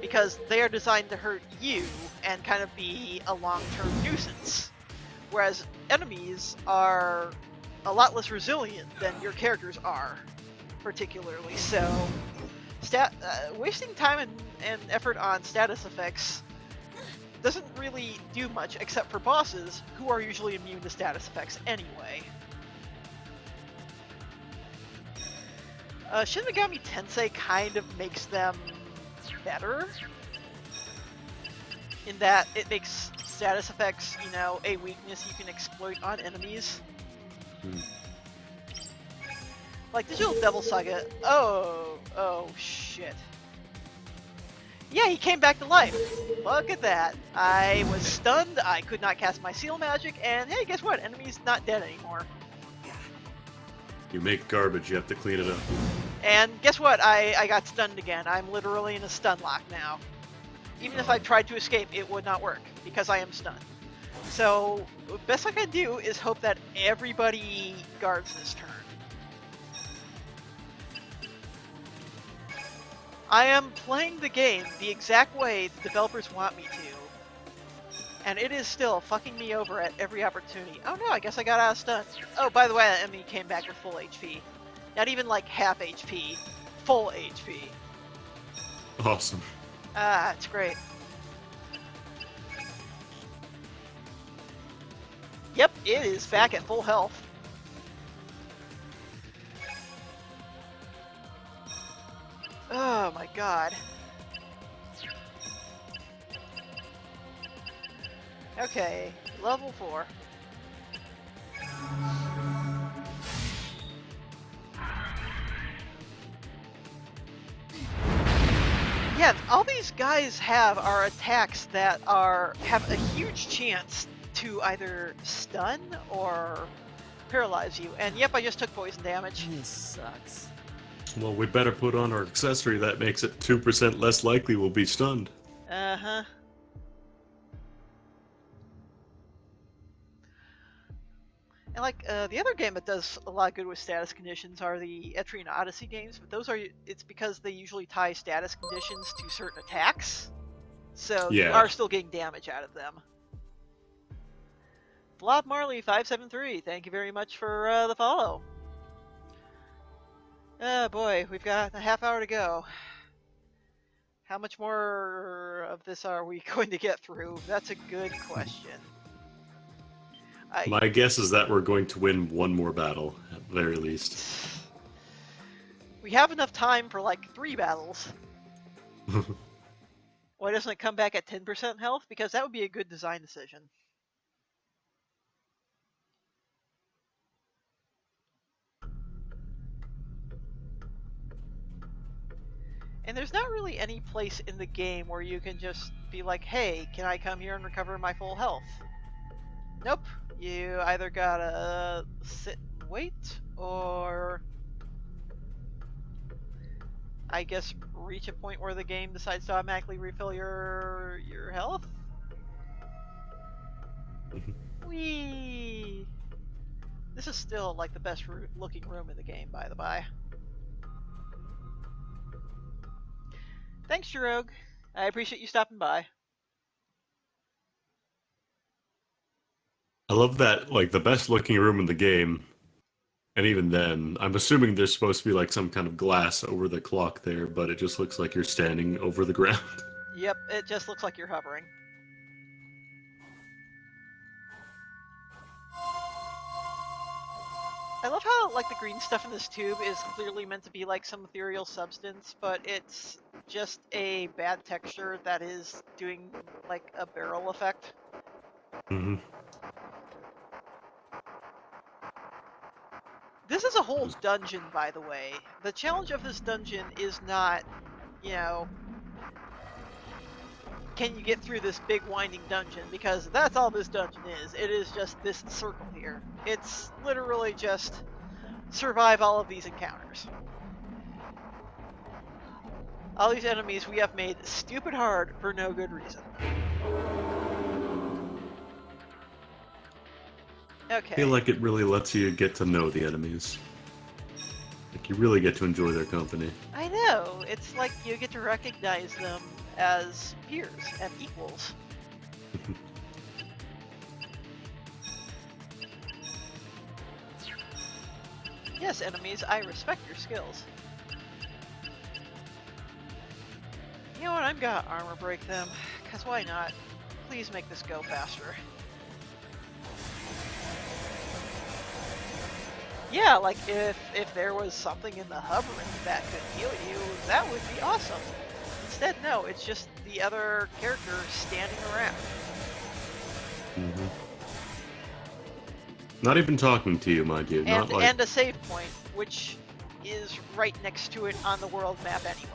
Because they are designed to hurt you and kind of be a long-term nuisance. Whereas enemies are a lot less resilient than your characters are, particularly. So, wasting time and effort on status effects doesn't really do much, except for bosses, who are usually immune to status effects anyway. Shin Megami Tensei kind of makes them better, in that it makes status effects, a weakness you can exploit on enemies. Like Digital Devil Saga. Oh shit. Yeah, he came back to life. Look at that. I was stunned, I could not cast my seal magic, and hey, guess what? Enemy's not dead anymore. You make garbage, you have to clean it up. And guess what? I got stunned again. I'm literally in a stun lock now. Even if I tried to escape, it would not work, because I am stunned. So, the best I can do is hope that everybody guards this turn. I am playing the game the exact way the developers want me to. And it is still fucking me over at every opportunity. Oh no, I guess I got out of stun. Oh, by the way, that enemy came back with full HP. Not even like half HP, full HP. Awesome. Ah, it's great. Yep, it is back at full health. Oh my god. Okay, level 4. Yeah, all these guys are attacks that have a huge chance to either stun or paralyze you. And yep, I just took poison damage. This sucks. Well, we better put on our accessory that makes it 2% less likely we'll be stunned. Uh-huh. And like the other game that does a lot of good with status conditions are the Etrian Odyssey games, but it's because they usually tie status conditions to certain attacks, so you Yeah. are still getting damage out of them. Blob Marley 573, thank you very much for the follow. Oh boy, we've got a half hour to go. How much more of this are we going to get through? That's a good question. My guess is that we're going to win one more battle, at the very least. We have enough time for like 3 battles. Why doesn't it come back at 10% health? Because that would be a good design decision. And there's not really any place in the game where you can just be like, hey, can I come here and recover my full health? Nope. You either gotta sit and wait, or I guess reach a point where the game decides to automatically refill your health? Whee! This is still like the best looking room in the game, by the by. Thanks, Jirogue. I appreciate you stopping by. I love that, like, the best looking room in the game, and even then, I'm assuming there's supposed to be like some kind of glass over the clock there, but it just looks like you're standing over the ground. Yep, it just looks like you're hovering. I love how like the green stuff in this tube is clearly meant to be like some ethereal substance, but it's just a bad texture that is doing like a barrel effect. Mm-hmm. This is a whole dungeon, by the way. The challenge of this dungeon is not, you know, can you get through this big winding dungeon, because that's all this dungeon is. It is just this circle here. It's literally just survive all of these encounters. All these enemies we have made stupid hard for no good reason. Okay. I feel like it really lets you get to know the enemies. Like, you really get to enjoy their company. I know. It's like you get to recognize them as peers and equals. Yes, enemies, I respect your skills. You know what, I'm gonna armor break them, cause why not? Please make this go faster. Yeah, like if there was something in the hovering that could heal you, that would be awesome. Instead, no, it's just the other character standing around. Mm-hmm. Not even talking to you, mind you. Not like... And a save point, which is right next to it on the world map anyway.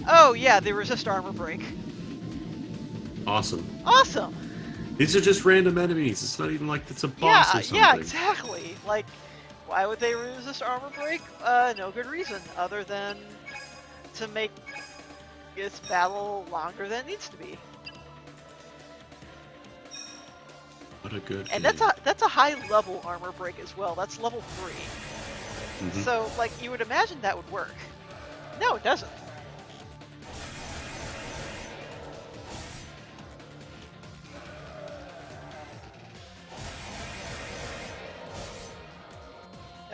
Oh yeah, the resist armor break. Awesome. Awesome! These are just random enemies. It's not even like it's a boss or something. Yeah, exactly. Like, why would they resist armor break? No good reason, other than to make this battle longer than it needs to be. What a good And game. that's a high level armor break as well. That's level 3. Mm-hmm. So, like, you would imagine that would work. No, it doesn't.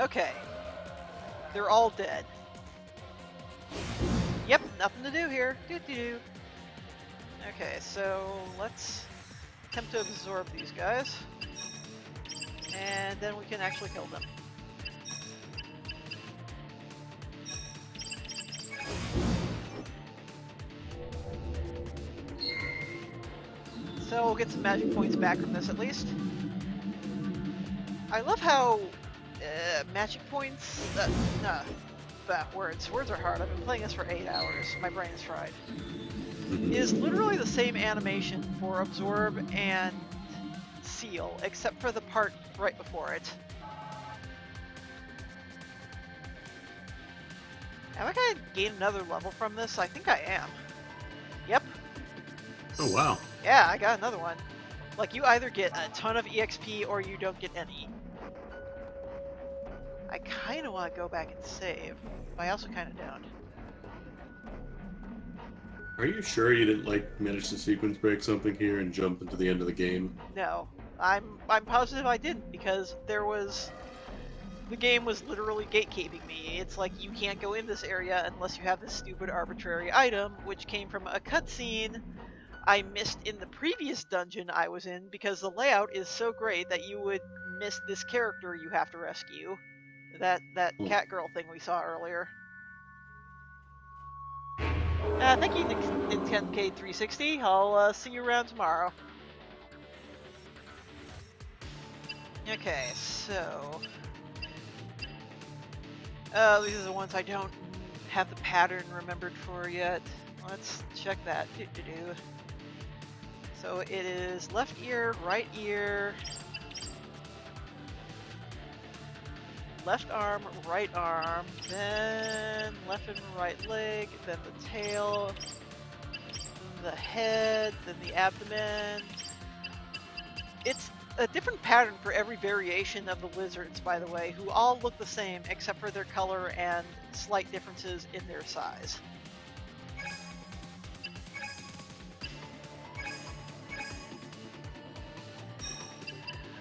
Okay. They're all dead. Yep, nothing to do here. Doo-doo-doo. Okay, so let's attempt to absorb these guys. And then we can actually kill them. So we'll get some magic points back from this at least. I love how magic points... words are hard. I've been playing this for 8 hours. My brain is fried. Is literally the same animation for absorb and seal, except for the part right before it. Am I gonna gain another level from this? I think I am. Yep. Oh, wow. Yeah, I got another one. Like, you either get a ton of EXP or you don't get any. I kind of want to go back and save, but I also kind of don't. Are you sure you didn't, like, manage to sequence break something here and jump into the end of the game? No, I'm positive I didn't, because the game was literally gatekeeping me. It's like, you can't go in this area unless you have this stupid arbitrary item, which came from a cutscene I missed in the previous dungeon I was in, because the layout is so great that you would miss this character you have to rescue. That cat girl thing we saw earlier. Thank you, Nintendo360. I'll see you around tomorrow. Okay, so... these are the ones I don't have the pattern remembered for yet. Let's check that. Doo-doo-doo. So it is left ear, right ear, left arm, then left and right leg, then the tail, then the head, then the abdomen. It's a different pattern for every variation of the lizards, by the way, who all look the same except for their color and slight differences in their size.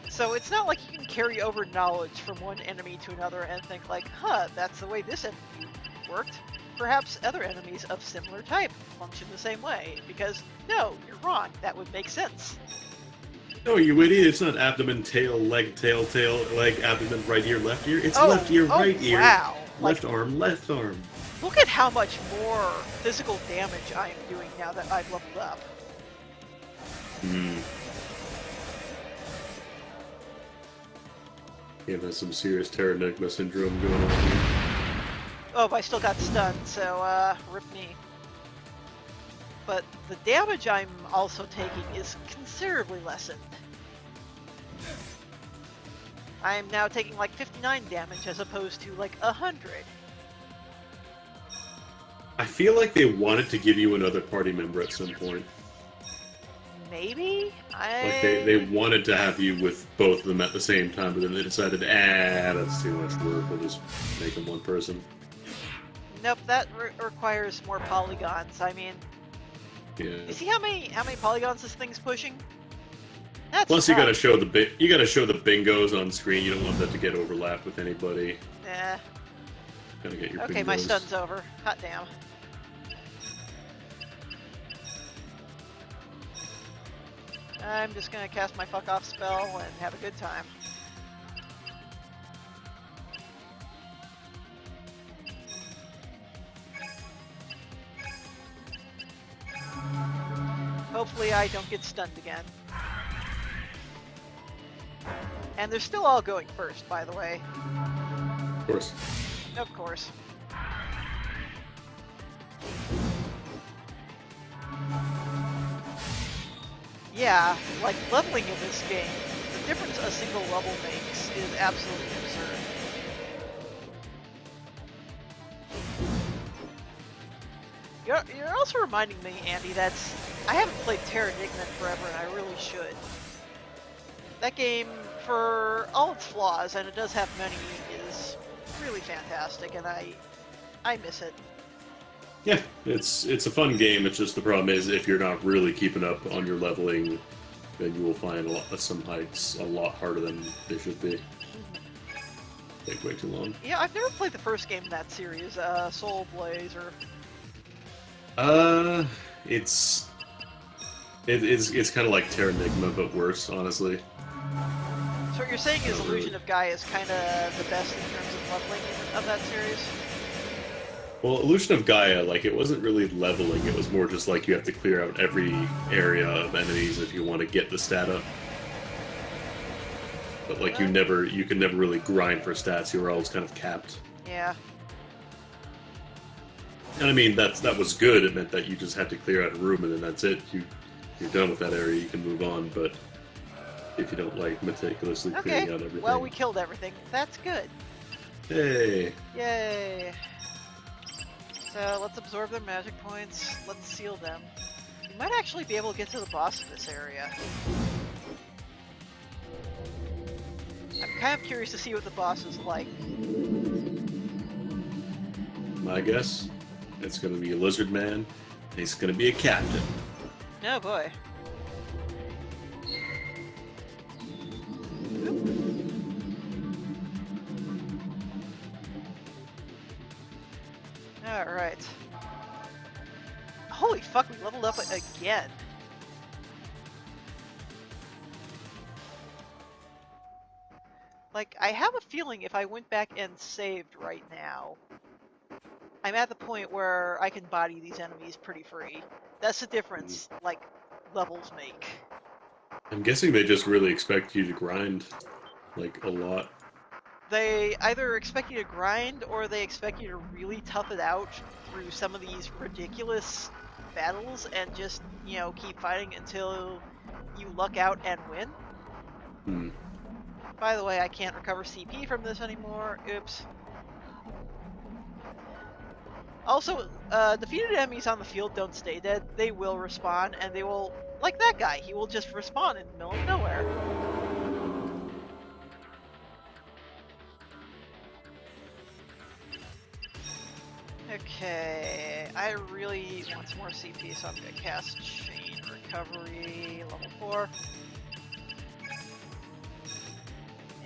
So it's not like you can carry over knowledge from one enemy to another and think like, huh, that's the way this enemy worked. Perhaps other enemies of similar type function the same way, because no, you're wrong, that would make sense. No, you idiot, it's not abdomen, tail, leg, tail, leg, abdomen, right ear, left ear. It's Oh, left ear, right ear, wow. left arm, left arm. Look at how much more physical damage I am doing now that I've leveled up. Yeah, there's some serious Pteranigma syndrome going on here. Oh, but I still got stunned, so, rip me. But the damage I'm also taking is considerably lessened. I am now taking like 59 damage as opposed to like 100. I feel like they wanted to give you another party member at some point. Maybe? Like they wanted to have you with both of them at the same time, but then they decided, that's too much work, we'll just make them one person. Nope, that requires more polygons. I mean, Yeah. you see how many polygons this thing's pushing? That's Plus, you tough. gotta show the bingos on screen. You don't want that to get overlapped with anybody. Gotta get your Okay, bingos. my stun's over. Hot damn. I'm just gonna cast my fuck off spell and have a good time. Hopefully I don't get stunned again. And they're still all going first, by the way. Of course. Of course. Yeah, like leveling in this game, the difference a single level makes is absolutely absurd. You're also reminding me, Andy, that I haven't played Pteranigma in forever, and I really should. That game, for all its flaws, and it does have many, is really fantastic, and I miss it. Yeah, it's a fun game. It's just the problem is if you're not really keeping up on your leveling, then you will find some hikes a lot harder than they should be. Take way too long. Yeah, I've never played the first game in that series, Soul Blaze, or... It's kind of like Terranigma, but worse, honestly. So what you're saying is Illusion of Gaia is kind of the best in terms of leveling of that series? Well, Illusion of Gaia, like, it wasn't really leveling, it was more just like you have to clear out every area of enemies if you want to get the stat up. But, like, you can never really grind for stats, you were always kind of capped. Yeah. And I mean, that was good, it meant that you just had to clear out a room and then that's it. You're done with that area, you can move on, but if you don't like meticulously clearing out everything... Well, we killed everything. That's good. Hey! Yay! So, let's absorb their magic points. Let's seal them. We might actually be able to get to the boss of this area. I'm kind of curious to see what the boss is like. My guess? It's gonna be a lizard man, and he's gonna be a captain. Oh boy. Alright. Holy fuck, we leveled up again. Like, I have a feeling if I went back and saved right now, I'm at the point where I can body these enemies pretty free. That's the difference, like, levels make. I'm guessing they just really expect you to grind, like, a lot. They either expect you to grind, or they expect you to really tough it out through some of these ridiculous battles and just, you know, keep fighting until you luck out and win. Hmm. By the way, I can't recover CP from this anymore. Oops. Also, defeated enemies on the field don't stay dead. They will respawn, and they will, like that guy, he will just respawn in the middle of nowhere. Okay, I really want some more CP, so I'm gonna cast Chain Recovery, level 4.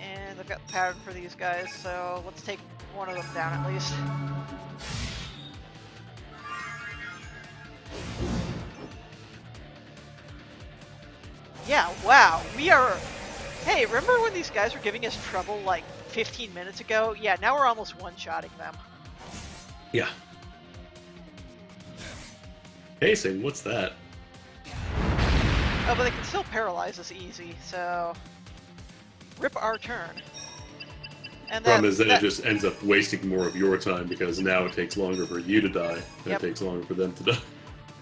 And I've got the pattern for these guys, so let's take one of them down at least. Yeah, wow, we are... Hey, remember when these guys were giving us trouble like 15 minutes ago? Yeah, now we're almost one-shotting them. Yeah. Pacing, what's that? Oh, but they can still paralyze us easy, so... Rip our turn. And Problem is that it just ends up wasting more of your time because now it takes longer for you to die, and it takes longer for them to die.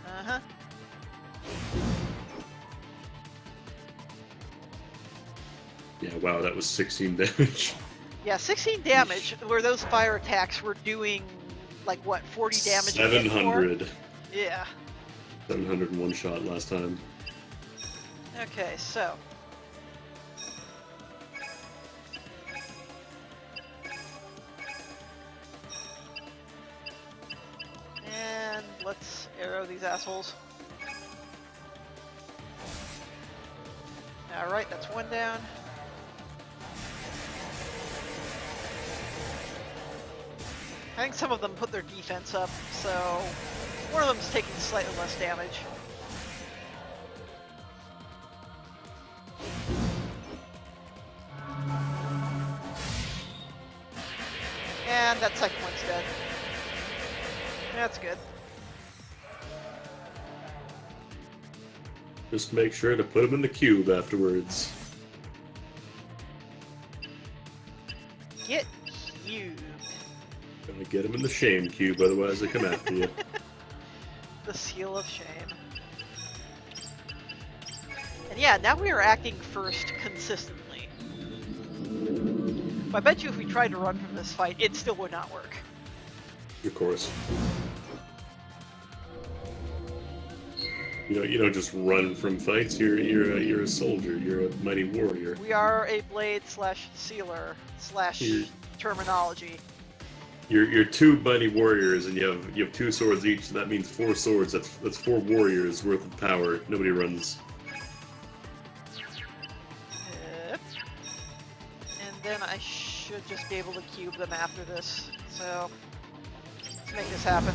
Uh-huh. Yeah, wow, that was 16 damage. Yeah, 16 damage, where those fire attacks were doing, like, what, 40 damage? 700. Yeah. 700 in one shot last time. Okay, so... And let's arrow these assholes. Alright, that's one down. I think some of them put their defense up, so one of them's taking slightly less damage. And that second one's dead. That's good. Just make sure to put them in the cube afterwards. Get cubed. Gonna get them in the shame cube, otherwise they come after you. The seal of shame. And yeah, now we are acting first consistently. But I bet you if we tried to run from this fight, it still would not work. Of course. You don't just run from fights. You're a soldier. You're a mighty warrior. We are a blade slash sealer slash terminology. You're two mighty warriors, and you have two swords each. So that means 4 swords. That's 4 warriors worth of power. Nobody runs. And then I should just be able to cube them after this. So let's make this happen.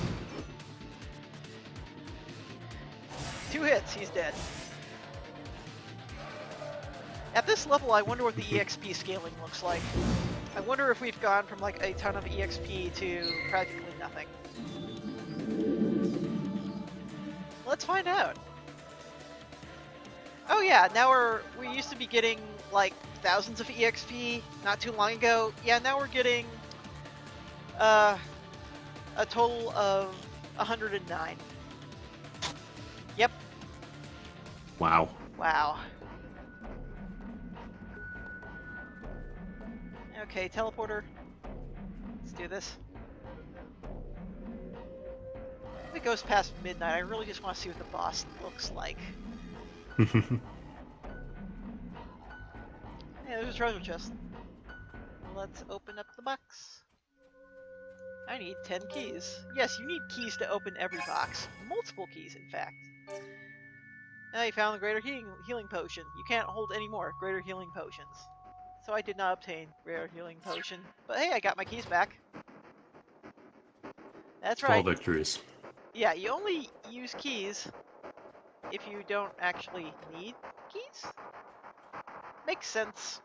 2 hits, he's dead. At this level, I wonder what the EXP scaling looks like. I wonder if we've gone from like a ton of EXP to practically nothing. Let's find out. Oh yeah, now we used to be getting like thousands of EXP not too long ago. Yeah, now we're getting a total of 109. Yep. Wow. Wow. Okay, teleporter. Let's do this. If it goes past midnight, I really just want to see what the boss looks like. Yeah, there's a treasure chest. Let's open up the box. I need 10 keys. Yes, you need keys to open every box. Multiple keys, in fact. And I found the greater healing potion. You can't hold any more greater healing potions. So I did not obtain greater healing potion. But hey, I got my keys back. That's right. All victories. Yeah, you only use keys if you don't actually need keys. Makes sense.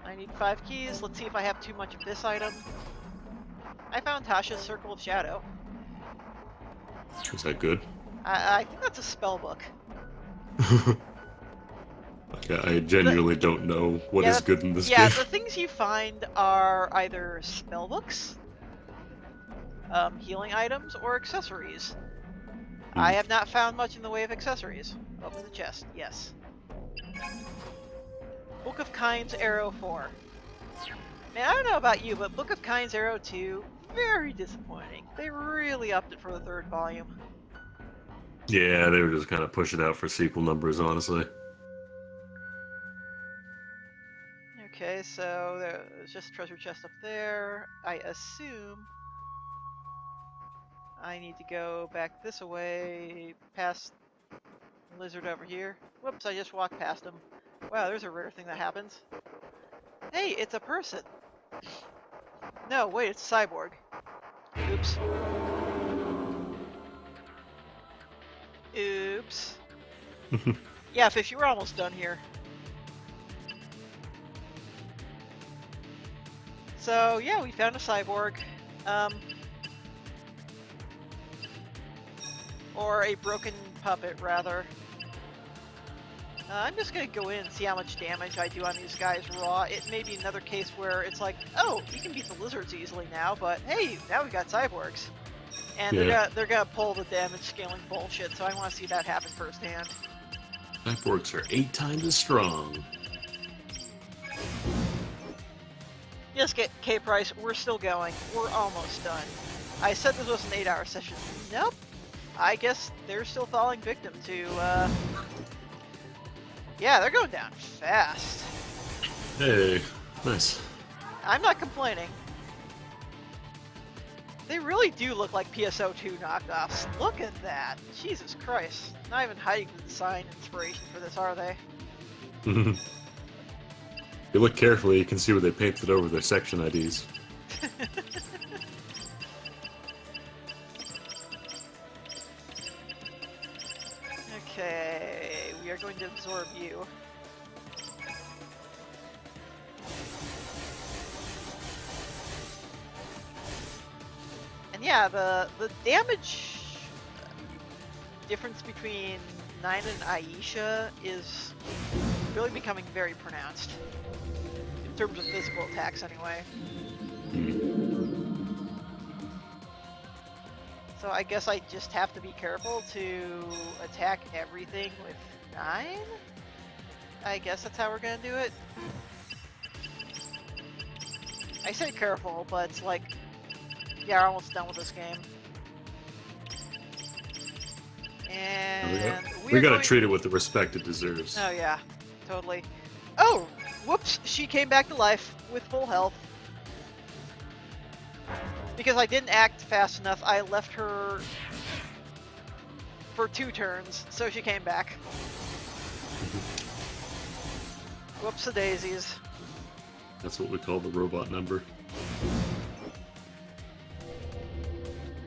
I need 5 keys. Let's see if I have too much of this item. I found Tasha's Circle of Shadow. Is that good? I think that's a spell book. Okay, I genuinely don't know what is good in this game. Yeah, the things you find are either spell books, healing items, or accessories. I have not found much in the way of accessories. Open the chest, yes. Book of Kind's Arrow 4. Man, I don't know about you, but Book of Kind's Arrow 2, very disappointing. They really upped it for the 3rd volume. Yeah, they were just kind of pushing out for sequel numbers, honestly. Okay, so there's just a treasure chest up there. I assume I need to go back this way, past Lizard over here. Whoops, I just walked past him. Wow, there's a rare thing that happens. Hey, it's a person! No, wait, it's a cyborg. Oops. Oops. Yeah, Fish, you were almost done here. So, yeah, we found a cyborg. Or a broken puppet, rather. I'm just gonna go in and see how much damage I do on these guys raw. It may be another case where it's like, oh, you can beat the lizards easily now, but hey, now we got cyborgs. And they're gonna pull the damage scaling bullshit, so I want to see that happen firsthand. Cyborgs are 8 times as strong. Yes, K-Price, we're still going. We're almost done. I said this was an 8-hour session. Nope. I guess they're still falling victim to, Yeah, they're going down fast. Hey, nice. I'm not complaining. They really do look like PSO2 knockoffs. Look at that. Jesus Christ. Not even hiding the design inspiration for this, are they? If you look carefully, you can see where they painted over their section IDs. Okay, we are going to absorb you. And yeah, the damage difference between Nine and Aisha is really becoming very pronounced. In terms of physical attacks, anyway. So I guess I just have to be careful to attack everything with 9? I guess that's how we're gonna do it. I say careful, but it's like, yeah, we're almost done with this game. And we gotta treat it with the respect it deserves. Oh yeah, totally. Oh, whoops, she came back to life with full health. Because I didn't act fast enough, I left her for 2 turns, so she came back. Whoops-a-daisies. That's what we call the robot number.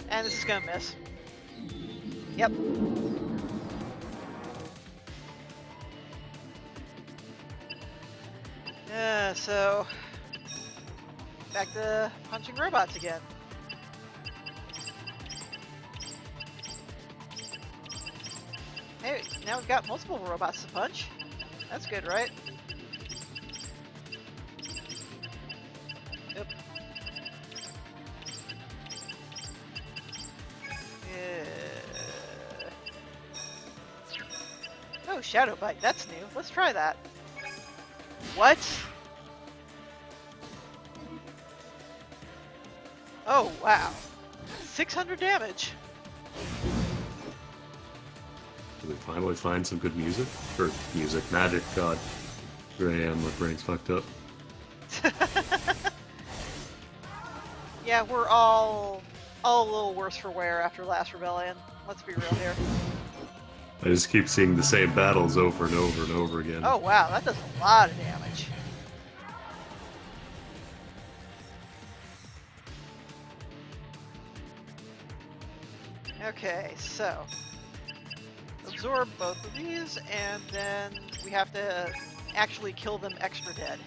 And this is gonna miss. Yep. Yeah, so back to punching robots again. Hey, now we've got multiple robots to punch. That's good, right? Yep. Yeah. Oh, Shadow Bite, that's new. Let's try that. What? Oh, wow. 600 damage. Did we finally find some good music? Or music, magic, god. Here I am, my brain's fucked up. Yeah, we're all a little worse for wear after last rebellion. Let's be real here. I just keep seeing the same battles over and over and over again. Oh wow, that does a lot of damage. Okay, so absorb both of these, and then we have to actually kill them extra dead.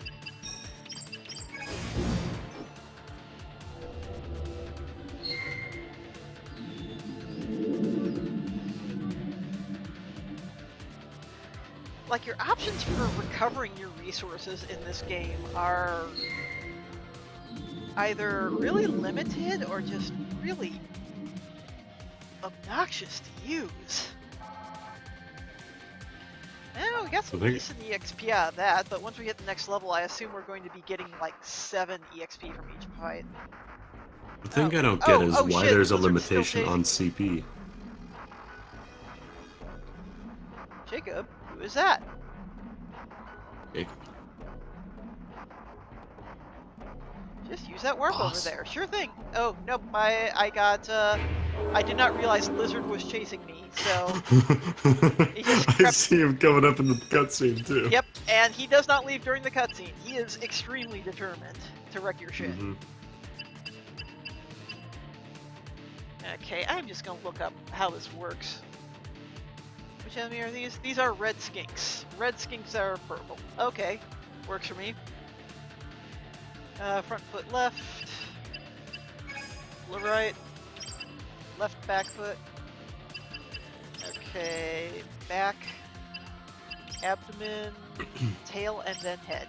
Like, your options for recovering your resources in this game are either really limited or just really obnoxious to use. Now we got some decent EXP out of that, but once we hit the next level, I assume we're going to be getting like 7 EXP from each fight. The thing I don't get is why shit, there's a Blizzard's still limitation on chasing. CP. Jacob, who is that? It, Just use that warp over Awesome. there. Sure thing. Oh, nope, I did not realize Blizzard was chasing me, so... I see him coming up in the cutscene too. Yep, and he does not leave during the cutscene. He is extremely determined to wreck your shit. Mm-hmm. Okay, I'm just gonna look up how this works. Which enemy are these? These are red skinks. Red skinks are purple. Okay, works for me. Front foot left. Right. Left back foot. Okay, back. Abdomen. Tail, and then head.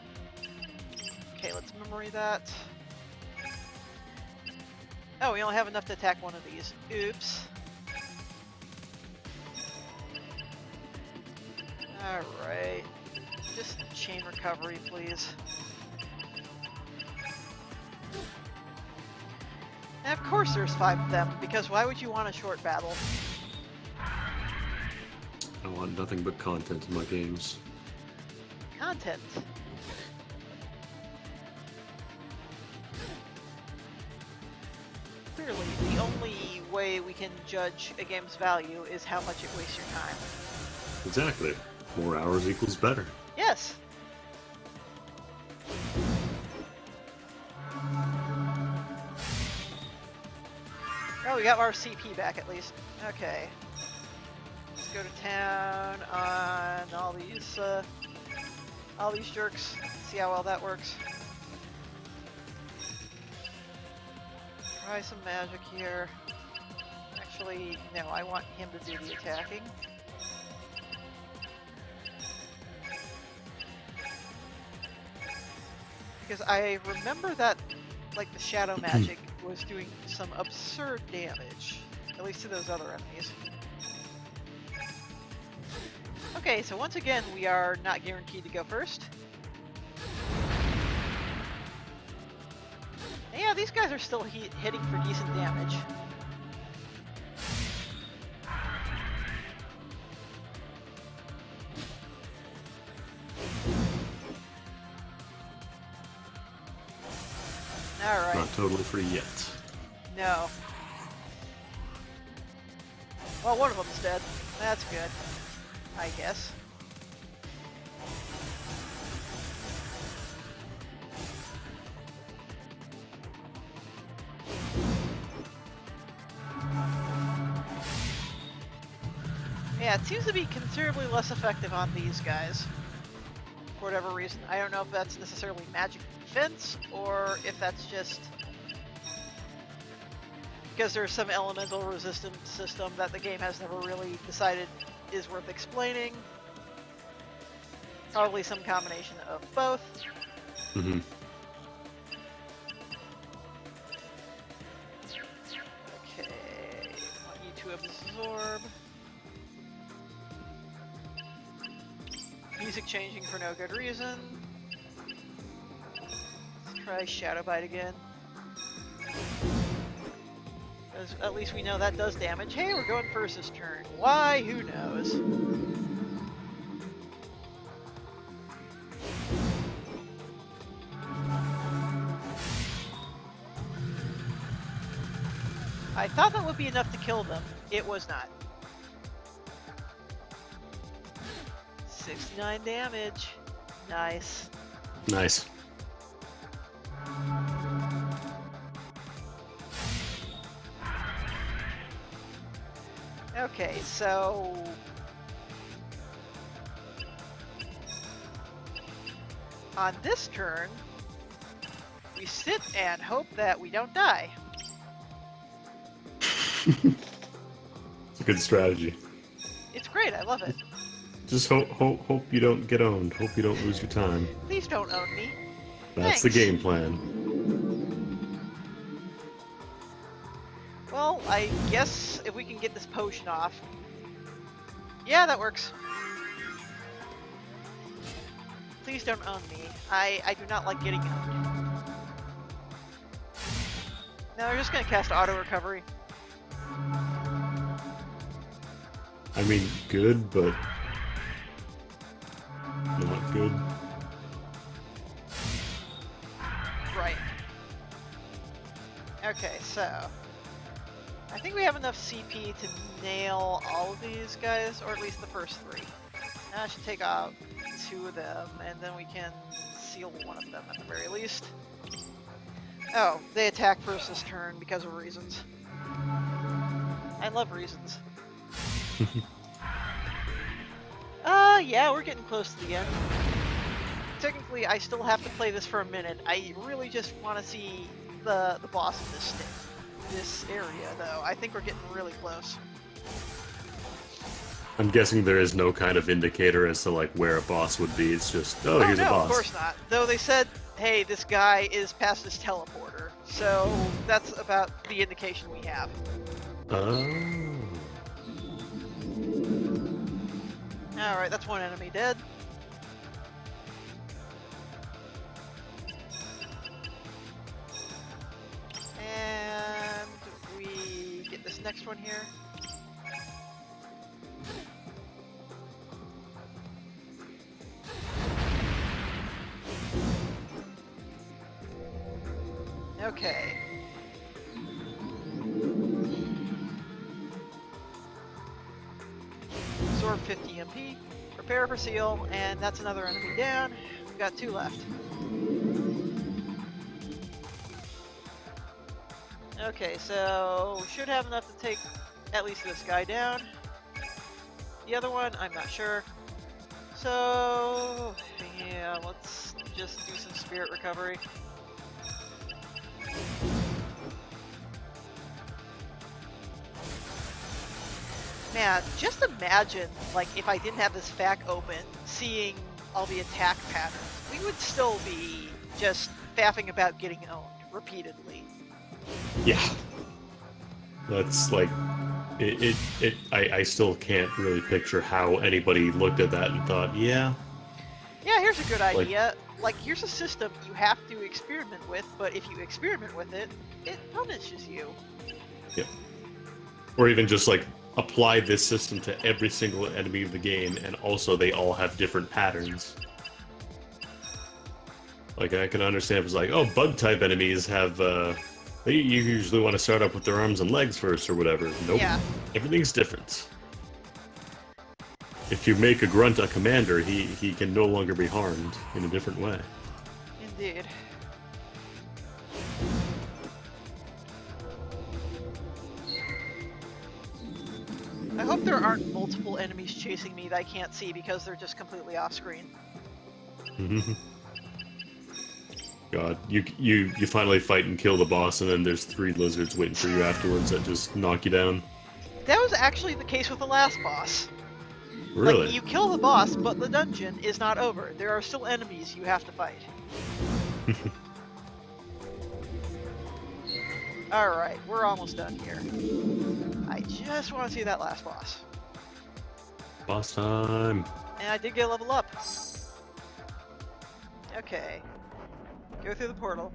Okay, let's memory that. Oh, we only have enough to attack one of these. Oops. Alright. Just chain recovery, please. And of course there's 5 of them, because why would you want a short battle? I want nothing but content in my games. Content. Clearly, the only way we can judge a game's value is how much it wastes your time. Exactly. More hours equals better. Yes! Oh, we got our CP back at least. Okay. Let's go to town on all these jerks. See how well that works. Try some magic here. Actually, no, I want him to do the attacking. Because I remember that, like, the shadow magic was doing some absurd damage. At least to those other enemies. Okay, so once again, we are not guaranteed to go first. And yeah, these guys are still hitting for decent damage. Alright. not totally free yet. No. Well, one of them's dead. That's good, I guess. Yeah, it seems to be considerably less effective on these guys. For whatever reason. I don't know if that's necessarily magic defense, or if that's just because there's some elemental resistance system that the game has never really decided is worth explaining. Probably some combination of both. Mm-hmm. Okay, I want you to absorb. Music changing for no good reason. Let's try Shadow Bite again. At least we know that does damage. Hey, we're going first this turn. Why? Who knows? I thought that would be enough to kill them. It was not. 69 damage. Nice. Nice. Okay, so on this turn, we sit and hope that we don't die. It's a good strategy. It's great, I love it. Just hope you don't get owned. Hope you don't lose your time. Please don't own me. That's the Thanks. game plan. Well, I guess if we can get this potion off. Yeah, that works. Please don't own me. I do not like getting owned. No, we're just gonna cast auto recovery. I mean, good, but not good. Right. Okay, so I think we have enough CP to nail all of these guys, or at least the first three. Now I should take out 2 of them, and then we can seal one of them at the very least. Oh, they attack first this turn because of reasons. I love reasons. Yeah, we're getting close to the end. Technically, I still have to play this for a minute. I really just want to see the boss of this area, though. I think we're getting really close. I'm guessing there is no kind of indicator as to like where a boss would be. It's just, oh, here's no, a boss. of course not. Though they said, hey, this guy is past his teleporter. So that's about the indication we have. Oh. Alright, that's one enemy dead. And we get this next one here. Okay. Absorb 50 MP, prepare for seal, and that's another enemy down. We've got 2 left. Okay, so we should have enough to take at least this guy down. The other one, I'm not sure. So, yeah, let's just do some spirit recovery. Man, just imagine, like, if I didn't have this FAQ open, seeing all the attack patterns, we would still be just faffing about getting owned repeatedly. Yeah. That's like, I still can't really picture how anybody looked at that and thought, yeah. Yeah, here's a good idea. Like, here's a system you have to experiment with, but if you experiment with it, it punishes you. Yeah. Or even just like, apply this system to every single enemy of the game, and also they all have different patterns. Like, I can understand if it's like, oh, bug-type enemies have, you usually want to start up with their arms and legs first or whatever. Nope. Yeah. Everything's different. If you make a grunt a commander, he can no longer be harmed in a different way. Indeed. I hope there aren't multiple enemies chasing me that I can't see because they're just completely off screen. God, you finally fight and kill the boss, and then there's 3 lizards waiting for you afterwards that just knock you down. That was actually the case with the last boss. Really? Like, you kill the boss, but the dungeon is not over. There are still enemies you have to fight. Alright, we're almost done here. I just want to see that last boss. Boss time. And I did get a level up. Okay. Go through the portal.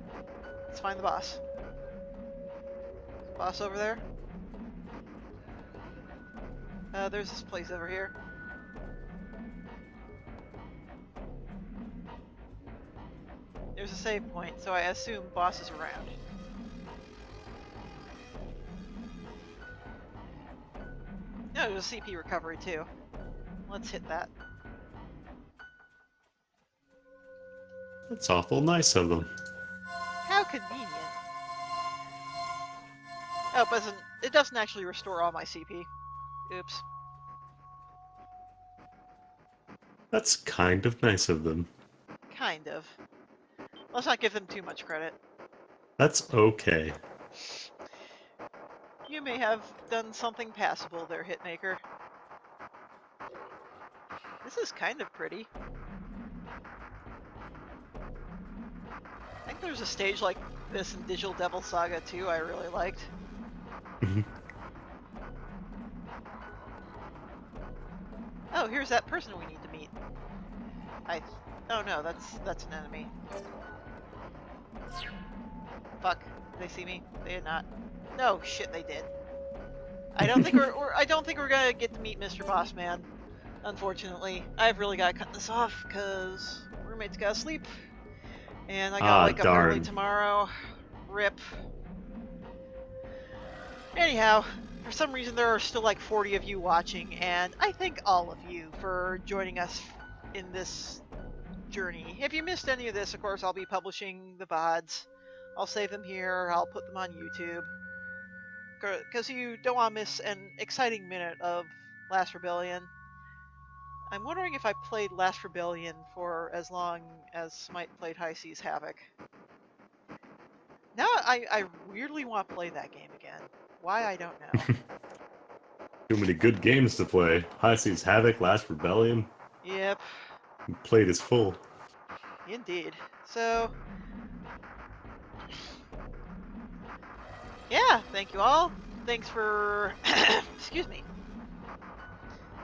Let's find the boss. Boss over there? There's this place over here. There's a save point, so I assume boss is around. No, there's a CP recovery too. Let's hit that. That's awful nice of them. How convenient. Oh, but it doesn't actually restore all my CP. Oops. That's kind of nice of them. Kind of. Let's not give them too much credit. That's okay. You may have done something passable there, Hitmaker. This is kind of pretty. I think there's a stage like this in Digital Devil Saga 2 I really liked. Oh, here's that person we need to meet. Oh no, that's an enemy. Fuck. Did they see me? They did not. No, shit, they did. I don't think I don't think we're gonna get to meet Mr. Bossman. Unfortunately, I've really gotta cut this off because roommate's gotta sleep, and I gotta wake up early tomorrow. Rip. Anyhow, for some reason there are still like 40 of you watching, and I thank all of you for joining us in this journey. If you missed any of this, of course, I'll be publishing the VODs. I'll save them here, I'll put them on YouTube. Because you don't want to miss an exciting minute of Last Rebellion. I'm wondering if I played Last Rebellion for as long as Smite played High Seas Havoc. Now I weirdly want to play that game again. Why, I don't know. Too many good games to play. High Seas Havoc, Last Rebellion. Yep. Plate is full. Indeed. So, yeah, thank you all. Thanks for, excuse me.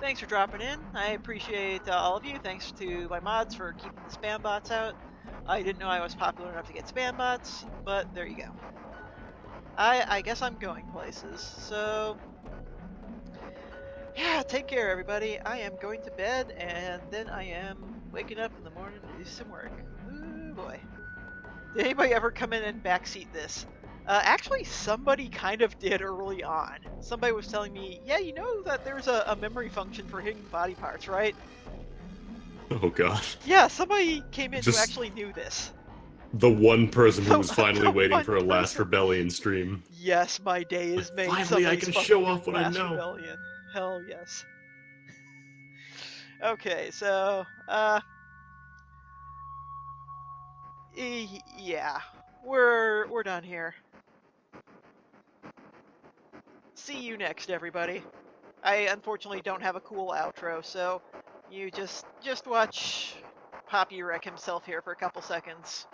Thanks for dropping in. I appreciate all of you. Thanks to my mods for keeping the spam bots out. I didn't know I was popular enough to get spam bots, but there you go. I guess I'm going places, so yeah, take care everybody. I am going to bed, and then I am waking up in the morning to do some work. Ooh boy. Did anybody ever come in and backseat this? Actually, somebody kind of did early on. Somebody was telling me, yeah, you know that there's a memory function for hidden body parts, right? Oh gosh. Yeah, somebody came in who Just actually knew this. the one person who was The finally waiting one for a Last person. Rebellion stream. Yes, my day is made. Finally, I Somebody's can fucking show off doing what I Last know. Rebellion. Hell yes. Okay, so, yeah, we're done here. See you next, everybody. I unfortunately don't have a cool outro, so you just watch Poppy wreck himself here for a couple seconds,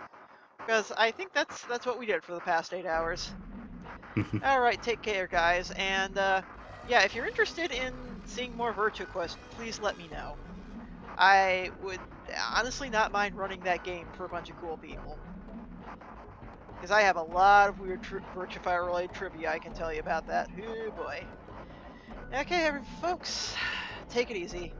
because I think that's what we did for the past 8 hours. All right, take care, guys, and yeah, if you're interested in seeing more Virtua Quest, please let me know. I would honestly not mind running that game for a bunch of cool people, because I have a lot of weird Virtua Fighter related trivia I can tell you about that. Oh boy. Okay, folks, take it easy.